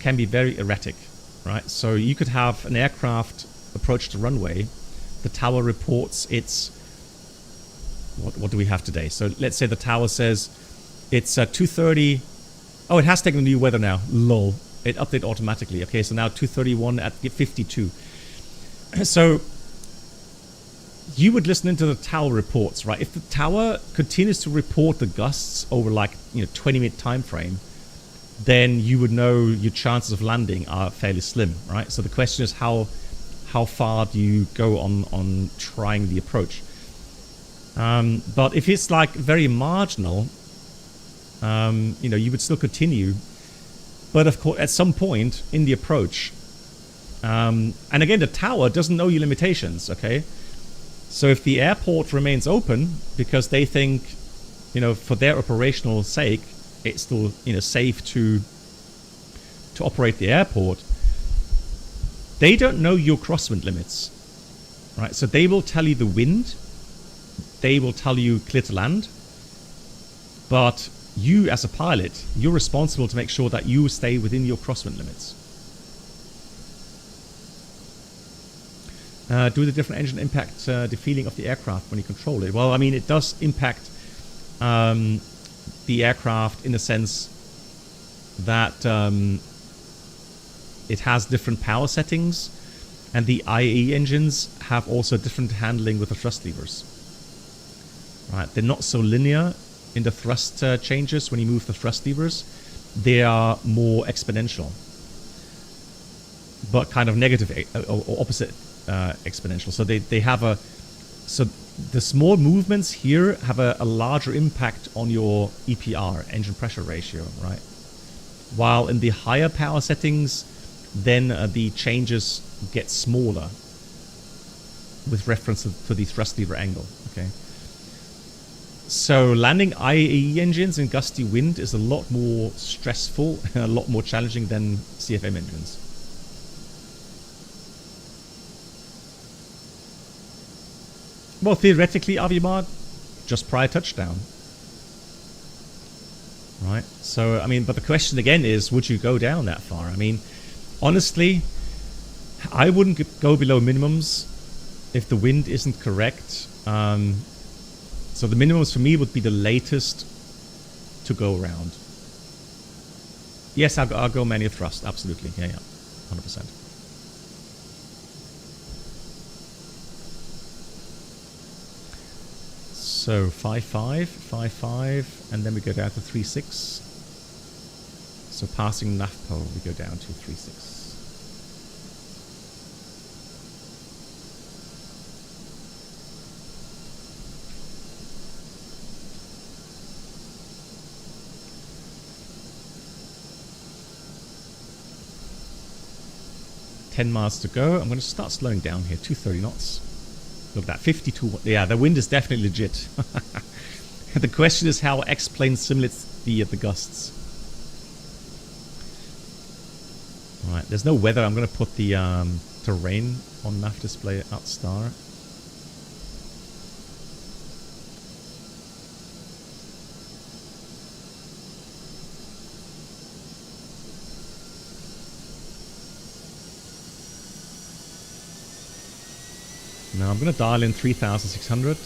Speaker 1: can be very erratic, right? So you could have an aircraft approach the runway. The tower reports it's... What do we have today? So let's say the tower says it's 2:30. Oh, it has taken the new weather now. Lol. It updated automatically. Okay, so now 2:31 at 52. So... you would listen into the tower reports, right? If the tower continues to report the gusts over 20-minute time frame, then you would know your chances of landing are fairly slim, right? So the question is how far do you go on trying the approach? But if it's very marginal, you would still continue. But of course, at some point in the approach, and again, the tower doesn't know your limitations, okay? So if the airport remains open because they think, for their operational sake, it's still, safe to operate the airport, they don't know your crosswind limits, right? So they will tell you the wind, they will tell you clear to land, but you as a pilot, you're responsible to make sure that you stay within your crosswind limits. Do the different engine impact the feeling of the aircraft when you control it? Well, I mean, it does impact the aircraft in the sense that it has different power settings. And the IAE engines have also different handling with the thrust levers. Right, they're not so linear in the thrust changes when you move the thrust levers. They are more exponential, but kind of negative or opposite exponential. So they have a, so the small movements here have a larger impact on your EPR, engine pressure ratio, right? While in the higher power settings, then the changes get smaller with reference to the thrust lever angle, okay? So landing IAE engines in gusty wind is a lot more stressful and a lot more challenging than CFM engines. Well, theoretically, Avimar, just prior touchdown. Right? So, I mean, but the question again is, would you go down that far? I mean, honestly, I wouldn't go below minimums if the wind isn't correct. So the minimums for me would be the latest to go around. Yes, I'll go manual thrust. Absolutely. Yeah, 100%. So 5.5, 5.5, and then we go down to 3.6. So passing NAFPO, we go down to 3.6. $10 miles to go. I'm going to start slowing down here. 230 knots. Look at that. 52. Yeah, the wind is definitely legit. The question is how X-plane simulates the gusts. Alright, there's no weather. I'm going to put the terrain on nav display at star. Now I'm going to dial in 3,600.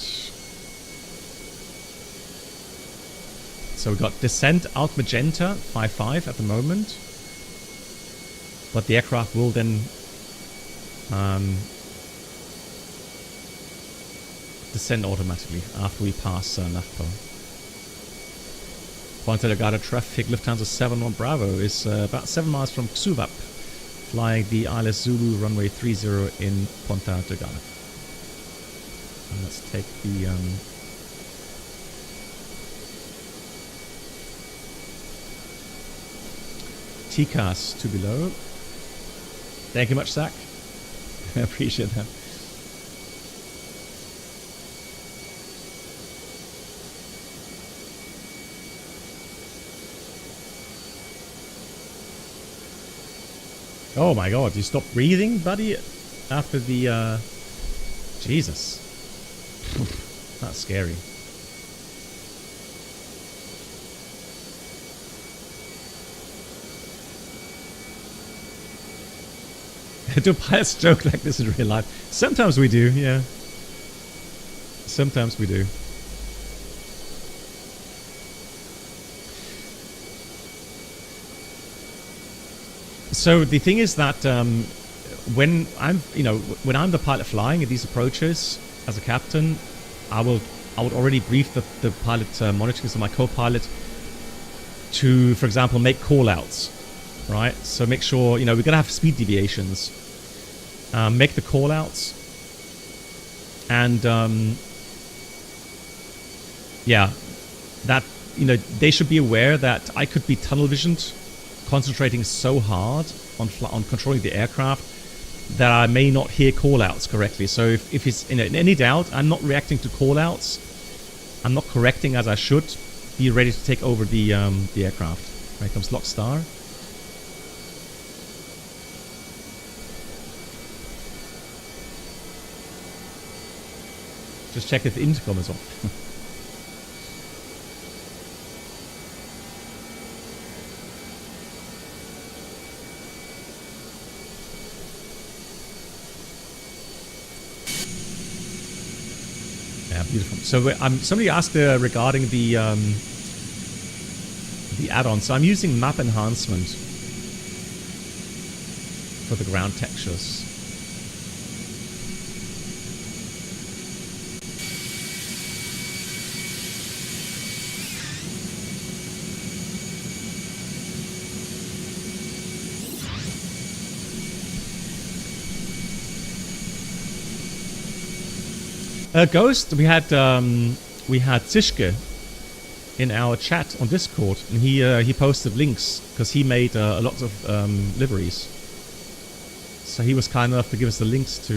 Speaker 1: So we've got descent out magenta 5.5 at the moment. But the aircraft will then descend automatically after we pass NAFPO. Ponta Delgada traffic, Lufthansa 71 Bravo is about 7 miles from Xuvap, flying the ILS Zulu runway 30 in Ponta Delgada. And let's take the TCAS to below. Thank you much, Zach. I appreciate that. Oh my god, you stopped breathing, buddy? After the, Jesus. That's scary. Do pilots joke like this in real life? Sometimes we do, yeah. Sometimes we do. So the thing is that when I'm the pilot flying at these approaches as a captain, I would already brief the pilot monitors and my co-pilot to, for example, make call-outs, right? So make sure, we're going to have speed deviations. Make the call-outs. And, yeah, that, they should be aware that I could be tunnel visioned, concentrating so hard on controlling the aircraft that I may not hear call-outs correctly. So if it's in any doubt, I'm not reacting to call-outs. I'm not correcting as I should. Be ready to take over the aircraft. Here comes lock star. Just check if the intercom is off. Beautiful. So somebody asked regarding the add-on. So I'm using map enhancement for the ground textures. Ghost, we had Zishke in our chat on Discord, and he posted links because he made a lot of liveries. So he was kind enough to give us the links to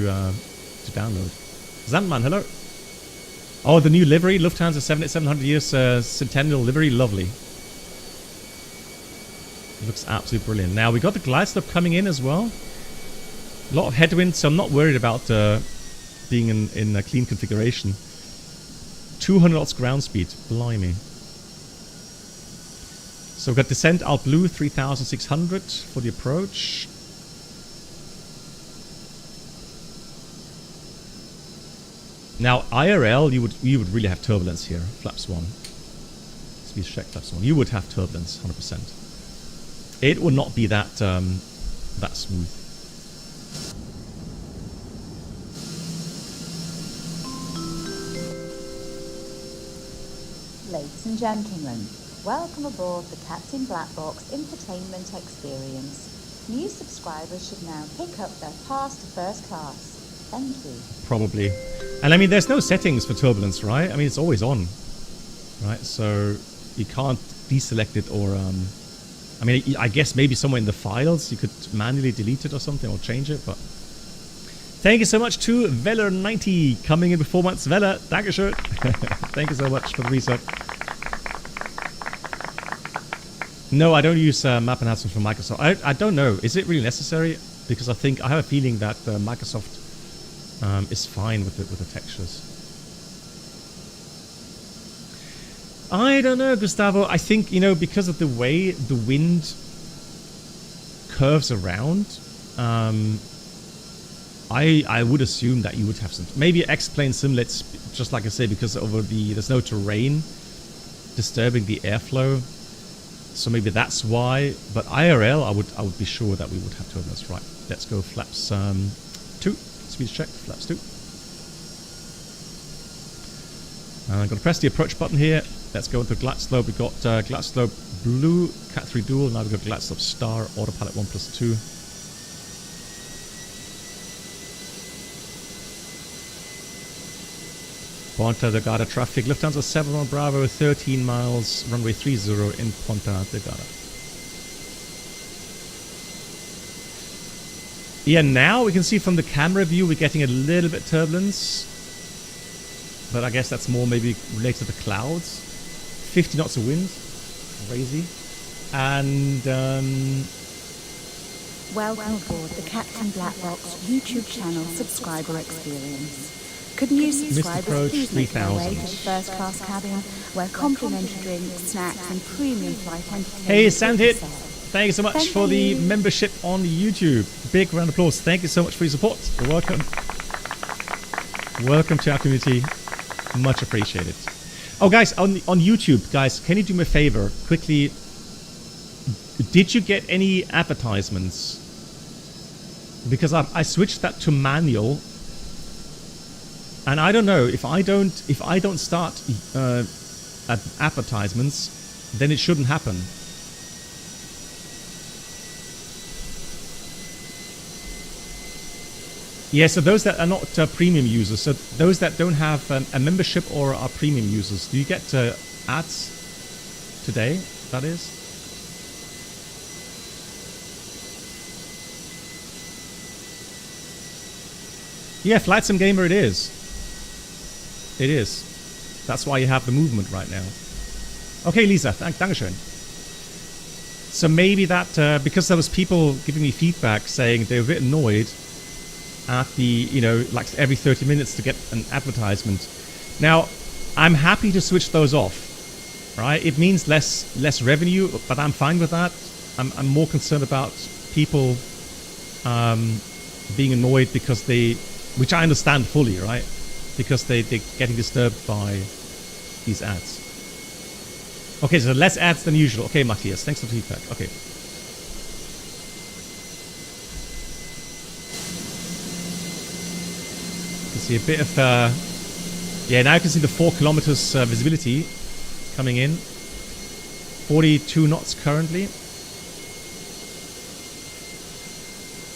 Speaker 1: download. Zandman, hello. Oh, the new livery, Lufthansa 700 years Centennial livery, lovely. It looks absolutely brilliant. Now we got the glide slope coming in as well. A lot of headwind, so I'm not worried about being in a clean configuration. 200 knots ground speed, blimey. So we've got descent Alt Blue 3600 for the approach. Now IRL, you would really have turbulence here. Flaps 1. Speed check flaps 1. You would have turbulence, 100%. It would not be that that smooth.
Speaker 2: Ladies and gentlemen, welcome aboard the Captain Black Box infotainment experience. New subscribers should now pick up their pass to first class. Thank you.
Speaker 1: Probably. And I mean, there's no settings for turbulence, right? I mean, it's always on, right? So you can't deselect it or... I mean, I guess maybe somewhere in the files you could manually delete it or something or change it, but... Thank you so much to Veller90 coming in with 4 months. Veller, Dankeschön. Thank you so much for the resub. No, I don't use map enhancement from Microsoft. I don't know. Is it really necessary? Because I have a feeling that Microsoft is fine with the textures. I don't know, Gustavo. I think, you know, because of the way the wind curves around, I would assume that you would have some. Maybe X-plane simulates, just like I say, because there's no terrain disturbing the airflow. So maybe that's why. But IRL, I would be sure that we would have turbulence. Right. Let's go flaps 2. Speed check. Flaps 2. I'm going to press the approach button here. Let's go into glide slope. We've got glide slope blue, Cat 3 dual. Now we've got glide slope star, autopilot 1+2. Ponta, Delgada traffic. Lufthansa 71 Bravo, 13 miles, runway 30 in Ponta, Delgada. Yeah, now we can see from the camera view we're getting a little bit turbulence. But I guess that's more maybe related to the clouds. 50 knots of wind. Crazy. And...
Speaker 2: Welcome aboard the Captain Black Box YouTube channel subscriber experience. Could new subscribers please make their way to the first class cabin where complimentary drinks, snacks and premium flight entertainment.
Speaker 1: Hey, Sandhit! Thank you so much for the membership on YouTube. Big round of applause. Thank you so much for your support. You're welcome. Welcome to our community. Much appreciated. Oh, guys, on YouTube, guys, can you do me a favor? Quickly, did you get any advertisements? Because I switched that to manual. And I don't know, if I don't start advertisements, then it shouldn't happen. Yeah, so those that are not premium users, so those that don't have a membership or are premium users, do you get ads today, that is? Yeah, Flight Sim Gamer it is. It is. That's why you have the movement right now. Okay, Lisa, Dankeschön. So maybe that, because there was people giving me feedback saying they were a bit annoyed at the, you know, like every 30 minutes to get an advertisement. Now, I'm happy to switch those off, right? It means less revenue, but I'm fine with that. I'm more concerned about people being annoyed because they, which I understand fully, right? Because they're getting disturbed by these ads. Okay, so less ads than usual. Okay, Matthias, thanks for the feedback. Okay. You can see a bit of, yeah, now you can see the 4 kilometers visibility coming in. 42 knots currently.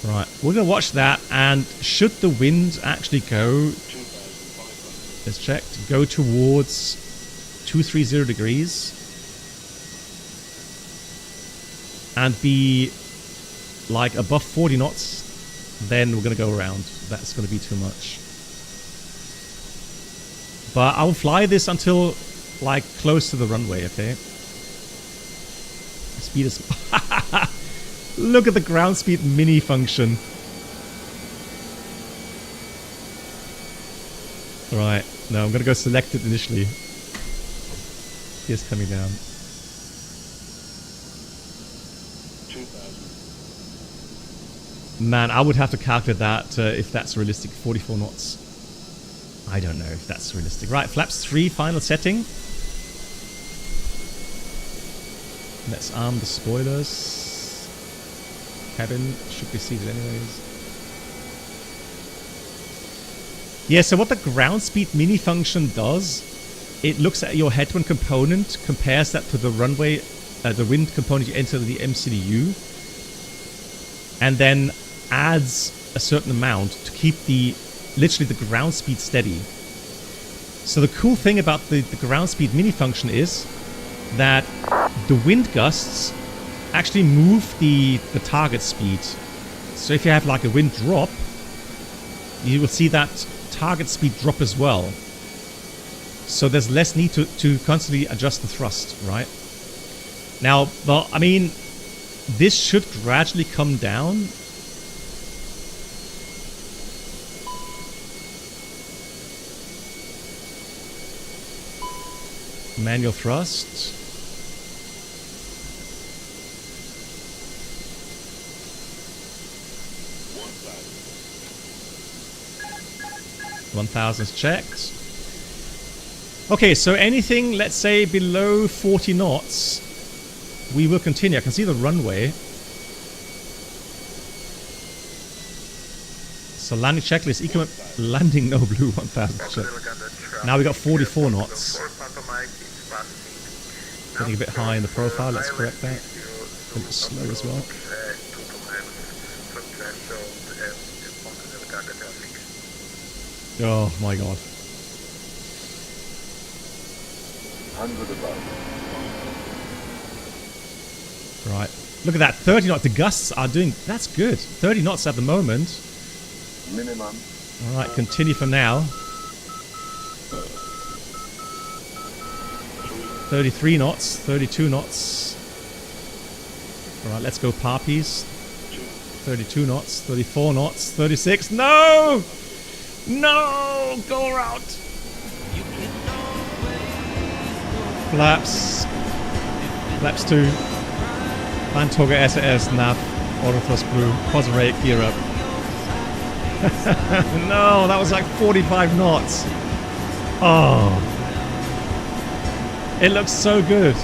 Speaker 1: Right, we're going to watch that, and should the wind actually go Let's check. Go towards 230 degrees. And be like above 40 knots. Then we're going to go around. That's going to be too much. But I'll fly this until like close to the runway, okay? Speed is... Look at the ground speed mini function. Right. No, I'm going to go select it initially. Here's coming down.
Speaker 3: 2,000.
Speaker 1: Man, I would have to calculate that if that's realistic. 44 knots. I don't know if that's realistic. Right, flaps 3, final setting. Let's arm the spoilers. Cabin should be seated anyways. Yeah, so what the ground speed mini function does, it looks at your headwind component, compares that to the runway, the wind component you enter the MCDU, and then adds a certain amount to keep literally the ground speed steady. So the cool thing about the ground speed mini function is that the wind gusts actually move the target speed. So if you have like a wind drop, you will see that target speed drop as well. So there's less need to constantly adjust the thrust, right? Now, well, I mean, this should gradually come down. Manual thrust. $1,000's checked. Okay, so anything, let's say, below 40 knots, we will continue. I can see the runway. So landing checklist, equipment, landing no blue, 1,000 checked. Now we got 44 knots. Getting a bit high in the profile, let's correct that. A bit slow as well. Oh my god.
Speaker 3: 100 above.
Speaker 1: Right. Look at that, 30 knots. The gusts are doing... That's good. 30 knots at the moment.
Speaker 3: Minimum.
Speaker 1: Alright, continue for now. 33 knots, 32 knots. Alright, let's go Parpies. 32 knots, 34 knots, 36. No! No! Go around! Flaps. Flaps 2. Pantoga SAS, nav, autothrust blue, Cosrake, gear up. No, that was like 45 knots. Oh. It looks so good.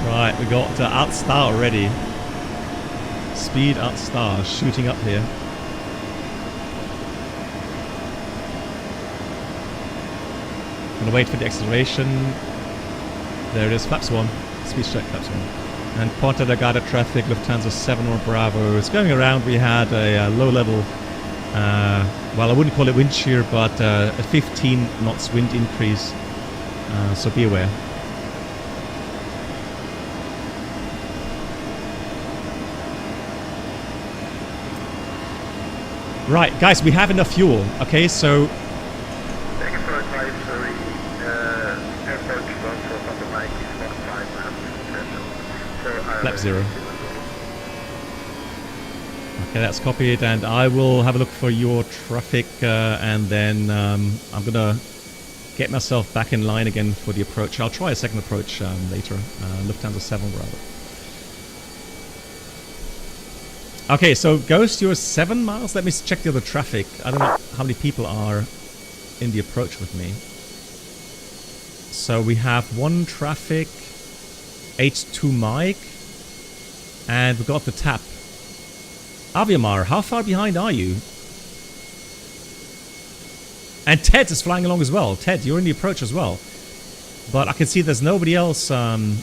Speaker 1: Right, we got outstar already. Speed outstar, shooting up here. Gonna wait for the acceleration. There it is, flaps 1. Speed check, flaps 1. And Ponta Delgada traffic, Lufthansa 7 or Bravo. It's going around. We had a low level, well, I wouldn't call it wind shear, but a 15 knots wind increase. So be aware. Right, guys, we have enough fuel. Okay, so.
Speaker 5: Thank you for advisory. Airport run for Papa Mike is 15 miles.
Speaker 1: Flap 0. Okay, that's copied, and I will have a look for your traffic, and then I'm gonna get myself back in line again for the approach. I'll try a second approach later. Lufthansa 7 Bravo. Okay, so Ghost, you're 7 miles. Let me check the other traffic. I don't know how many people are in the approach with me. So we have one traffic, H2 Mike, and we got the tap. Aviamar, how far behind are you? And Ted is flying along as well. Ted, you're in the approach as well. But I can see there's nobody else. So I'm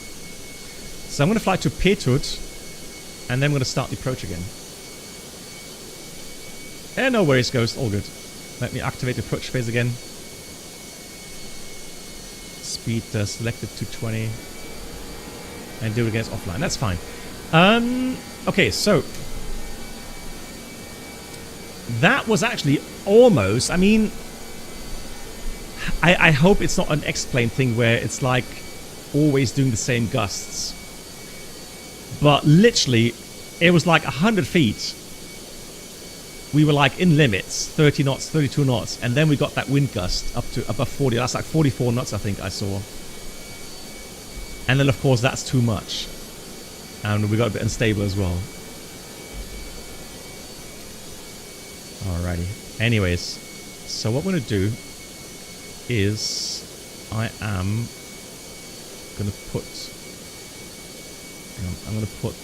Speaker 1: going to fly to Petut, and then I'm going to start the approach again. And no worries, Ghost. All good. Let me activate the approach phase again. Speed selected to 20. And do it against offline. That's fine. Okay, so that was actually almost, I mean, I hope it's not an X-plane thing where it's like always doing the same gusts. But literally, it was like 100 feet. We were like in limits, 30 knots, 32 knots. And then we got that wind gust up to above 40. That's like 44 knots, I think I saw. And then, of course, that's too much. And we got a bit unstable as well. Alrighty. Anyways, so what I'm going to do is I am going to put... I'm going to put...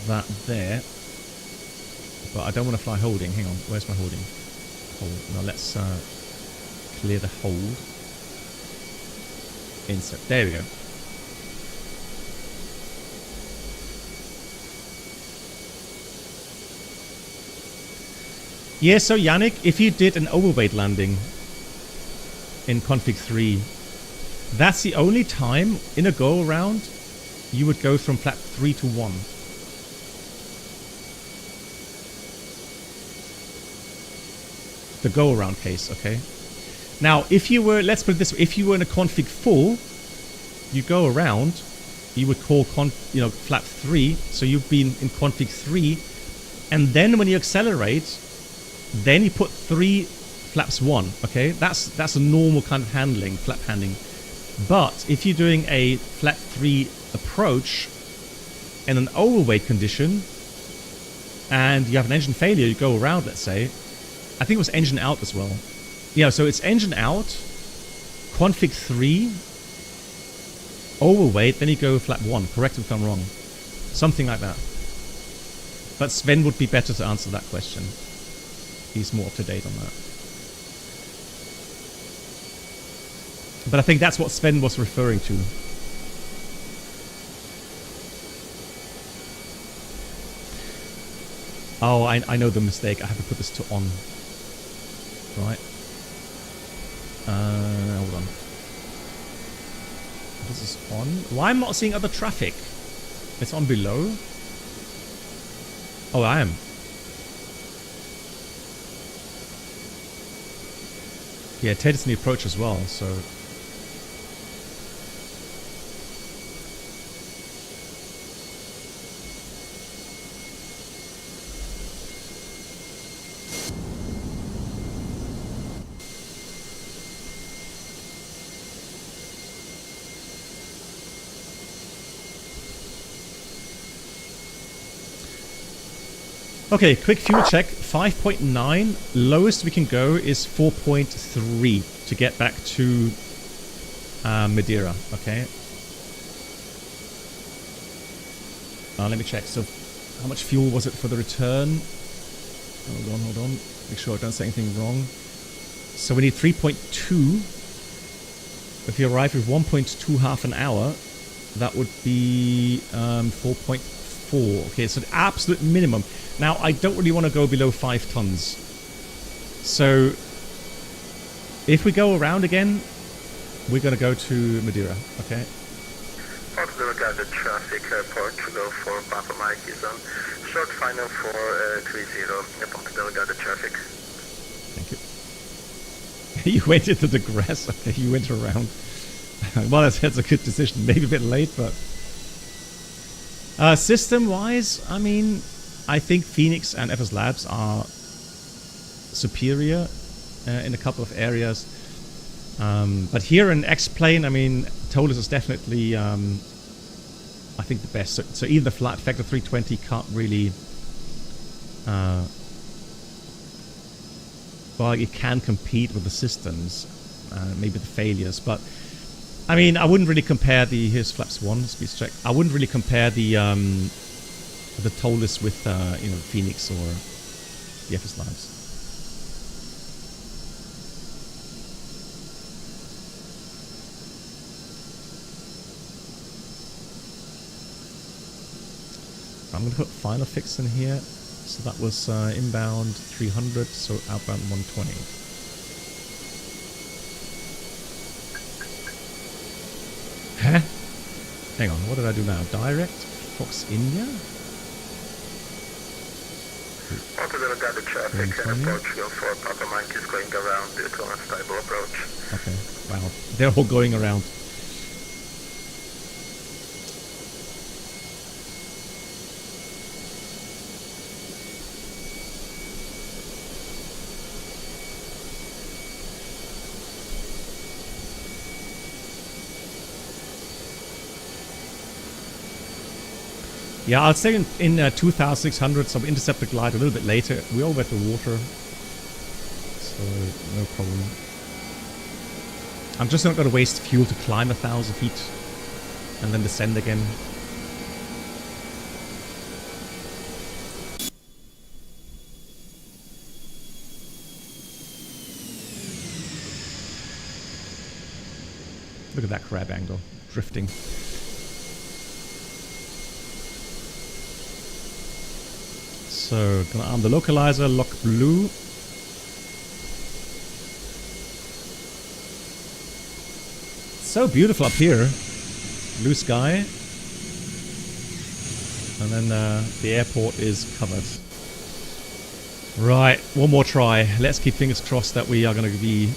Speaker 1: that there. But I don't want to fly holding. Hang on. Where's my holding? Hold. Now let's clear the hold. Insert. There we go. Yeah, so Yannick, if you did an overweight landing in config 3, that's the only time in a go around you would go from flap 3 to 1. The go around case, okay? Now, if you were, let's put it this way, if you were in a config 4, you go around, you would call flap 3, so you've been in config 3, and then when you accelerate, then you put 3 flaps 1, okay? That's a normal kind of handling, flap handling. But if you're doing a flap 3 approach in an overweight condition, and you have an engine failure, you go around, let's say, I think it was engine out as well. Yeah, so it's engine out, config 3, overweight, then you go flap 1. Correct me if I'm wrong. Something like that. But Sven would be better to answer that question. He's more up to date on that. But I think that's what Sven was referring to. Oh, I know the mistake. I have to put this to on. Right. Hold on. This is on. Why am I not seeing other traffic? It's on below. Oh, I am. Yeah, Ted is in the approach as well, so... Okay, quick fuel check. 5.9. Lowest we can go is 4.3 to get back to Madeira. Okay. Let me check. So, how much fuel was it for the return? Hold on. Make sure I don't say anything wrong. So we need 3.2. If you arrive with 1.2 half an hour, that would be 4.4. Okay, so the absolute minimum. Now, I don't really want to go below 5 tons. So, if we go around again, we're going to go to Madeira, okay?
Speaker 5: Ponta Delgada traffic, Portugal for Papa Mike is on. Short final for 30, Ponta Delgada traffic.
Speaker 1: Thank you. You went into the grass, okay, you went around. Well, that's a good decision. Maybe a bit late, but... system-wise, I mean... I think Phoenix and FS Labs are superior in a couple of areas. But here in X-Plane, I mean, Toliss is definitely, I think, the best. So even the flat Factor 320 can't really... well, it can compete with the systems, maybe the failures. But, I mean, I wouldn't really compare the... Here's flaps 1, speed check. I wouldn't really compare the Toliss with Phoenix or the FS Labs. I'm going to put final fix in here. So that was inbound 300, so outbound 120. Huh? Hang on, what did I do now? Direct? Fox India?
Speaker 5: Ponta Delgada traffic and approach field 4 Papa Mike is going around due to unstable approach.
Speaker 1: Okay, wow. They're all going around. Yeah, I'll say in 2600, so we intercept the glide a little bit later. We all wet the water, so no problem. I'm just not going to waste fuel to climb 1,000 feet and then descend again. Look at that crab angle, drifting. So, gonna arm the localizer, lock blue. So beautiful up here. Blue sky. And then the airport is covered. Right, one more try. Let's keep fingers crossed that we are gonna be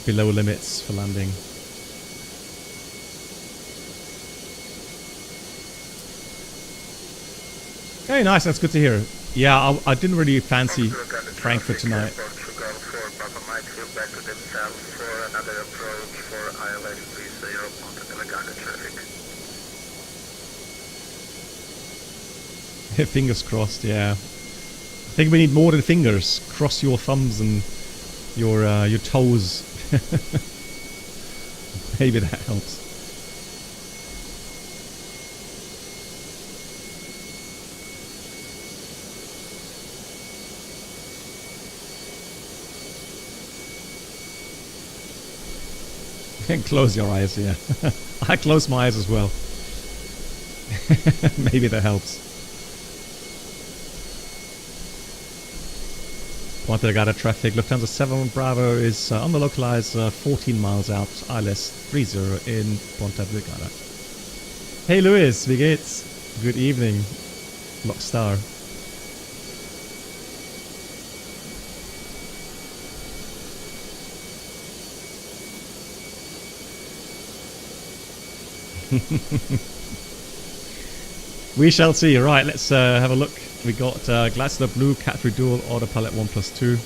Speaker 1: below limits for landing. Hey, nice. That's good to hear. Yeah, I didn't really fancy Frankfurt tonight. Fingers crossed. Yeah, I think we need more than fingers. Cross your thumbs and your toes. Maybe that helps. Close your eyes, yeah. I close my eyes as well. Maybe that helps. Ponta Delgada traffic. Lufthansa 7 Bravo is on the localize 14 miles out. ILS 30 in Ponta Delgada. Hey Luis, wie geht's? Good evening, Lockstar. We shall see. Right, let's have a look. We got Glasgow Blue, Cat 3 Dual, Autopilot 1+2.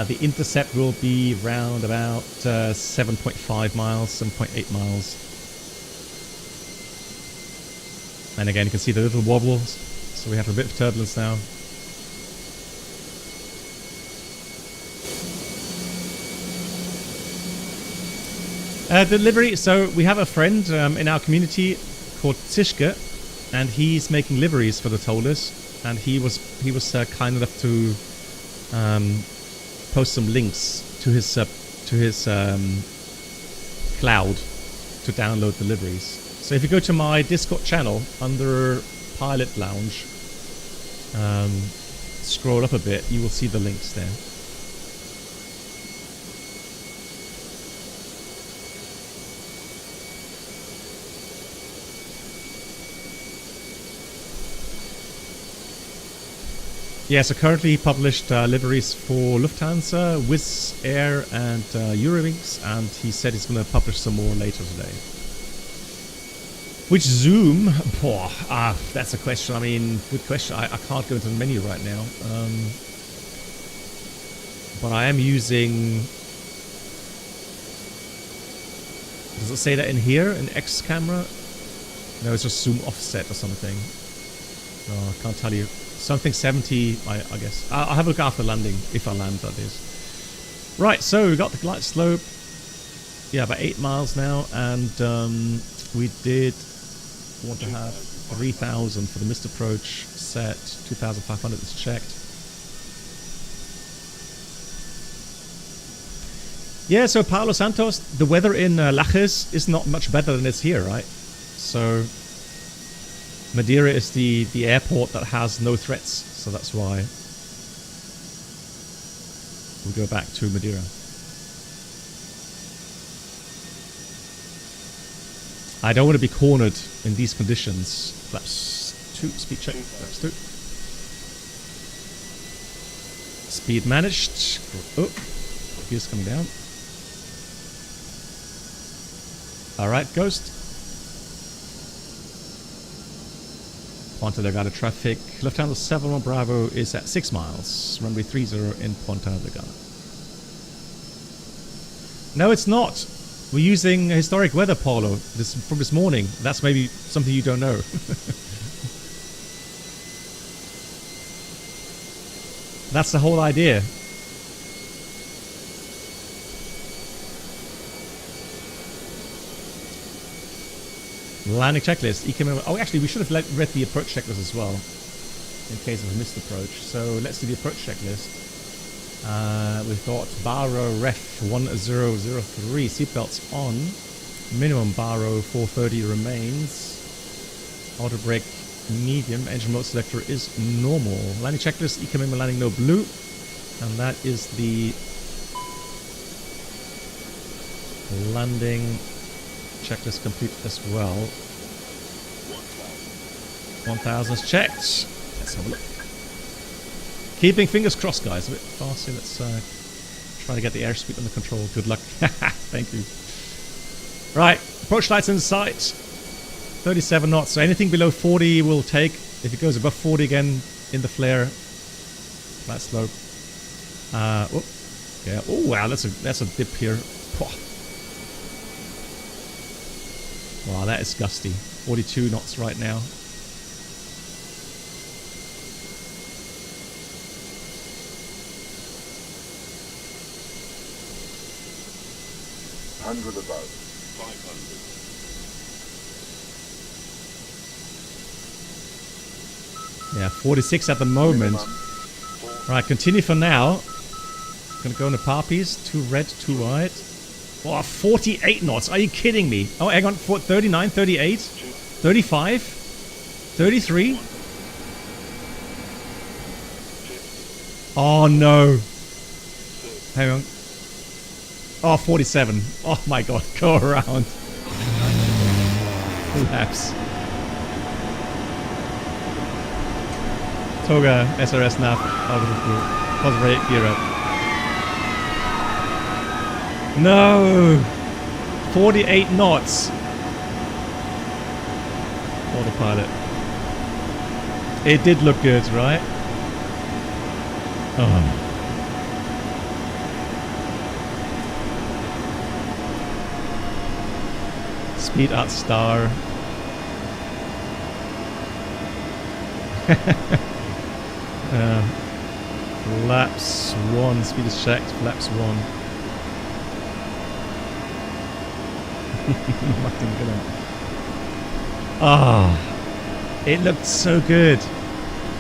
Speaker 1: The intercept will be round about 7.5 miles, 7.8 miles. And again, you can see the little wobbles. So we have a bit of turbulence now. Delivery. So we have a friend in our community called Zishke, and he's making liveries for the Toliss, and he was kind enough to post some links to his cloud to download the liveries. So if you go to my Discord channel under Pilot Lounge, scroll up a bit, you will see the links there. Yeah, so currently he published liveries for Lufthansa, Wizz Air, and Eurowings, and he said he's going to publish some more later today. Which Zoom? That's a question. I mean, good question. I can't go into the menu right now. But I am using... Does it say that in here? In X camera? No, it's just zoom offset or something. No, I can't tell you. Something 70, I guess. I'll have a look after landing, if I land, that is. Right, so we got the glide slope. Yeah, about 8 miles now, and we did want to have 3,000 for the missed approach set. 2,500 is checked. Yeah, so Paulo Santos, the weather in Lajes is not much better than it's here, right? So Madeira is the airport that has no threats, so that's why we go back to Madeira. I don't want to be cornered in these conditions. Flaps 2, speed check, flaps 2. Speed managed. Oh, gears coming down. Alright, Ghost. Ponta Delgada traffic. Lufthansa 71 Bravo is at 6 miles. Runway 30 in Ponta Delgada. No, it's not. We're using historic weather, Paulo, from this morning. That's maybe something you don't know. That's the whole idea. Landing checklist. Oh, actually, we should have read the approach checklist as well, in case of a missed approach. So let's do the approach checklist. We've got Barrow Ref 1003, seatbelts on. Minimum Barrow 430 remains. Auto brake medium. Engine mode selector is normal. Landing checklist. EKM landing no blue. And that is the landing checklist complete as well. 1000 is checked. Let's have a look. Keeping fingers crossed, guys. A bit faster. Let's try to get the airspeed under control. Good luck. Thank you. Right. Approach lights in sight. 37 knots. So anything below 40 will take. If it goes above 40 again in the flare, flat slope. Oh, yeah. Oh wow, that's a dip here. Wow, that is gusty. 42 knots right now.
Speaker 8: Hundred above. 500.
Speaker 1: Yeah, 46 at the moment. Right, continue for now. Gonna go into Parpies. 2 red, 2 white. Oh, 48 knots. Are you kidding me? Oh, hang on. 39, 38, 35, 33. Oh, no. Hang on. Oh, 47. Oh, my God. Go around. Laps. Toga, SRS nav. Positive gear up. No! 48 knots. Autopilot. It did look good, right? Oh. Speed at star. Flaps 1. Speed is checked. Flaps 1. It looked so good.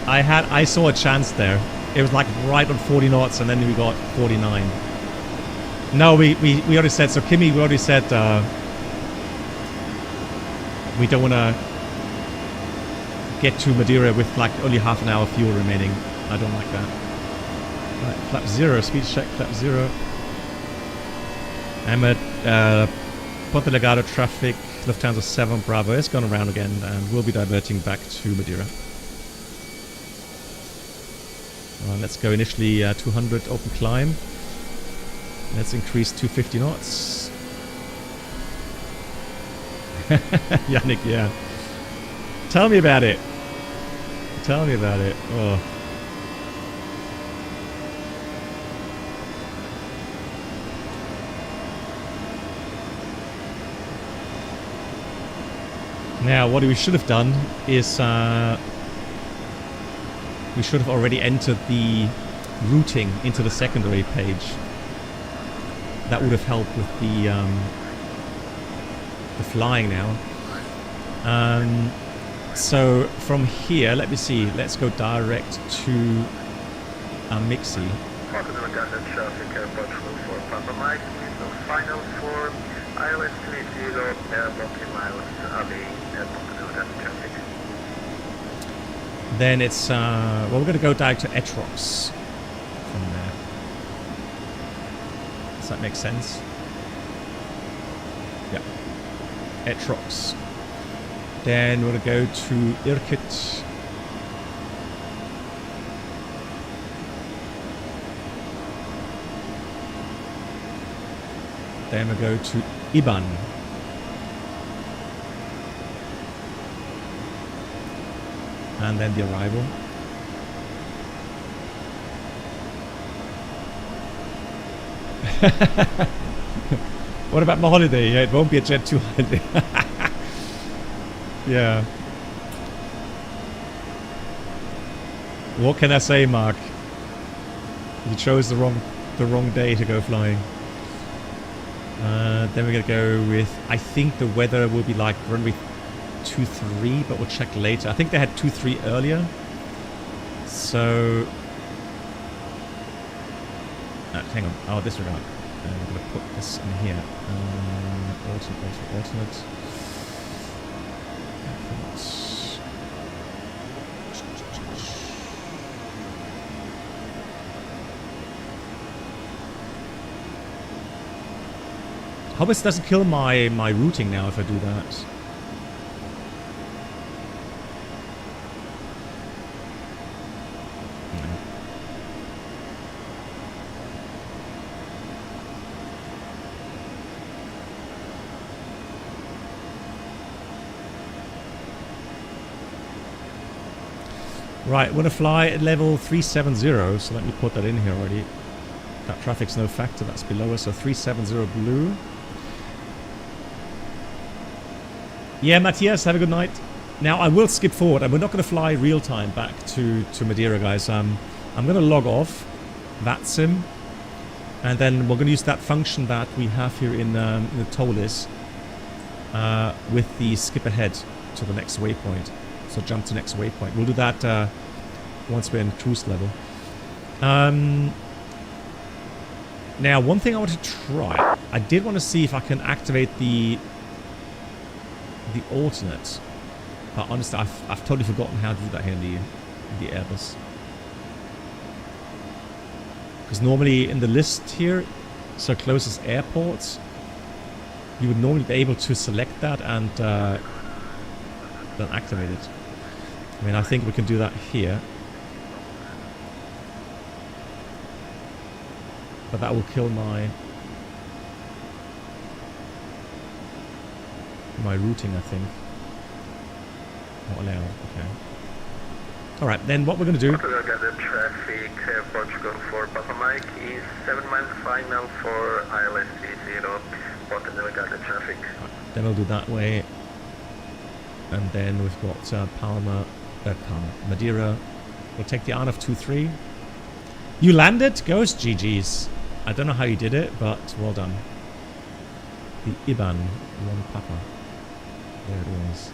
Speaker 1: I saw a chance there. It was like right on 40 knots, and then we got 49. No, we already said. So Kimmy, we already said we don't want to get to Madeira with like only half an hour fuel remaining. I don't like that. Right, flap 0, speed check, flap 0. I'm at Ponta Delgada traffic, Lufthansa 7 Bravo has gone around again, and we'll be diverting back to Madeira. Let's go initially 200 open climb. Let's increase to 50 knots. Yannick, yeah. Tell me about it. Tell me about it. Oh. Now, what we should have done is we should have already entered the routing into the secondary page. That would have helped with the flying now. So from here, let me see. Let's go direct to Mixi.
Speaker 5: Final for ILS 30 airport miles away airport traffic.
Speaker 1: Then it's, well, we're going to go direct to Etrox from there. Does that make sense? Yeah. Etrox. Then we're going to go to Irkut. Then we go to Iban. And then the arrival. What about my holiday? Yeah, it won't be a Jet 2 holiday. Yeah. What can I say, Mark? You chose the wrong day to go flying. Then we're gonna go with, I think the weather will be like runway 23, but we'll check later. I think they had 23 earlier. So hang on. Oh, disregard. I'm gonna put this in here. Alternate. I hope it doesn't kill my routing now if I do that. Right, we're going to fly at level 370, so let me put that in here already. That traffic's no factor, that's below us, so 370 blue. Yeah, Matthias, have a good night. Now, I will skip forward, and we're not going to fly real-time back to Madeira, guys. I'm going to log off that sim, and then we're going to use that function that we have here in the Toliss with the skip ahead to the next waypoint. So jump to next waypoint. We'll do that once we're in cruise level. Now, one thing I want to try. I did want to see if I can activate the alternate, but honestly, I've totally forgotten how to do that here in the Airbus. Because normally in the list here, so closest airports, you would normally be able to select that and then activate it. I mean, I think we can do that here. But that will kill my routing, I think. Not allowed, okay. Alright, then what we're going to do...
Speaker 6: Delgada traffic, Portugal for Papa Mike is 7 miles final for ILS30, Ponta Delgada traffic.
Speaker 1: Then we'll do that way. And then we've got Madeira. We'll take the RNF 23. You landed? Ghost GG's. I don't know how you did it, but well done. The IBAN 1 Papa. There it was.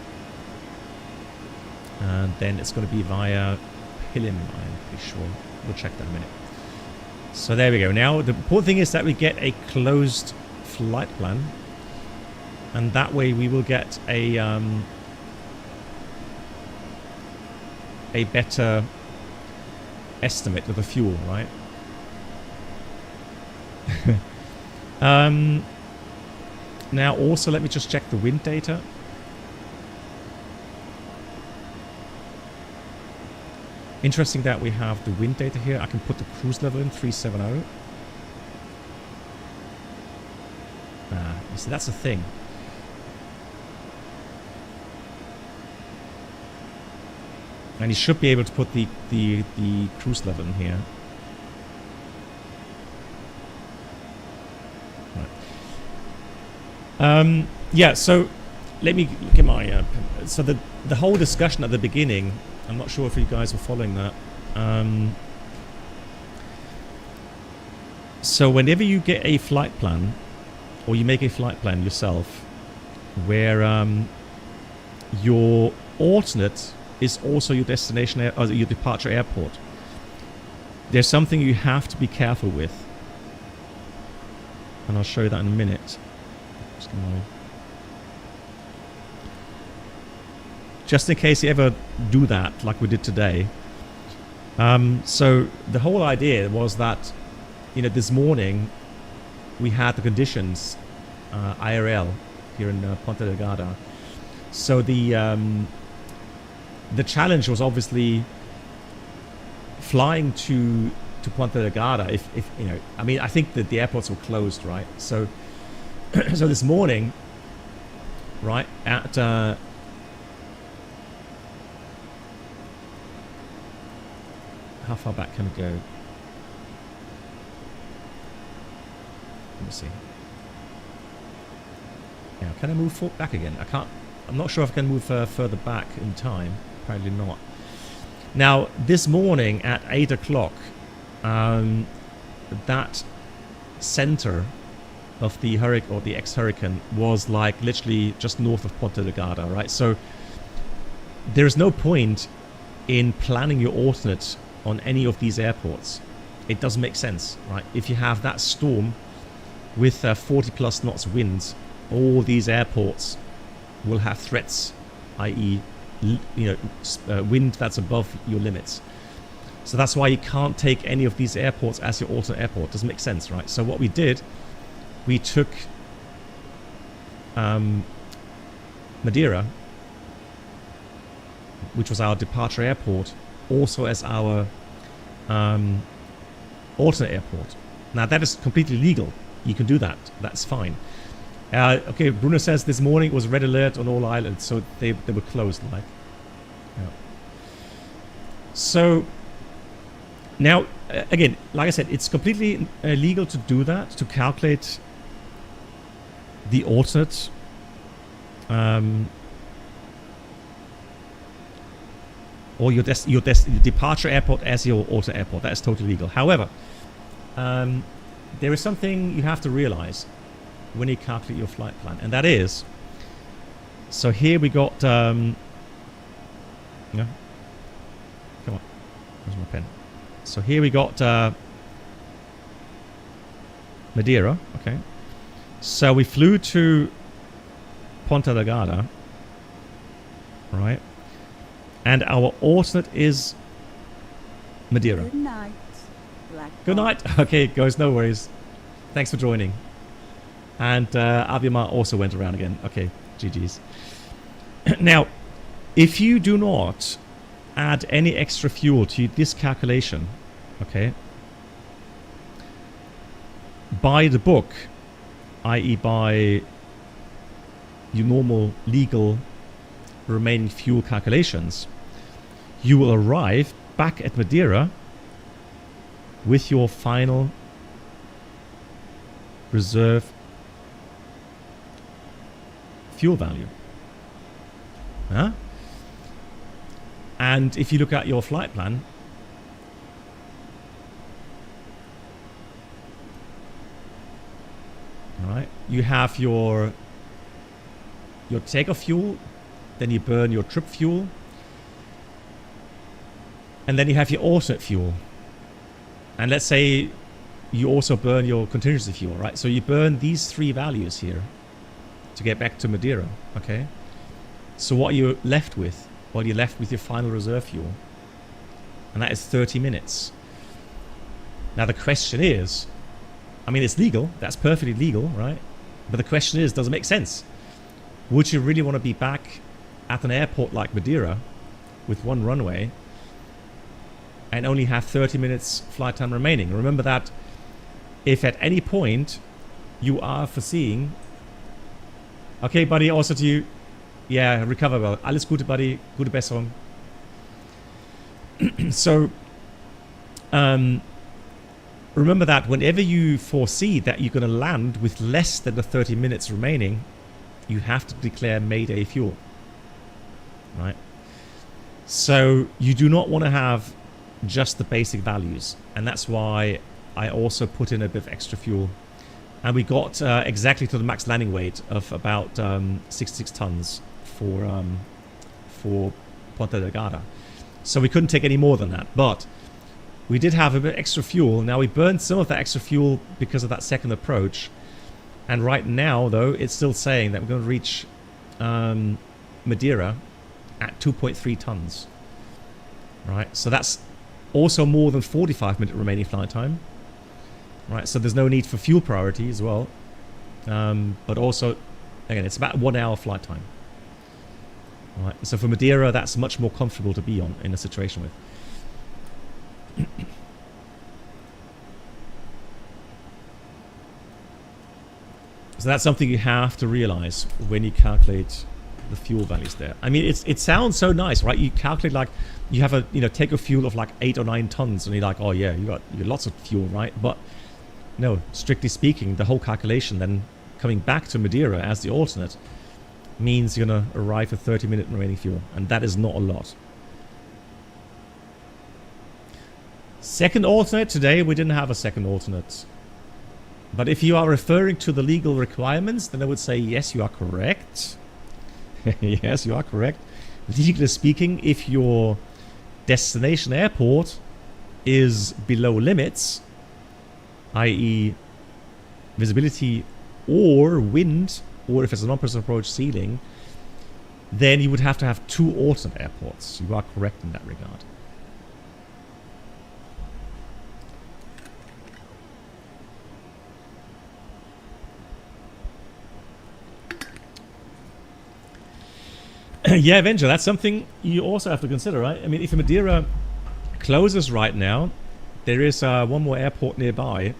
Speaker 1: And then it's going to be via Pilim, I'm pretty sure. We'll check that in a minute. So there we go. Now, the important thing is that we get a closed flight plan. And that way we will get a better estimate of the fuel, right? Now also let me just check the wind data. Interesting that we have the wind data here. I can put the cruise level in 370. You see, that's the thing. And you should be able to put the cruise level in here. Right. Yeah, so let me get my... so the whole discussion at the beginning, I'm not sure if you guys were following that. So whenever you get a flight plan, or you make a flight plan yourself, where your alternate is also your destination or your departure airport, there's something you have to be careful with, and I'll show you that in a minute. Just gonna just in case you ever do that, like we did today. So the whole idea was that, you know, this morning we had the conditions, IRL here in Ponta Delgada. So the challenge was obviously flying to Ponta Delgada. If you know, I mean, I think that the airports were closed, right? So so this morning, right at how far back can we go? Let me see. Now, can I move back again? I can't. I'm not sure if I can move further back in time. Probably not. Now, this morning at 8 o'clock, that center of the hurricane, or the ex-hurricane, was like literally just north of Ponta Delgada, right? So there is no point in planning your alternate on any of these airports. It doesn't make sense, right? If you have that storm with 40 plus knots winds, all these airports will have threats, i.e., you know, wind that's above your limits. So that's why you can't take any of these airports as your alternate airport. Doesn't make sense, right? So what we did, we took Madeira, which was our departure airport, also as our alternate airport. Now that is completely legal. You can do that. That's fine. Okay, Bruno says this morning it was red alert on all islands, so they were closed. Like, yeah. So now again, like I said, it's completely illegal to do that, to calculate the alternate or your departure airport as your alternate airport. That is totally legal. However, there is something you have to realize when you calculate your flight plan, and that is, so here we got no, come on, where's my pen? So here we got Madeira. Okay, so we flew to Ponta Delgada, right, and our alternate is Madeira.
Speaker 2: Good night, Black
Speaker 1: Good
Speaker 2: Box.
Speaker 1: night. Okay, guys, no worries. Thanks for joining. And LPMA also went around again. Okay, GG's. Now, if you do not add any extra fuel to this calculation, okay, by the book, i.e. by your normal legal remaining fuel calculations, you will arrive back at Madeira with your final reserve fuel value. Huh? And if you look at your flight plan, all right, you have your takeoff fuel, then you burn your trip fuel, and then you have your alternate fuel. And let's say you also burn your contingency fuel, right? So you burn these three values here to get back to Madeira, okay? So what you're left with? Well, you're left with your final reserve fuel, and that is 30 minutes. Now the question is, I mean, it's legal, that's perfectly legal, right? But the question is, does it make sense? Would you really want to be back at an airport like Madeira with one runway and only have 30 minutes flight time remaining? Remember that if at any point you are foreseeing, okay, buddy, also to you, yeah, recover well. Alles Gute, buddy. Gute Besserung. So, remember that whenever you foresee that you're going to land with less than the 30 minutes remaining, you have to declare Mayday fuel. Right? So, you do not want to have just the basic values. And that's why I also put in a bit of extra fuel. And we got exactly to the max landing weight of about 66 tons for Ponta Delgada. So we couldn't take any more than that. But we did have a bit extra fuel. Now we burned some of that extra fuel because of that second approach. And right now, though, it's still saying that we're going to reach Madeira at 2.3 tons. Right, so that's also more than 45-minute remaining flight time. Right, so there's no need for fuel priority as well. But also, again, it's about 1 hour flight time. Right, so for Madeira, that's much more comfortable to be on in a situation with. So that's something you have to realize when you calculate the fuel values there. I mean, it sounds so nice, right? You calculate like you have a take a fuel of like 8 or 9 tons, and you're like, oh yeah, you got lots of fuel, right? But no, strictly speaking, the whole calculation then coming back to Madeira as the alternate means you're gonna arrive with 30-minute remaining fuel, and that is not a lot. Second alternate, today we didn't have a second alternate. But if you are referring to the legal requirements, then I would say yes, you are correct. Yes, you are correct. Legally speaking, if your destination airport is below limits, i.e. visibility or wind, or if it's a non-person approach ceiling, then you would have to have 2 alternate airports. You are correct in that regard. Yeah, Avenger, that's something you also have to consider, right? I mean, if Madeira closes right now, there is one more airport nearby,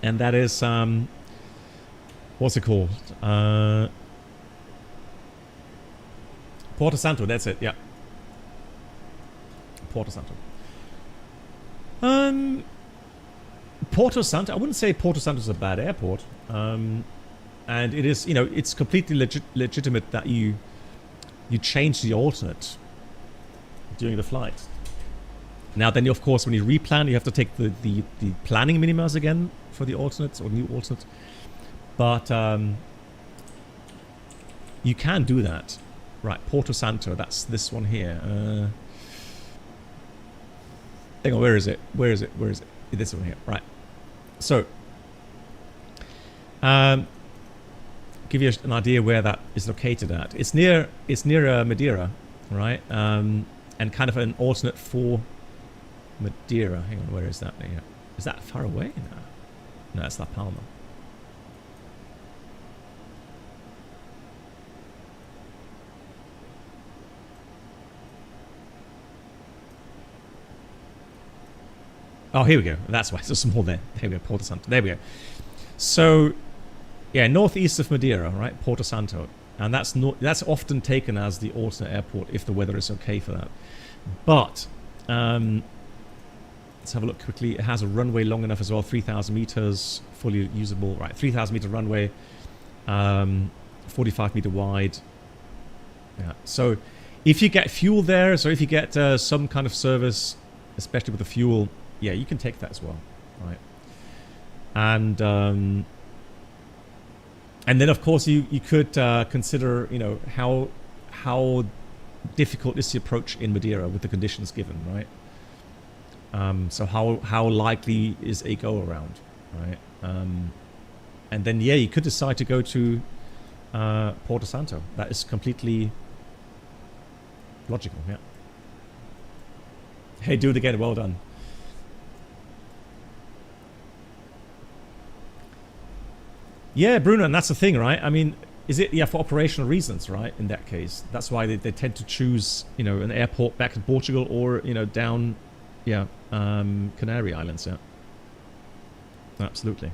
Speaker 1: and that is what's it called? Porto Santo. That's it. Yeah, Porto Santo. Porto Santo. I wouldn't say Porto Santo is a bad airport, and it is. It's completely legitimate that you change the alternate during the flight. Now then, of course, when you replan, you have to take the planning minimas again for the alternates or new alternate. But you can do that. Right, Porto Santo, that's this one here. Hang on, where is it? Where is it? Where is it? This one here. Right. So, give you an idea where that is located at. It's near Madeira, right? And kind of an alternate for Madeira. Hang on, where is that? Yeah. Is that far away? No, it's La Palma. Oh, here we go. That's why it's so small there. There we go, Porto Santo. There we go. So, yeah, northeast of Madeira, right? Porto Santo. And that's often taken as the alternate airport if the weather is okay for that. But, let's have a look quickly. It has a runway long enough as well, 3,000 meters, fully usable. Right, 3,000 meter runway, 45 meter wide. Yeah. So, if you get fuel there, so if you get some kind of service, especially with the fuel, yeah, you can take that as well, right? And then of course you could consider, how difficult is the approach in Madeira with the conditions given, right? So how likely is a go around, right? And then yeah, you could decide to go to Porto Santo. That is completely logical. Yeah. Hey, do it again. Well done. Yeah, Bruno, and that's the thing, right? I mean, is it, yeah, for operational reasons, right? In that case, that's why they tend to choose, an airport back in Portugal or, down, yeah, Canary Islands, yeah. Absolutely.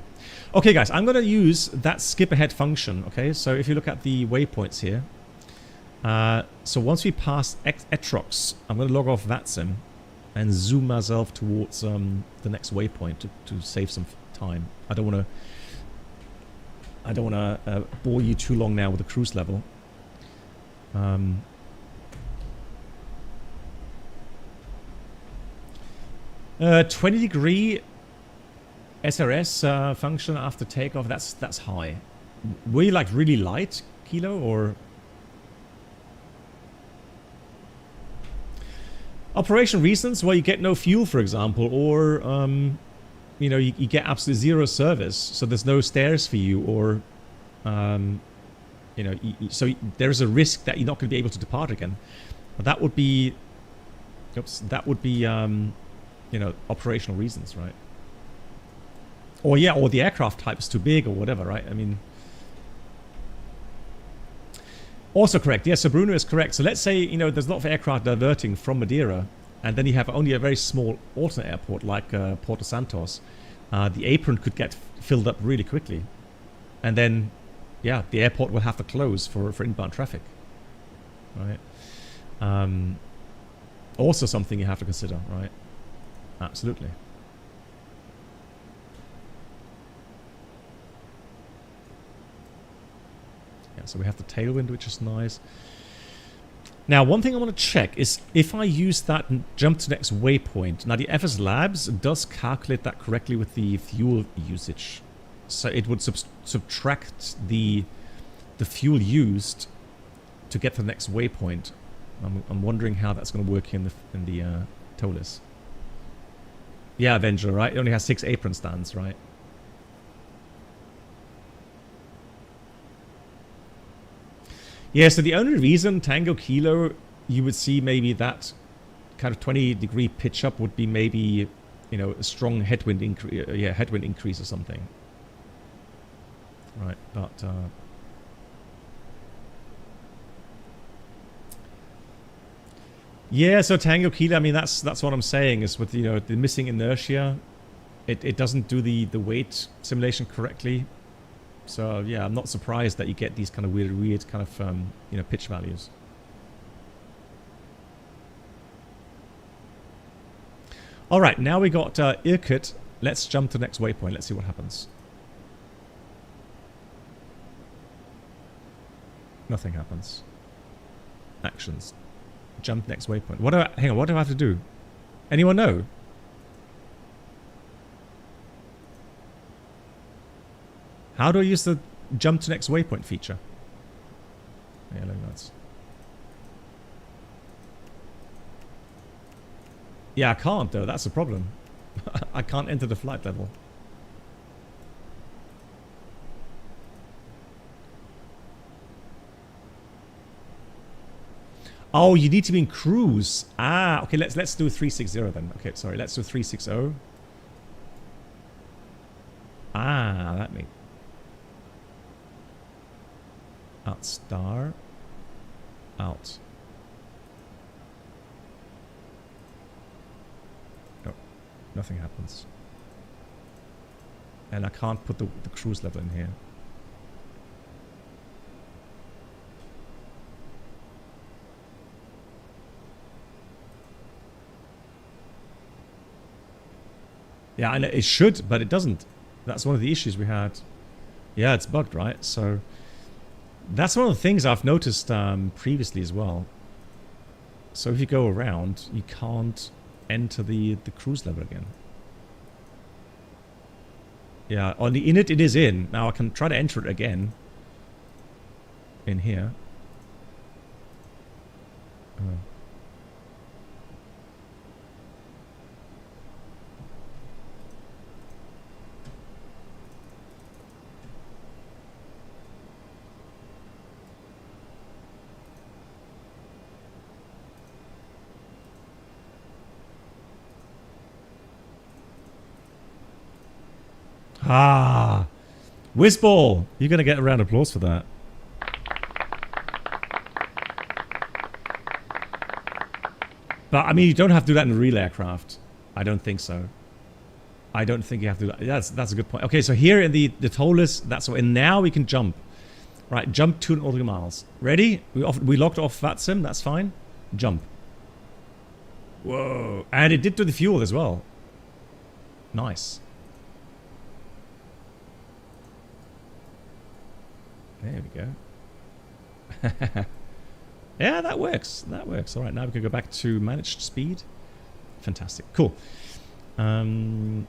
Speaker 1: Okay, guys, I'm going to use that skip ahead function, okay? So if you look at the waypoints here, so once we pass Etrox, I'm going to log off VATSIM and zoom myself towards the next waypoint to save some time. I don't want to bore you too long now with the cruise level. 20-degree SRS function after takeoff. That's high. Were you like really light, Kilo, or operation reasons? Well, you get no fuel, for example, or you get absolutely zero service, so there's no stairs for you, or You know, so there's a risk that you're not going to be able to depart again. But that would be, you know, operational reasons, right? Or yeah, or the aircraft type is too big or whatever, right? I mean, also correct. Yeah, so Bruno is correct. So let's say, you know, there's a lot of aircraft diverting from Madeira, and then you have only a very small alternate airport like Porto Santos. The apron could get filled up really quickly, and then, yeah, the airport will have to close for inbound traffic, right? Also something you have to consider, right? Absolutely. Yeah, so we have the tailwind, which is nice. Now, one thing I want to check is if I use that jump to next waypoint. Now, the FS Labs does calculate that correctly with the fuel usage. So it would subtract the fuel used to get to the next waypoint. I'm wondering how that's going to work in the Toliss. Yeah, Avenger, right? It only has 6 apron stands, right? Yeah, so the only reason Tango Kilo you would see maybe that kind of 20-degree pitch up would be maybe, you know, a strong headwind increase, headwind increase or something. Right, but yeah, so Tango Kilo, I mean that's what I'm saying is with, you know, the missing inertia, it doesn't do the weight simulation correctly. So yeah, I'm not surprised that you get these kind of weird kind of you know, pitch values. All right, now we got Irkut. Let's jump to the next waypoint. Let's see what happens. Nothing happens. Actions. Jump next waypoint. Hang on, what do I have to do? Anyone know? How do I use the jump to next waypoint feature? Yeah, look, that's... Yeah, I can't though, that's the problem. I can't enter the flight level. Oh, you need to be in cruise. Ah, okay, let's do 360 then. Okay, sorry, let's do 360. Ah, that makes... Out star. Out. No, nothing happens. And I can't put the cruise level in here. Yeah, and it should, but it doesn't. That's one of the issues we had. Yeah, it's bugged, right? So that's one of the things I've noticed previously as well. So if you go around, you can't enter the cruise level again. Yeah, on the init it is in. Now I can try to enter it again. In here. Oh. Ah, Whizball, you're going to get a round of applause for that. But I mean, you don't have to do that in a real aircraft. I don't think so. I don't think you have to do that. That's a good point. Okay, so here in the Toliss, that's what, and now we can jump. Right, jump 2 nautical miles. Ready? We locked off VATSIM, that's fine. Jump. Whoa. And it did do the fuel as well. Nice. There we go. Yeah, that works. That works. All right, now we can go back to managed speed. Fantastic. Cool. And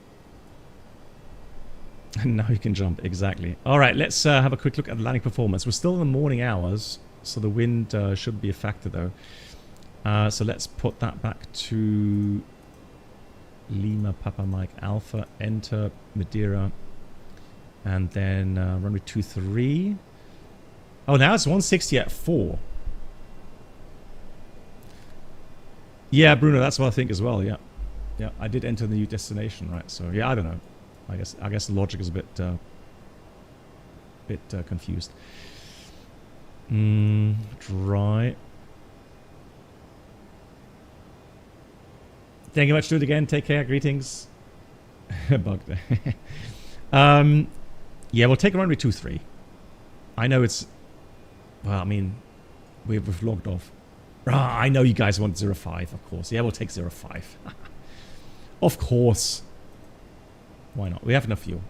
Speaker 1: now you can jump. Exactly. All right, let's have a quick look at the landing performance. We're still in the morning hours, so the wind shouldn't be a factor, though. So let's put that back to Lima, Papa Mike, Alpha, enter, Madeira, and then runway 23. Oh, now it's 160 at 4. Yeah, Bruno, that's what I think as well. Yeah, yeah. I did enter the new destination, right? So yeah, I don't know. I guess the logic is a bit confused. Right. Thank you much. Do it again. Take care. Greetings. Bugged. Yeah, we'll take a runway 23. I know it's. Well, I mean, we've logged off. I know you guys want 05, of course. Yeah, we'll take 05. Of course. Why not? We have enough fuel.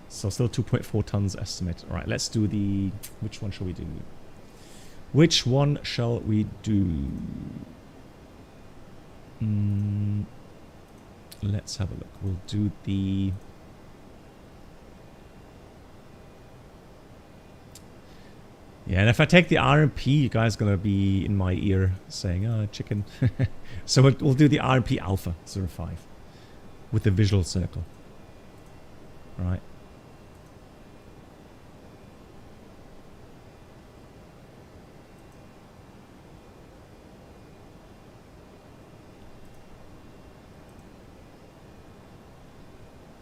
Speaker 1: So still 2.4 tons estimate. All right, let's do the... Which one shall we do? Which one shall we do? Let's have a look. We'll do the... Yeah, and if I take the RMP, you guys are going to be in my ear saying, oh, chicken. So we'll do the RMP Alpha 05 with the visual circle. All right.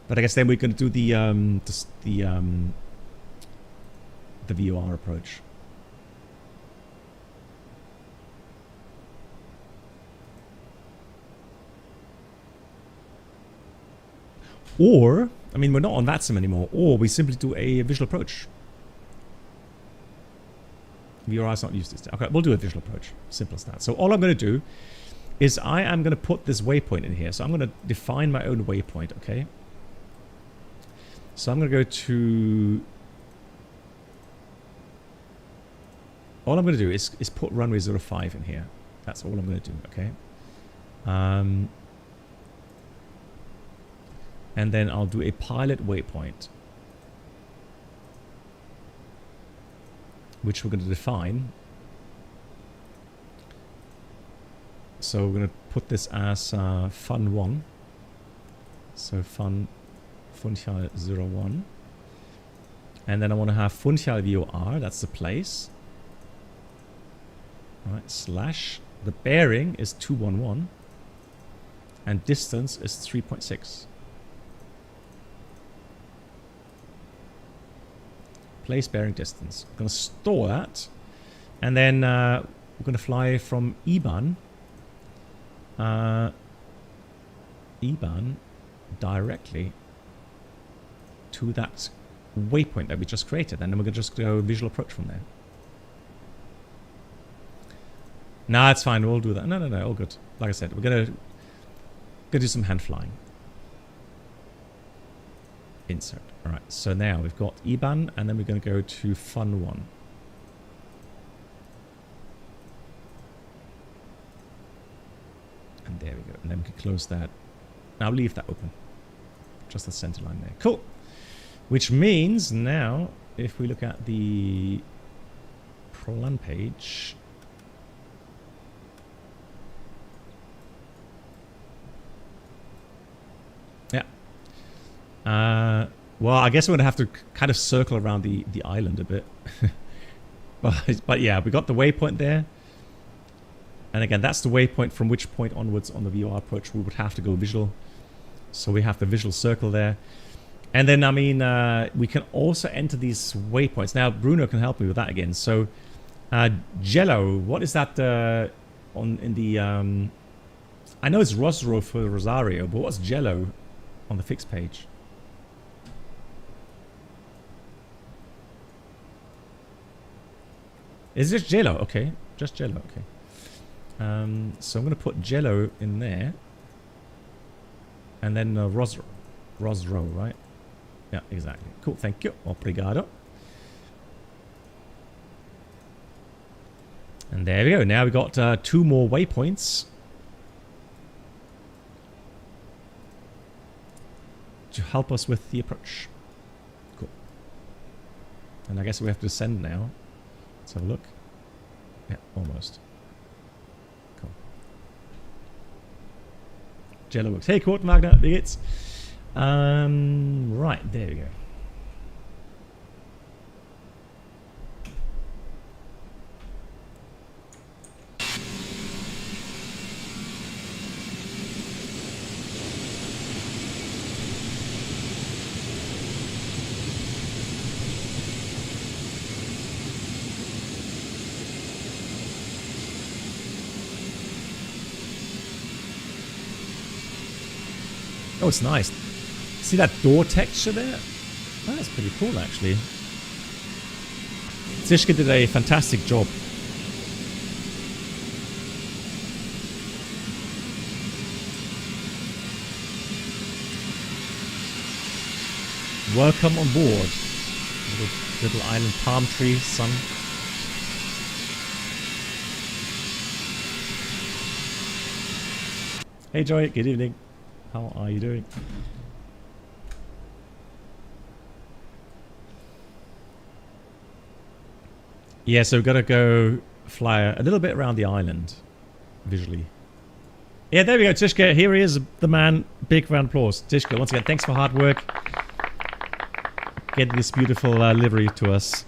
Speaker 1: But I guess then we're going to do the VOR approach. Or, I mean, we're not on VATSIM anymore. Or we simply do a visual approach. VOR is not used this. Okay, we'll do a visual approach. Simple as that. So all I'm going to do is I am going to put this waypoint in here. So I'm going to define my own waypoint, okay? So I'm going to go to... All I'm going to do is put runway 05 in here. That's all I'm going to do, okay? And then I'll do a pilot waypoint, which we're going to define. So we're going to put this as fun 1. So Funchal 01. And then I want to have Funchal VOR, that's the place. Right, slash. The bearing is 211. And distance is 3.6. Place bearing distance. I'm going to store that. And then we're going to fly from IBAN. IBAN directly to that waypoint that we just created. And then we're going to just go visual approach from there. Nah, it's fine. We'll do that. No, all good. Like I said, we're going to do some hand flying. Insert. All right. So now we've got IBAN, and then we're going to go to Fun 1. And there we go. And then we can close that. Now leave that open. Just the center line there. Cool. Which means now, if we look at the plan page, yeah. Well, I guess we're going to have to kind of circle around the island a bit. but yeah, we got the waypoint there. And again, that's the waypoint from which point onwards on the VOR approach we would have to go visual. So we have the visual circle there. And then, I mean, we can also enter these waypoints. Now, Bruno can help me with that again. So, Jello, what is that in the... I know it's Rosro for Rosario, but what's Jello on the fixed page? Is this Jello? Okay, just Jello, okay. So I'm going to put Jello in there. And then Rosro, right? Yeah, exactly. Cool, thank you. Obrigado. And there we go. Now we've got 2 more waypoints to help us with the approach. Cool. And I guess we have to descend now. Let's have a look. Yeah, almost. Cool. Jello works. Hey, Kurt Magna, wie geht's? Right, there we go. Oh, it's nice. See that door texture there? Oh, that's pretty cool, actually. Zishka did a fantastic job. Welcome on board. Little island palm tree, sun. Hey Joy, good evening. How are you doing? Yeah, so we've got to go fly a little bit around the island, visually. Yeah, there we go, Tishka. Here he is, the man. Big round of applause. Tishka, once again, thanks for hard work. Getting this beautiful livery to us.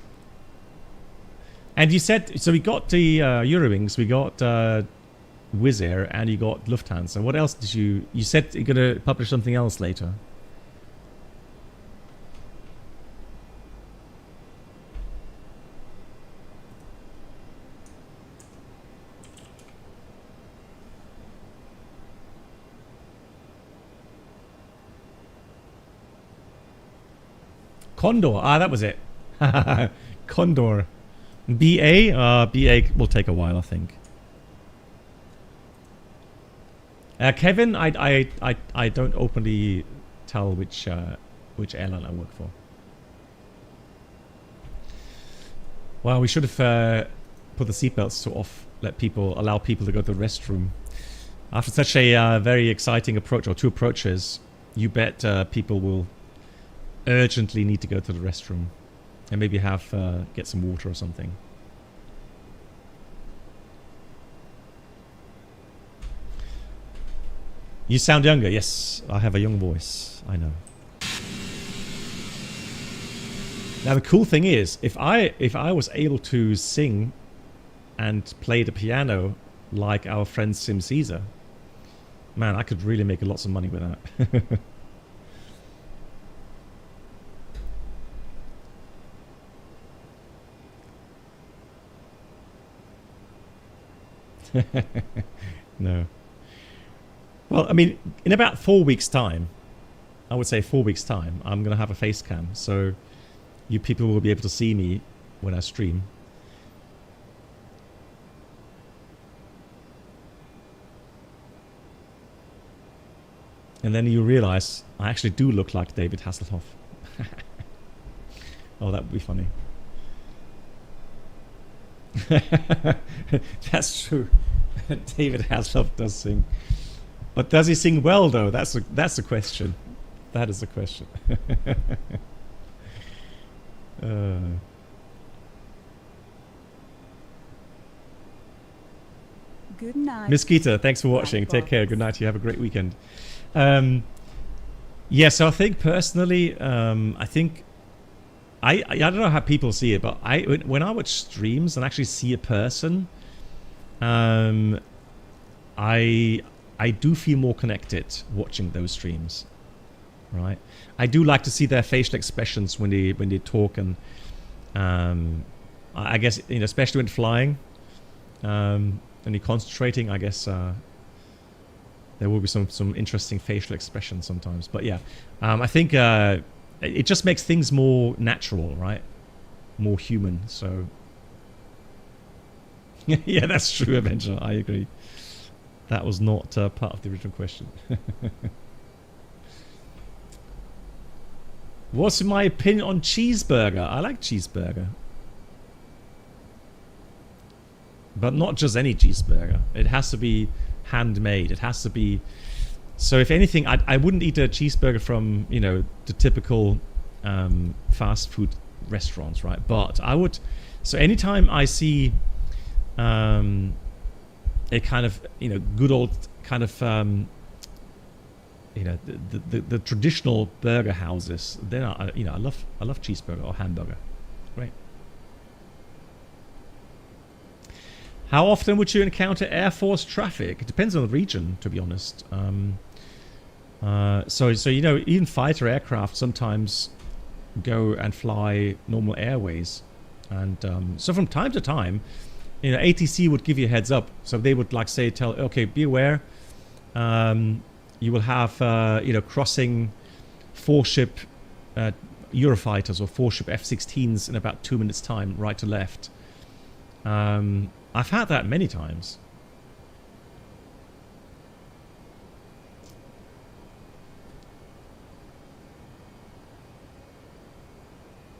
Speaker 1: And you said, so we got the Eurowings, we got Wizz Air, and you got Lufthansa. What else did you said you're going to publish something else later. Condor. Ah, that was it. Condor. BA? BA will take a while, I think. Kevin, I don't openly tell which airline I work for. Well, we should have put the seatbelts off. Allow people to go to the restroom. After such a very exciting approach, or two approaches, you bet people will urgently need to go to the restroom and maybe have get some water or something. You sound younger. Yes, I have a young voice. I know. Now the cool thing is, if I was able to sing and play the piano like our friend Sim Caesar, man, I could really make lots of money with that. No. Well, I mean, in about 4 weeks' time, I would say 4 weeks' time, I'm going to have a face cam. So you people will be able to see me when I stream. And then you realize I actually do look like David Hasselhoff. Oh, that would be funny. That's true. David Hasselhoff does sing, but does he sing well though? That's a question. That is a question.
Speaker 2: Good night,
Speaker 1: Miss Gita. Thanks for watching. Take care. Good night. You have a great weekend. Yeah. So I think personally, I think. I don't know how people see it, but when I watch streams and actually see a person, I do feel more connected watching those streams, right? I do like to see their facial expressions when they talk, and I guess, you know, especially when flying, and you're concentrating, I guess there will be some interesting facial expressions sometimes. But yeah, I think. It just makes things more natural, right? More human, so... Yeah, that's true, Avenger. I agree. That was not part of the original question. What's my opinion on cheeseburger? I like cheeseburger. But not just any cheeseburger. It has to be handmade. It has to be... So if anything, I wouldn't eat a cheeseburger from, you know, the typical fast food restaurants, right? But I would... So anytime I see a kind of, you know, good old kind of, you know, the traditional burger houses, then I love cheeseburger or hamburger. Great. How often would you encounter Air Force traffic? It depends on the region, to be honest. So you know, even fighter aircraft sometimes go and fly normal airways, and so from time to time, you know, ATC would give you a heads up. So they would like say, okay, be aware, you will have crossing 4-ship Eurofighters or 4-ship F-16s in about 2 minutes time, right to left. I've had that many times.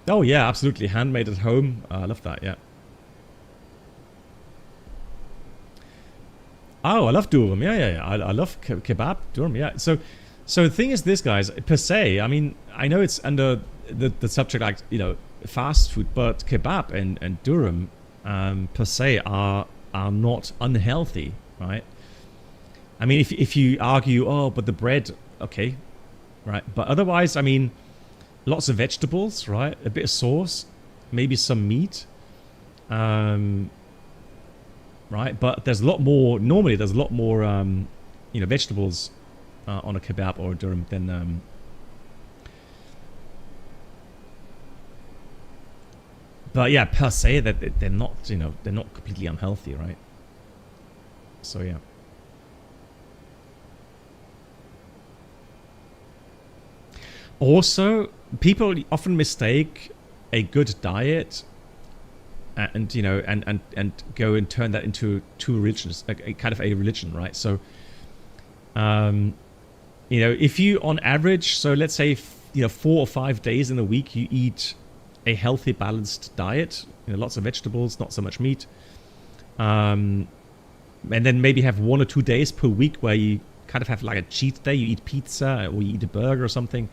Speaker 1: Oh yeah, absolutely. Handmade at home. I love that, yeah. Oh, I love durum. Yeah. I love kebab, durum, yeah. So the thing is this, guys, per se, I mean, I know it's under the subject, like, fast food, but kebab and durum per se are not unhealthy, right? I mean, if you argue, oh, but the bread, okay, right? But otherwise, I mean, lots of vegetables, right? A bit of sauce, maybe some meat, right? But there's a lot more. Normally, there's a lot more, vegetables on a kebab or a durum than. But yeah, per se, that they're not, they're not completely unhealthy, right? So yeah. Also, people often mistake a good diet and and go and turn that into two religions, a kind of a religion, right? So if you on average, so let's say 4 or 5 days in a week you eat a healthy, balanced diet, lots of vegetables, not so much meat, and then maybe have 1 or 2 days per week where you kind of have like a cheat day, you eat pizza or you eat a burger or something.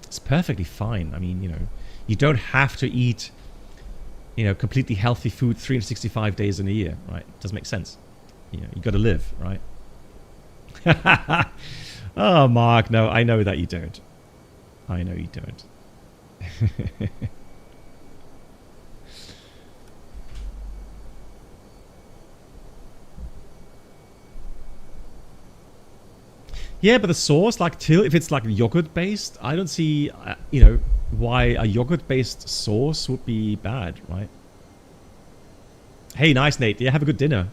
Speaker 1: It's perfectly fine. I mean, you don't have to eat, completely healthy food 365 days in a year, right? It doesn't make sense. You got to live, right? Oh, Mark, no, I know that you don't. I know you don't. Yeah, but the sauce, like if it's like yogurt based, I don't see, why a yogurt based sauce would be bad, right? Hey, nice, Nate. Yeah, have a good dinner.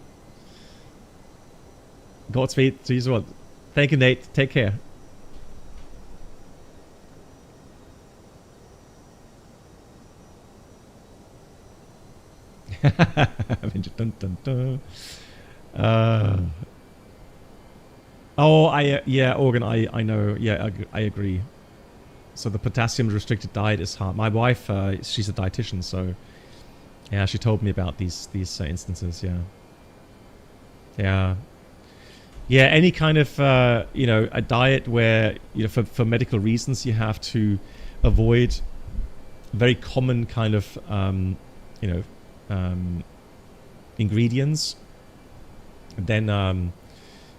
Speaker 1: Godspeed to you as well. Thank you, Nate. Take care. Dun, dun, dun. Oh, yeah, Organ, I know. Yeah, I agree. So the potassium restricted diet is hard. My wife, she's a dietitian, so yeah, she told me about these instances. Yeah. Any kind of a diet where for medical reasons you have to avoid very common kind of ingredients. Then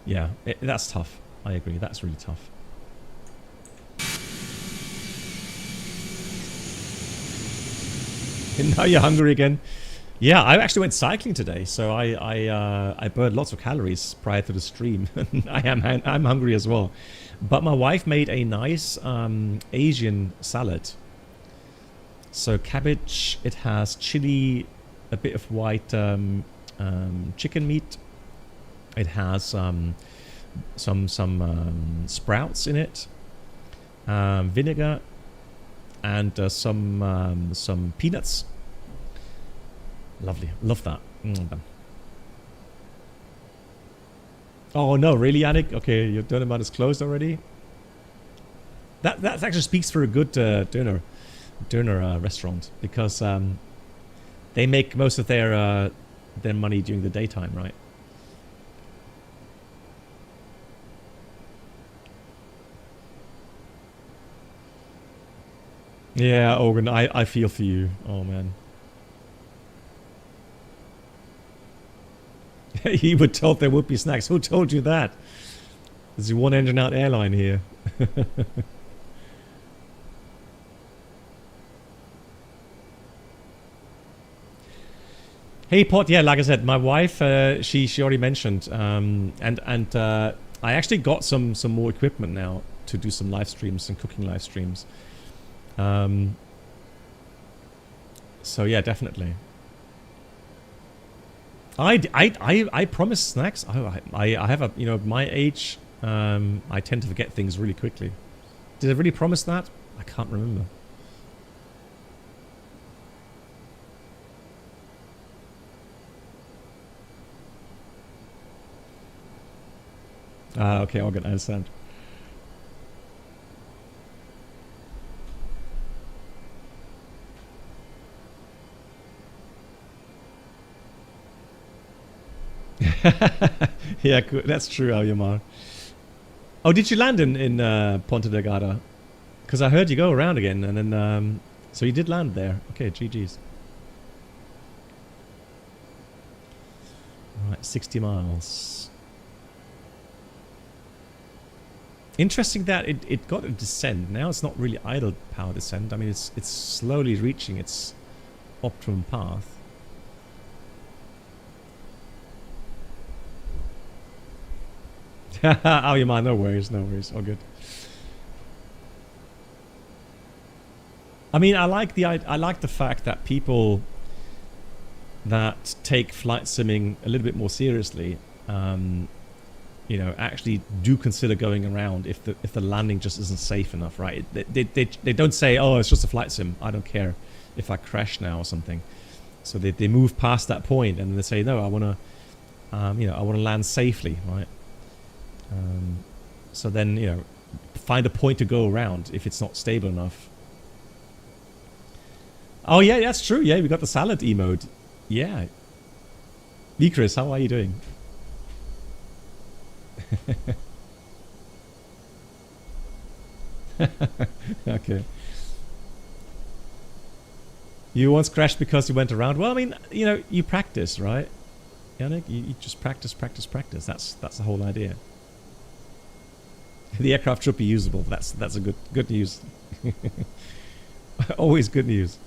Speaker 1: yeah, that's tough. I agree. That's really tough. And now you're hungry again. Yeah, I actually went cycling today, so I burned lots of calories prior to the stream. I'm hungry as well. But my wife made a nice Asian salad. So cabbage. It has chili, a bit of white chicken meat. It has some sprouts in it, vinegar, and some peanuts. Lovely, love that. Oh no, really, Yannick? Okay, your Dönermann is closed already. That actually speaks for a good Döner restaurant, because they make most of their money during the daytime, right? Yeah, Organ, I feel for you. Oh, man. You were told there would be snacks. Who told you that? There's a one-engine-out airline here. Hey, Pot. Yeah, like I said, my wife, she already mentioned. And I actually got some more equipment now to do some live streams and cooking live streams. So yeah, definitely. I promise snacks. I have a my age I tend to forget things really quickly. Did I really promise that? I can't remember. Okay, all good, I understand. Yeah, good. That's true, Alyamar. Oh, did you land in Ponta Delgada? Because I heard you go around again, and then so you did land there. Okay, GG's. Right, 60 miles. Interesting that it got a descent. Now it's not really idle power descent. I mean, it's slowly reaching its optimum path. Oh, you mind? No worries, no worries. All good. I mean, I like the fact that people that take flight simming a little bit more seriously, you know, actually do consider going around if the landing just isn't safe enough, right? They don't say, oh, it's just a flight sim. I don't care if I crash now or something. So they move past that point and they say, no, I want to, you know, I want to land safely, right? So then, you know, find a point to go around if it's not stable enough. Oh yeah, that's true. Yeah, we got the salad emote. Yeah. Chris, how are you doing? Okay. You once crashed because you went around. Well, I mean, you know, you practice, right? Yannick, you just practice. That's the whole idea. The aircraft should be usable. That's a good news. Always good news.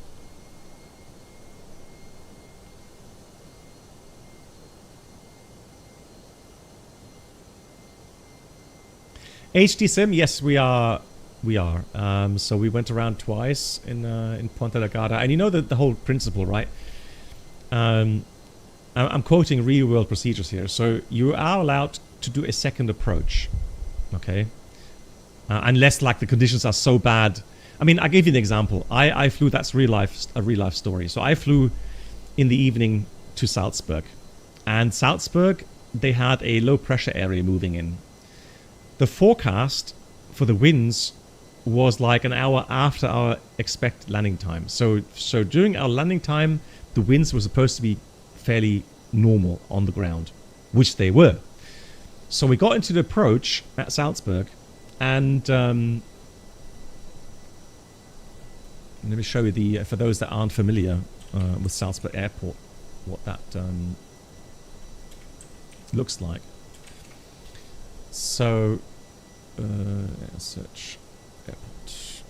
Speaker 1: HD Sim, yes, we are. So we went around twice in Ponta Delgada, and you know the whole principle, right? I'm quoting real-world procedures here. So you are allowed to do a second approach, okay? Unless like the conditions are so bad. I mean, I gave you an example. I flew. That's a real life story. So I flew in the evening to Salzburg, and Salzburg they had a low pressure area moving in. The forecast for the winds was like an hour after our expected landing time. So during our landing time, the winds were supposed to be fairly normal on the ground, which they were. So we got into the approach at Salzburg, and let me show you the for those that aren't familiar with Salzburg Airport, what that looks like. So, search airport.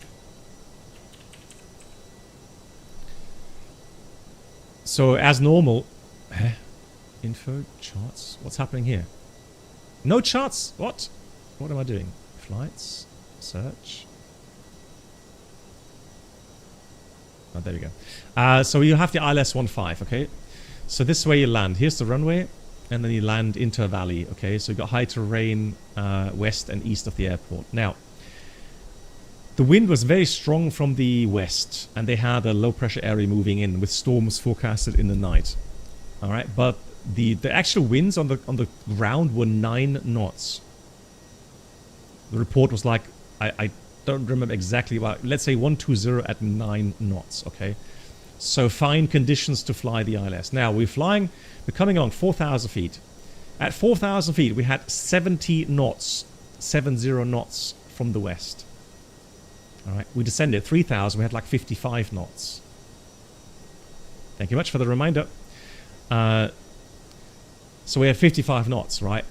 Speaker 1: So, as normal, info, charts. What's happening here? No charts. What? What am I doing? Flights, search. Oh, there we go. So you have the ILS 15, okay? So this is where you land. Here's the runway. And then you land into a valley, okay? So you've got high terrain west and east of the airport. Now, the wind was very strong from the west, and they had a low pressure area moving in with storms forecasted in the night. All right, but the actual winds on the ground were 9 knots. The report was like, I don't remember exactly, but let's say 120 at 9 knots, okay? So fine conditions to fly the ILS. Now we're coming along 4,000 feet. At 4,000 feet, we had 70 knots, 70 knots from the west. All right, we descended 3,000. We had like 55 knots. Thank you much for the reminder. So we had 55 knots, right?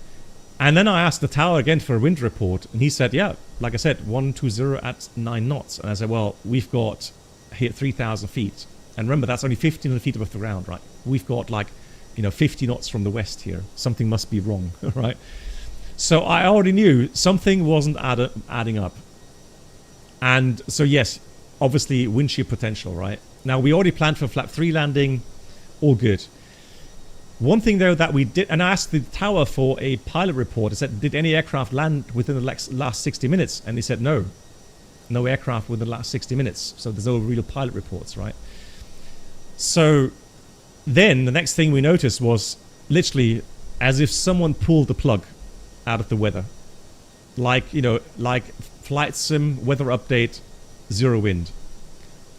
Speaker 1: And then I asked the tower again for a wind report, and he said, yeah, like I said, 120 at 9 knots. And I said, well, we've got here 3,000 feet. And remember, that's only 1,500 feet above the ground, right? We've got like, 50 knots from the west here. Something must be wrong, right? So I already knew something wasn't adding up. And so yes, obviously wind shear potential, right? Now we already planned for flap 3 landing, all good. One thing though that we did, and I asked the tower for a pilot report. I said, did any aircraft land within the last 60 minutes? And he said, no aircraft within the last 60 minutes. So there's no real pilot reports, right? So then the next thing we noticed was literally as if someone pulled the plug out of the weather. Like, you know, like flight sim, weather update, 0 wind.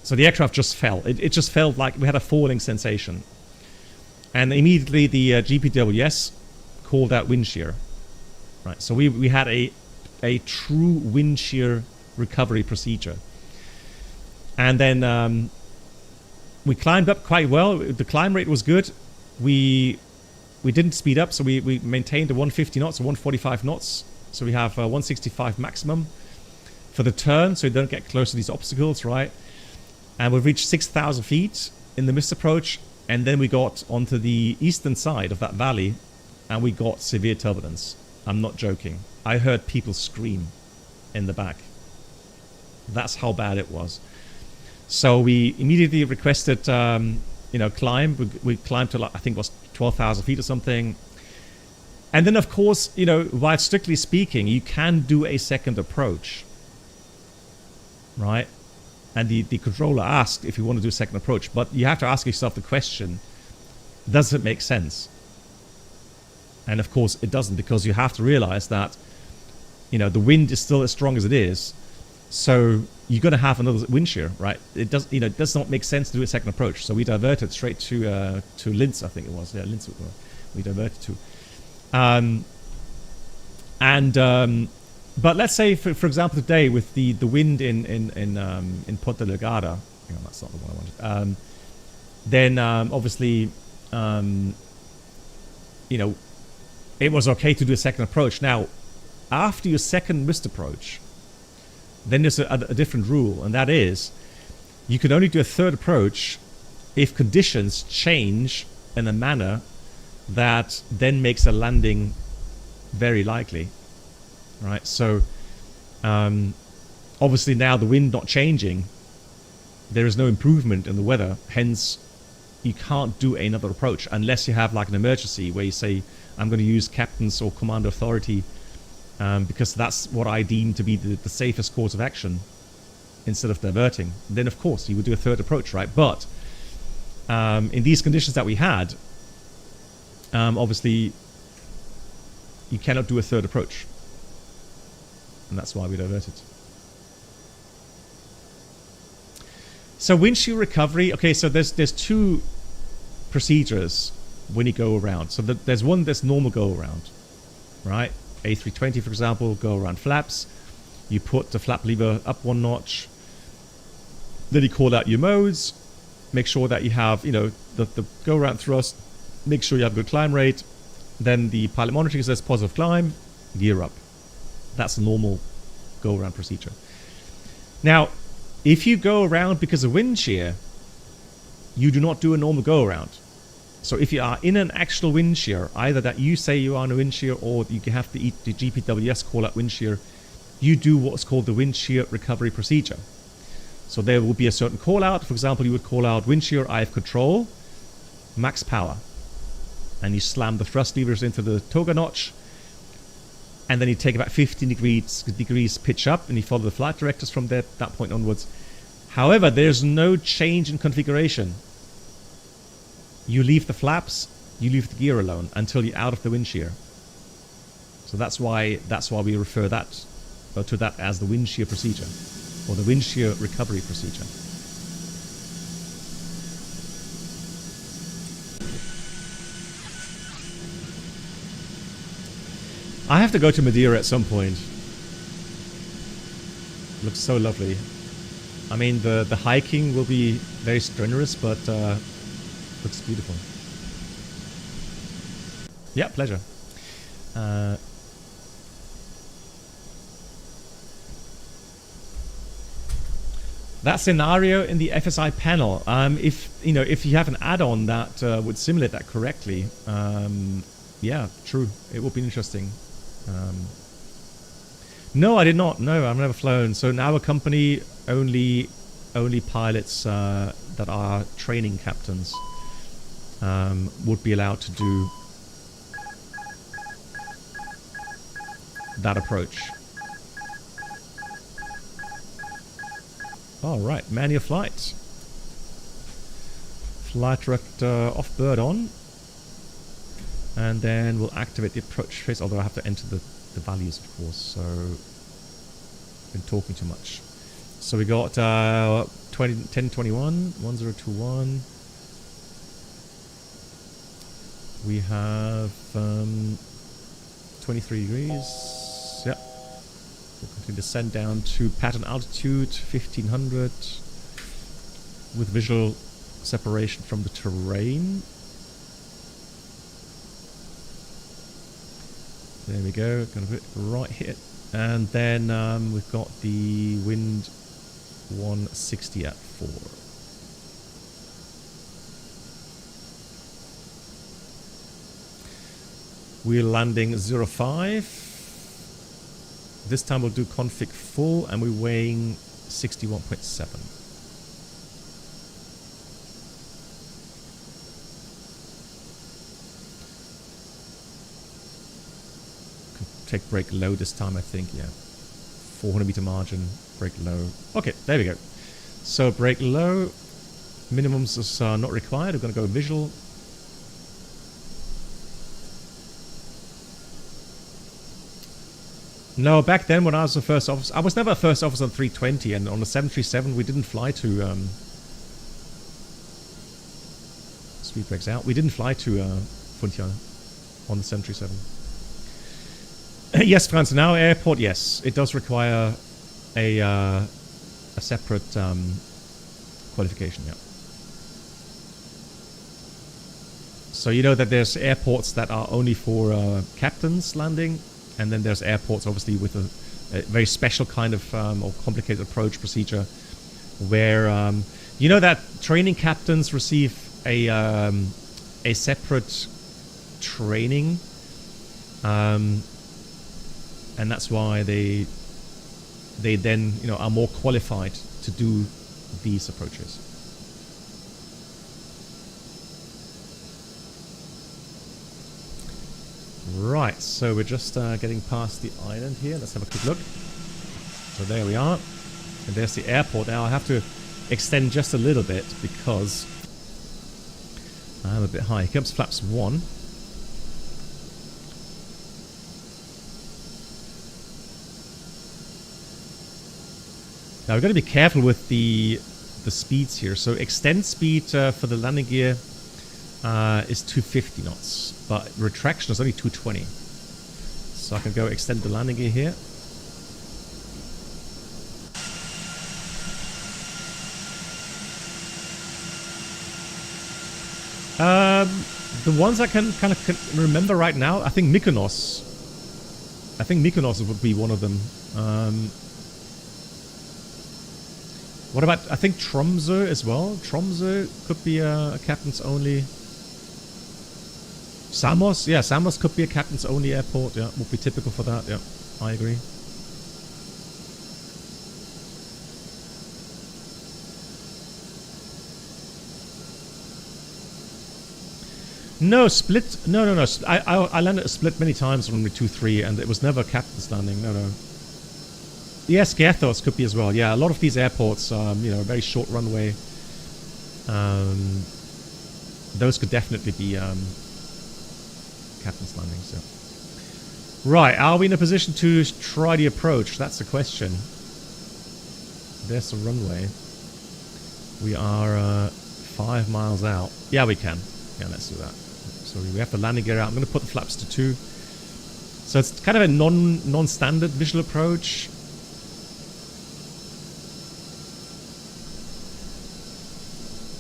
Speaker 1: So the aircraft just fell. It just felt like we had a falling sensation. And immediately the GPWS called out wind shear. Right, so we had a true wind shear recovery procedure. And then we climbed up quite well. The climb rate was good. We didn't speed up, so we maintained the 150 knots or 145 knots. So we have 165 maximum for the turn, so you don't get close to these obstacles, right? And we've reached 6,000 feet in the missed approach, and then we got onto the eastern side of that valley, and we got severe turbulence. I'm not joking. I heard people scream in the back. That's how bad it was. So we immediately requested, climb. We climbed to, I think it was 12,000 feet or something. And then, of course, you know, while strictly speaking, you can do a second approach, right? And the controller asked if you want to do a second approach, but you have to ask yourself the question, does it make sense? And of course it doesn't, because you have to realize that, you know, the wind is still as strong as it is. So you're going to have another wind shear, right? It does, you know, it does not make sense to do a second approach. So we diverted straight to Linz, I think it was. Yeah, Linz we diverted to. But let's say, for example, today with the wind in Ponta Delgada, hang on, that's not the one I wanted. Then obviously, you know, it was okay to do a second approach. Now, after your second missed approach, then there's a different rule, and that is, you can only do a third approach if conditions change in a manner that then makes a landing very likely. Right, so obviously now the wind not changing, there is no improvement in the weather, hence you can't do another approach unless you have like an emergency where you say, I'm going to use captain's or commander authority because that's what I deem to be the safest course of action instead of diverting. Then of course you would do a third approach, right? But in these conditions that we had, obviously you cannot do a third approach. And that's why we diverted. So windshield recovery. Okay, so there's two procedures when you go around. So there's one that's normal go around, right? A320, for example, go around flaps. You put the flap lever up one notch. Then you call out your modes. Make sure that you have, you know, the go around thrust. Make sure you have good climb rate. Then the pilot monitoring says positive climb. Gear up. That's a normal go-around procedure. Now, if you go around because of wind shear, you do not do a normal go-around. So if you are in an actual wind shear, either that you say you are in a wind shear or you have the GPWS call out wind shear, you do what's called the wind shear recovery procedure. So there will be a certain call out. For example, you would call out wind shear, I have control, max power. And you slam the thrust levers into the toga notch. And then you take about 15 degrees pitch up, and you follow the flight directors from that point onwards. However, there's no change in configuration. You leave the flaps, you leave the gear alone until you're out of the wind shear. So that's why we refer that to that as the wind shear procedure, or the wind shear recovery procedure. I have to go to Madeire at some point. Looks so lovely. I mean, the hiking will be very strenuous, but looks beautiful. Yeah, pleasure. That scenario in the FSI panel, if you have an add-on that would simulate that correctly, yeah, true, it would be interesting. No, I did not. No, I've never flown. So in our company, only pilots that are training captains. would be allowed to do that approach. Alright, manual flight. Flight director off bird on. And then we'll activate the approach phase, although I have to enter the values, of course, so I've been talking too much. So we got 1021, 1021. We have 23 degrees. Yep. We'll continue to descend down to pattern altitude 1500 with visual separation from the terrain. There we go, gonna put it right here. And then we've got the wind 160 at 4. We're landing 05. This time we'll do config full and we're weighing 61.7. Take brake low this time, I think, yeah. 400 meter margin, brake low. Okay, there we go. So brake low, minimums is not required. We're going to go visual. No, back then when I was a first officer, I was never a first officer on 320, and on the 737 we didn't fly to speed brakes out. We didn't fly to Ponta on the 737. Yes, France. Now airport. Yes, it does require a separate qualification. Yeah. So you know that there's airports that are only for captains landing, and then there's airports obviously with a very special kind of or complicated approach procedure, where you know that training captains receive a separate training. And that's why they then, you know, are more qualified to do these approaches. Right, so we're just getting past the island here. Let's have a quick look. So there we are. And there's the airport. Now I have to extend just a little bit because I'm a bit high. Here comes flaps 1. Now we've got to be careful with the speeds here. So extend speed for the landing gear is 250 knots, but retraction is only 220. So I can go extend the landing gear here. The ones I can kind of remember right now, I think Mykonos. I think Mykonos would be one of them. What about, I think Tromsø as well. Tromsø could be a captain's only. Samos, yeah, Samos could be a captain's only airport. Yeah, would be typical for that. Yeah, I agree. No, Split. No. I landed a Split many times on the 2-3, and it was never a captain's landing. No. Yes, Gathos could be as well. Yeah, a lot of these airports, you know, very short runway. Those could definitely be captain's landings. Yeah. Right, are we in a position to try the approach? That's the question. There's the runway. We are 5 miles out. Yeah, we can. Yeah, let's do that. So we have the landing gear out. I'm going to put the flaps to 2. So it's kind of a non-standard visual approach.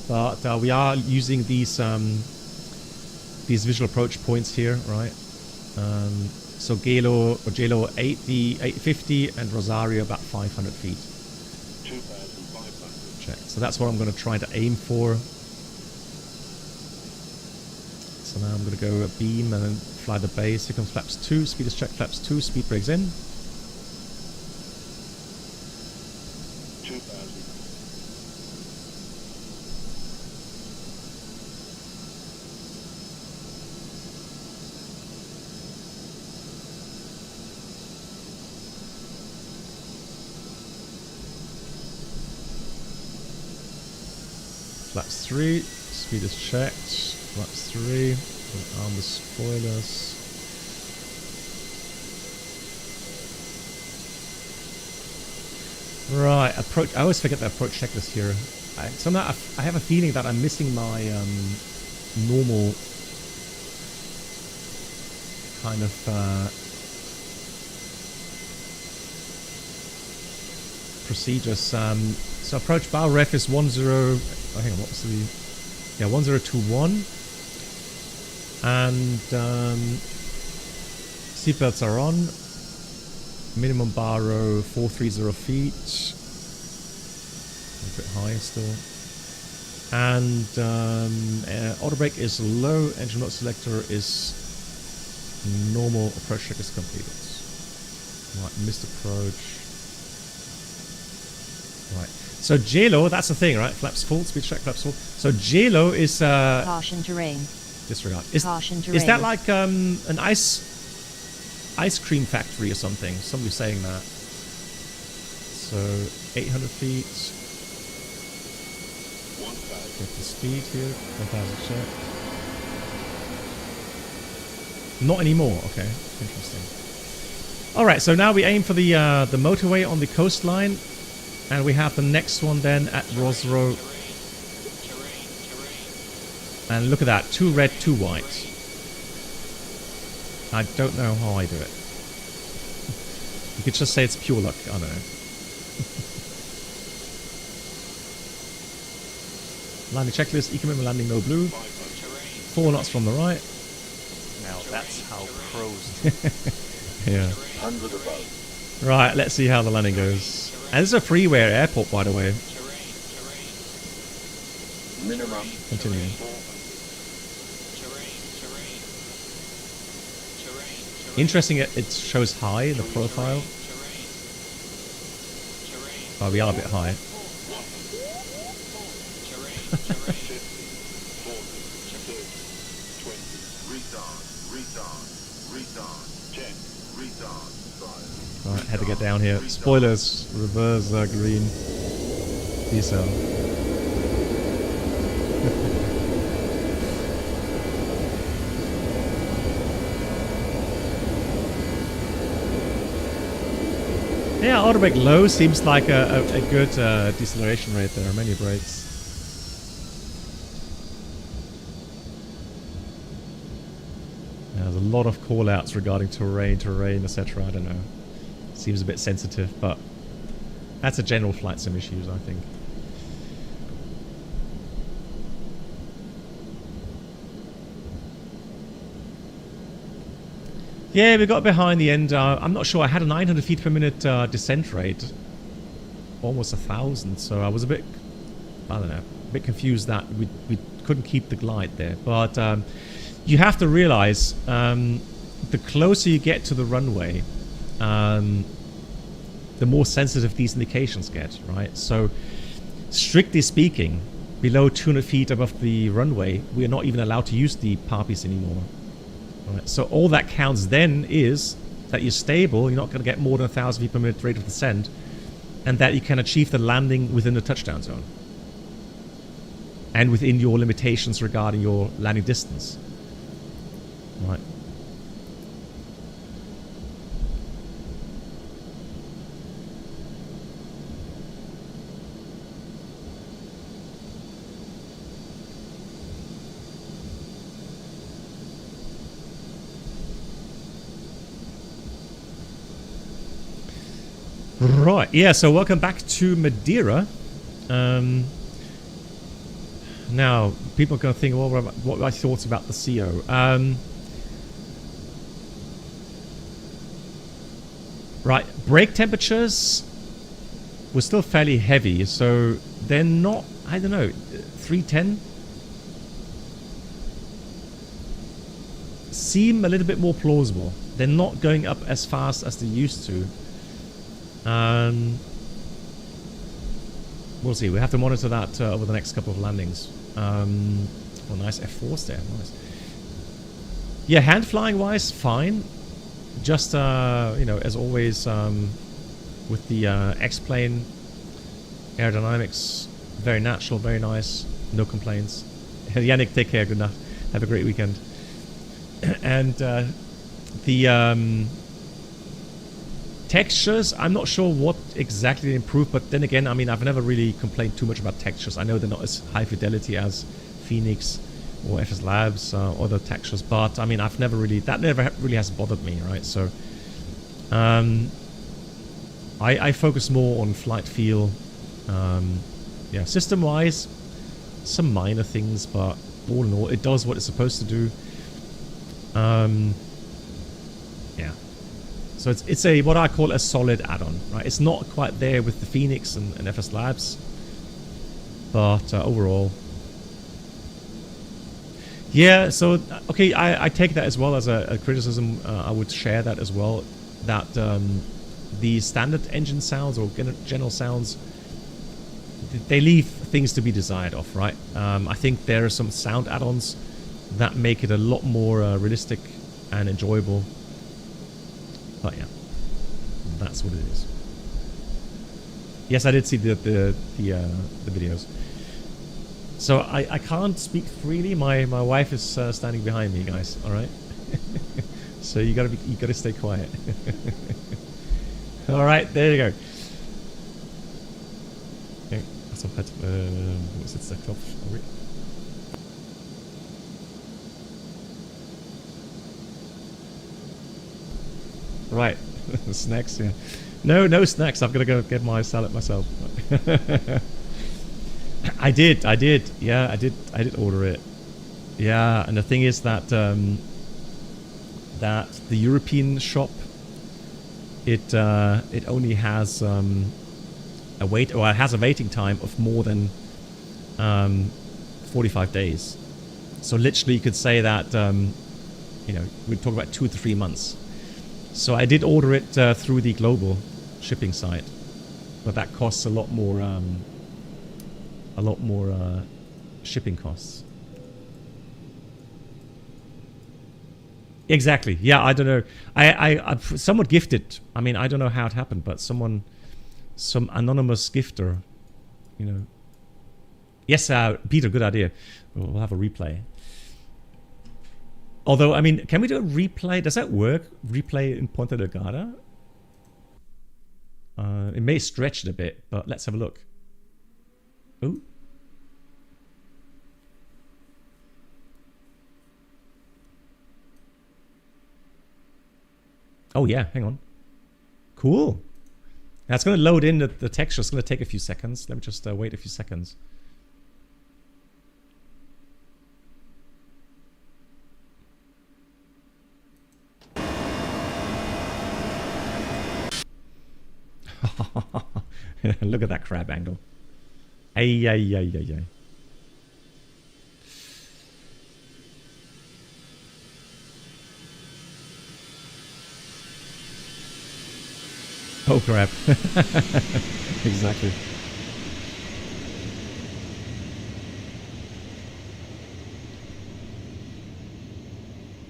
Speaker 1: But we are using these visual approach points here, right? So Gelo 850 and Rosario about 500 feet.
Speaker 8: 2,500.
Speaker 1: Check. So that's what I'm going to try to aim for. So now I'm going to go a beam and then fly the base. Here comes flaps 2. Speed is check. Flaps 2. Speed brakes in.
Speaker 8: 2,000.
Speaker 1: Flaps 3. Speed is checked. Flaps 3. Arm the spoilers. Right, approach. I always forget the approach checklist here. Somehow I have a feeling that I'm missing my normal kind of procedures. So approach bow ref is 10. Oh, hang on, what was the? Yeah, 1021. And seatbelts are on. Minimum bar row 430 feet. A bit higher still. And auto brake is low. Engine mode selector is normal. Approach check is completed. Right, missed approach. Right. So JLO, that's the thing, right? Flaps full, speed check, flaps full. So JLO is
Speaker 7: caution terrain.
Speaker 1: Disregard.
Speaker 7: Caution terrain.
Speaker 1: Is that like an ice cream factory or something? Somebody's saying that. So 800 feet. Get the speed here. 1000 check. Not anymore. Okay, interesting. All right, so now we aim for the motorway on the coastline, and we have the next one then at Rosro. And look at that, 2 red, 2 white. I don't know how I do it. You could just say it's pure luck. I don't know. Landing checklist, economic landing, no blue. 4 knots from the right.
Speaker 4: Now that's how pros.
Speaker 1: Yeah.
Speaker 8: 100 above.
Speaker 1: Right, let's see how the landing goes. And this is a freeway airport, by the way.
Speaker 8: Minimum.
Speaker 1: Continuing. Interesting, it shows high in the profile. Oh, we are a bit high. Alright, had to get down here. Spoilers, reverse green. Peace out. Yeah, auto brake low seems like a good deceleration rate there. Many brakes. Yeah, there's a lot of call-outs regarding terrain, etc. I don't know. Seems a bit sensitive, but that's a general flight sim issues, I think. Yeah, we got behind the end. I'm not sure. I had a 900 feet per minute descent rate. Almost 1,000. So I was a bit, I don't know, a bit confused that we couldn't keep the glide there. But you have to realize the closer you get to the runway, the more sensitive these indications get, right? So strictly speaking, below 200 feet above the runway, we are not even allowed to use the PAPIs anymore. Right, so all that counts then is that you're stable, you're not going to get more than 1,000 feet per minute rate of descent, and that you can achieve the landing within the touchdown zone. And within your limitations regarding your landing distance. Right. Right, yeah, so welcome back to Madeira. Now, people are going to think, well, what are my thoughts about the CO? Right, brake temperatures were still fairly heavy, so they're not, I don't know, 310? Seem a little bit more plausible. They're not going up as fast as they used to. We'll see. We have to monitor that over the next couple of landings. Oh, nice F4s there. Nice. Yeah, hand flying wise, fine. Just you know, as always, with the X-plane aerodynamics, very natural, very nice. No complaints. Yannick, take care. Good night. Have a great weekend. And the textures, I'm not sure what exactly they improved, but then again, I mean, I've never really complained too much about textures. I know they're not as high fidelity as Phoenix or FS Labs or other textures, but I mean, that never really has bothered me, right? So I focus more on flight feel. Yeah, system wise, some minor things, but all in all, it does what it's supposed to do. Yeah. So it's a what I call a solid add-on, right? It's not quite there with the Phoenix and FS Labs, but overall, yeah. So okay, I take that as well as a criticism. I would share that as well. That the standard engine sounds or general sounds, they leave things to be desired of, right? I think there are some sound add-ons that make it a lot more realistic and enjoyable. But yeah, that's what it is. Yes, I did see the videos. So I can't speak freely. My wife is standing behind me, guys. All right. So you gotta stay quiet. All right, there you go. Okay, also hat. Wo ist jetzt der Knopf? Okay. Right, snacks. Yeah, no snacks. I've got to go get my salad myself. I did. Yeah, I did order it. Yeah, and the thing is that that the European shop, it only has a waiting time of more than 45 days. So literally, you could say that we'd talk about 2 to 3 months. So I did order it through the global shipping site, but that costs a lot more shipping costs. Exactly. Yeah, I don't know. I somewhat gifted. I mean, I don't know how it happened, but some anonymous gifter, Yes, Peter, good idea. We'll have a replay. Although, I mean, can we do a replay? Does that work? Replay in Ponta Delgada? It may stretch it a bit, but let's have a look. Oh. Oh, yeah, hang on. Cool. Now it's going to load in the texture. It's going to take a few seconds. Let me just wait a few seconds. Look at that crab angle. Ay, ay, ay, ay, ay. Oh crap. Exactly.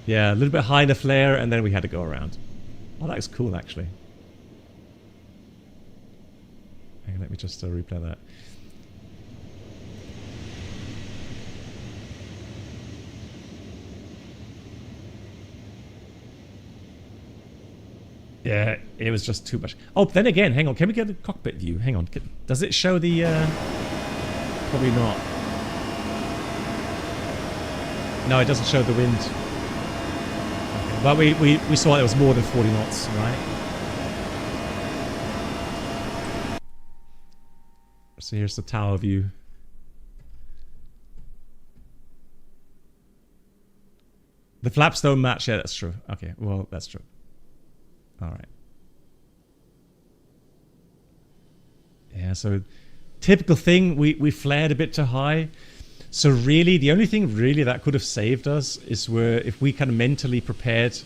Speaker 1: Yeah, a little bit high in the flare, and then we had to go around. Oh, that was cool, actually. Okay, let me just replay that. Yeah, it was just too much. Oh, then again, hang on. Can we get a cockpit view? Hang on. Does it show the... Probably not. No, it doesn't show the wind. Okay. But we saw it was more than 40 knots, right? So here's the tower view. The flaps don't match. Yeah, that's true. Okay, well, that's true. All right. Yeah, so typical thing, we flared a bit too high. So really, the only thing really that could have saved us is if we kind of mentally prepared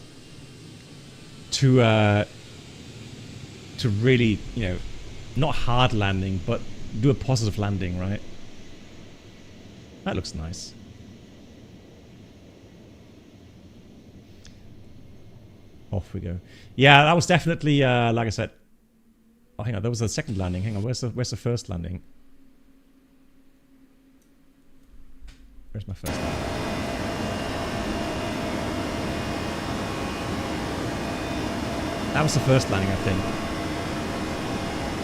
Speaker 1: to really, not hard landing, but do a positive landing, right? That looks nice. Off we go. Yeah, that was definitely, like I said. Oh, hang on, there was a second landing. Hang on, where's the first landing? Where's my first landing? That was the first landing, I think.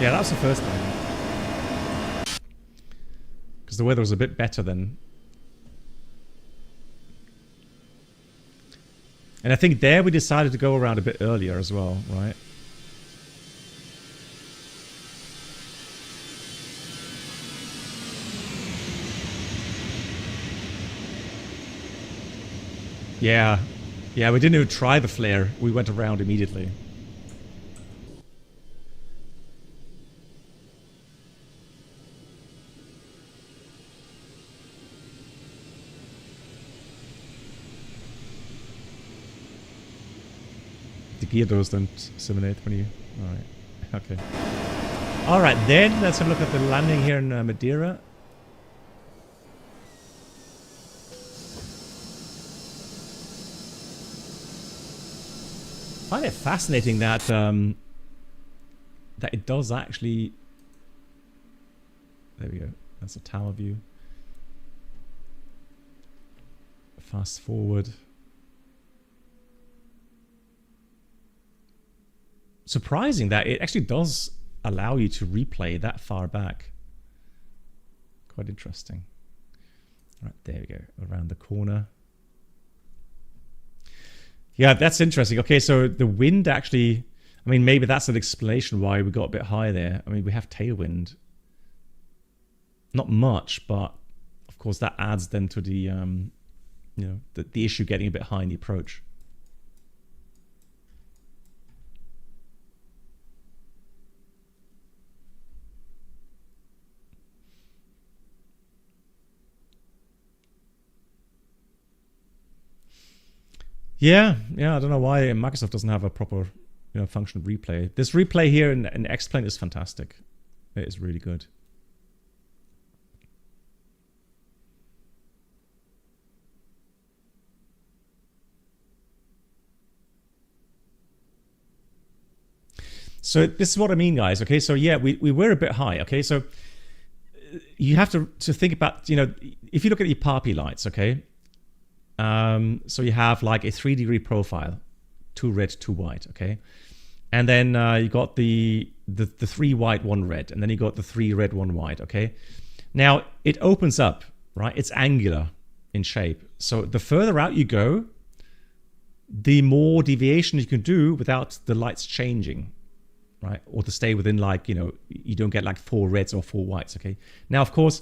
Speaker 1: Yeah, that was the first landing. Because the weather was a bit better then. And I think there we decided to go around a bit earlier as well, right? Yeah. Yeah, we didn't even try the flare. We went around immediately. The gear doors don't simulate when you... Alright. Okay. Alright, then let's have a look at the landing here in Madeira. I find it fascinating that that it does actually... There we go. That's a tower view. Fast forward. Surprising that it actually does allow you to replay that far back. Quite interesting. Right, there we go. Around the corner. Yeah, that's interesting. Okay, so the wind actually... I mean, maybe that's an explanation why we got a bit high there. I mean, we have tailwind. Not much, but of course that adds then to the, you know, the issue getting a bit high in the approach. Yeah, I don't know why Microsoft doesn't have a proper, you know, function replay. This replay here in X-Plane is fantastic. It is really good. So this is what I mean, guys. Okay, so yeah, we were a bit high. Okay, so you have to think about, you know, if you look at your PARPI lights, okay. So you have like a 3-degree profile, 2 red, 2 white, okay? And then you got the 3 white, 1 red, and then you got the 3 red, 1 white, okay? Now, it opens up, right? It's angular in shape. So the further out you go, the more deviation you can do without the lights changing, right? Or to stay within, like, you know, you don't get like 4 reds or 4 whites, okay? Now, of course,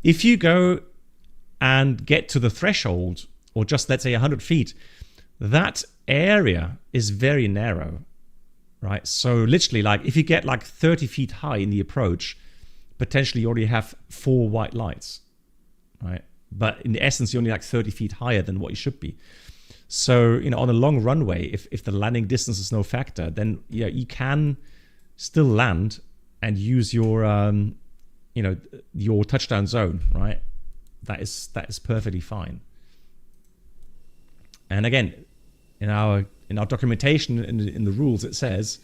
Speaker 1: if you go and get to the threshold, or just, let's say, 100 feet, that area is very narrow, right? So literally, like, if you get like 30 feet high in the approach, potentially you already have 4 white lights, right? But in essence, you're only like 30 feet higher than what you should be. So, you know, on a long runway, if the landing distance is no factor, then yeah, you can still land and use your, you know, your touchdown zone, right? That is perfectly fine. And again, in our documentation in the rules, it says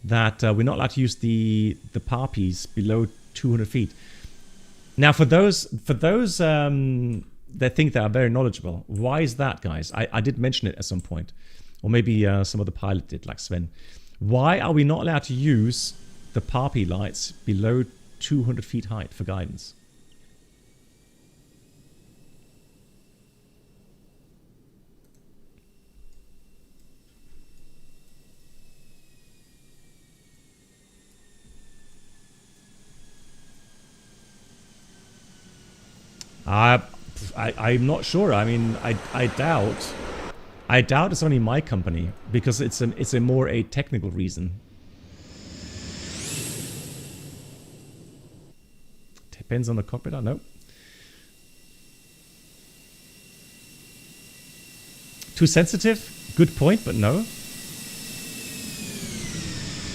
Speaker 1: that we're not allowed to use the PARPIs below 200 feet. Now, for those that think they are very knowledgeable, why is that, guys? I did mention it at some point, or maybe some other pilot did, like Sven. Why are we not allowed to use the PARPI lights below 200 feet height for guidance? I'm not sure. I mean, I doubt it's only my company, because it's a more a technical reason. Depends on the cockpit. I know. Too sensitive? Good point, but no.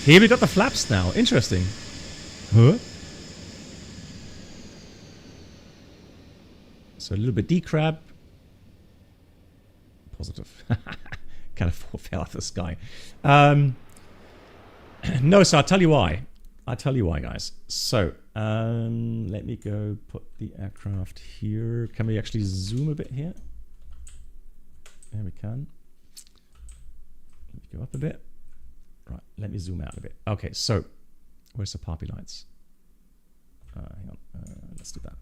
Speaker 1: Here we got the flaps now. Interesting. Huh? So a little bit decrab. Positive. Kind of fell out of the sky. No, so I'll tell you why. I'll tell you why, guys. So, Let me go put the aircraft here. Can we actually zoom a bit here? There we can. Let me go up a bit. Right, let me zoom out a bit. Okay, so where's the poppy lights? Hang on, let's do that.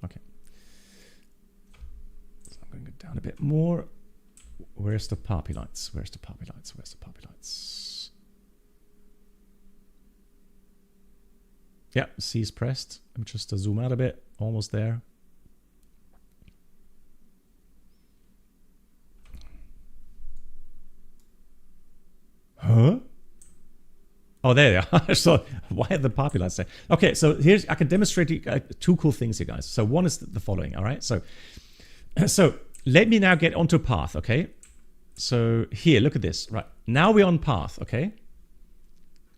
Speaker 1: Okay. So I'm going to go down a bit more. Where's the poppy lights? Where's the poppy lights? Where's the poppy lights? Yeah, C is pressed. I'm just to zoom out a bit. Almost there. Huh? Oh, there they are. So why are the poppy lights there? Okay, so here's, I can demonstrate you, two cool things here, guys. So one is the following, all right? So let me now get onto path, okay? So here, look at this, right? Now we're on path, okay?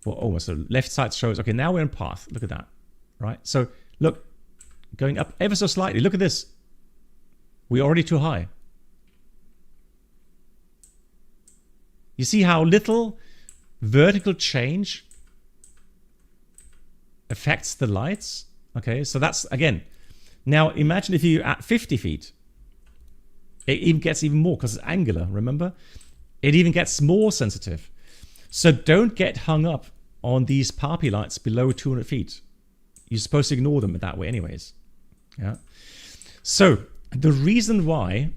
Speaker 1: Well, almost the left side shows, okay, now we're on path. Look at that, right? So look, going up ever so slightly. Look at this. We're already too high. You see how little vertical change affects the lights? Okay, so that's, again, now imagine if you're at 50 feet. It even gets even more because it's angular, remember? It even gets more sensitive. So don't get hung up on these poppy lights below 200 feet. You're supposed to ignore them that way anyways. Yeah. So the reason why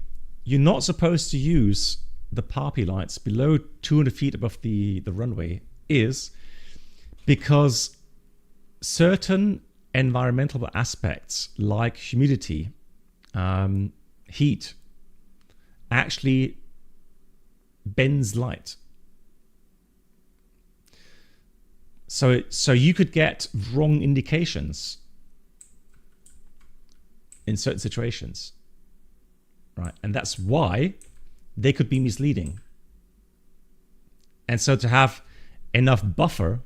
Speaker 1: you're not supposed to use the poppy lights below 200 feet above the runway is because certain environmental aspects like humidity, heat, actually bends light. So you could get wrong indications in certain situations, right? And that's why they could be misleading. And so to have enough buffer,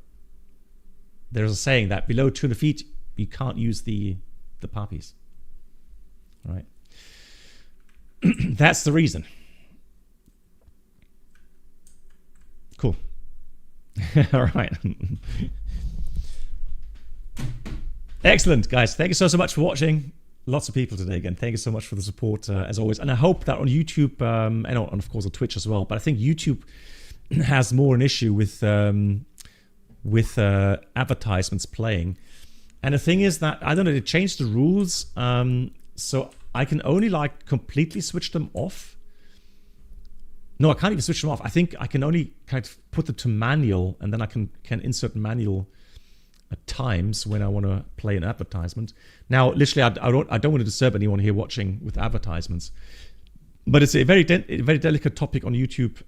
Speaker 1: there's a saying that below 200 feet, you can't use the poppies, right? That's the reason. Cool. All right. Excellent, guys. Thank you so much for watching. Lots of people today again. Thank you so much for the support as always. And I hope that on YouTube and of course on Twitch as well. But I think YouTube has more an issue with advertisements playing. And the thing is that, I don't know, they changed the rules. So I can only like completely switch them off. No, I can't even switch them off. I think I can only kind of put them to manual, and then I can insert manual at times when I want to play an advertisement. Now, literally, I don't want to disturb anyone here watching with advertisements, but it's a very delicate topic on YouTube.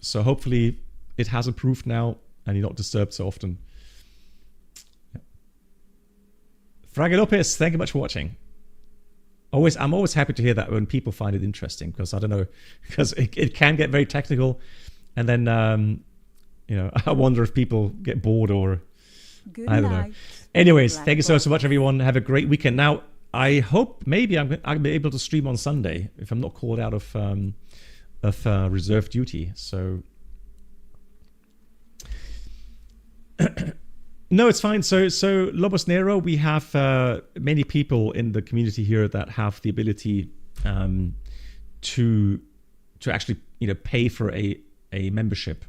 Speaker 1: So hopefully, it has improved now, and you're not disturbed so often. Yeah. Frage Lopez, thank you much for watching. I'm always happy to hear that when people find it interesting, because I don't know, because it can get very technical, and then I wonder if people get bored or I don't know. Anyways, thank you so much, everyone. Have a great weekend. Now, I hope maybe I'll be able to stream on Sunday if I'm not called out of reserve duty. So. No, it's fine. So Lobos Nero, we have many people in the community here that have the ability to actually pay for a membership.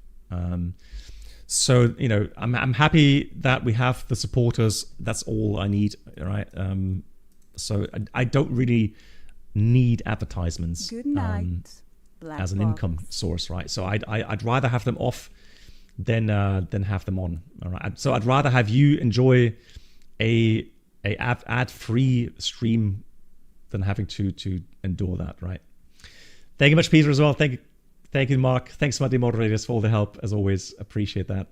Speaker 1: So I'm happy that we have the supporters. That's all I need, right? So I don't really need advertisements.
Speaker 2: Good night,
Speaker 1: as an income source, right? So I'd rather have them off than have them on. All right. So I'd rather have you enjoy a ad-free stream than having to endure that, right? Thank you much, Peter, as well. Thank you, Mark. Thanks, my dear moderators, for all the help, as always. Appreciate that.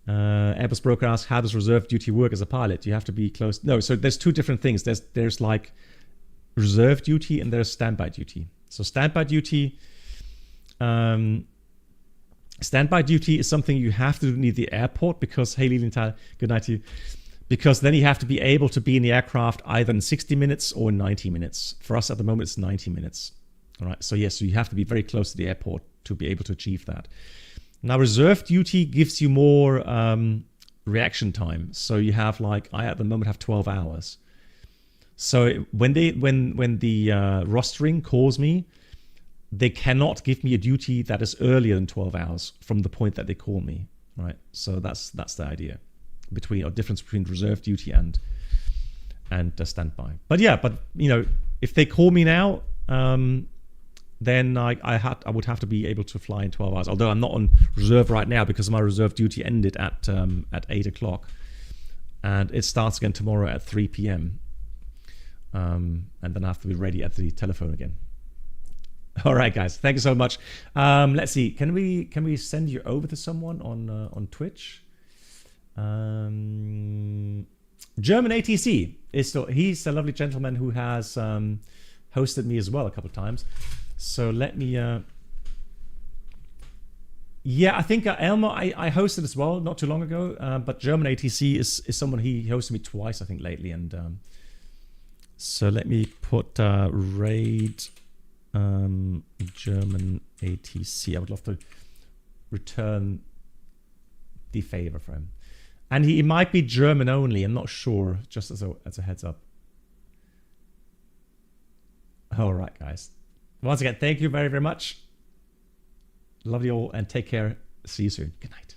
Speaker 1: Airbus Broker asks, how does reserve duty work as a pilot? Do you have to be close? No, so there's two different things. There's like reserve duty and there's standby duty. So standby duty Standby duty is something you have to do near the airport because, hey Lilienthal, good night to you. Because then you have to be able to be in the aircraft either in 60 minutes or in 90 minutes. For us at the moment, it's 90 minutes. All right. So yes, so you have to be very close to the airport to be able to achieve that. Now, reserve duty gives you more reaction time. So you have I at the moment have 12 hours. So when the rostering calls me, they cannot give me a duty that is earlier than 12 hours from the point that they call me, right? So that's the idea difference between reserve duty and standby. But yeah, if they call me now, then I would have to be able to fly in 12 hours. Although I'm not on reserve right now because my reserve duty ended at 8 o'clock, and it starts again tomorrow at 3 p.m. And then I have to be ready at the telephone again. All right, guys. Thank you so much. Let's see. Can we send you over to someone on Twitch? German ATC he's a lovely gentleman who has hosted me as well a couple of times. So let me. Yeah, I think Elmo I hosted as well not too long ago. But German ATC is someone he hosted me twice I think lately, and so let me put raid. German ATC. I would love to return the favor for him, and he might be German only. I'm not sure. Just as a heads up. All right, guys. Once again, thank you very, very much. Love you all, and take care. See you soon. Good night.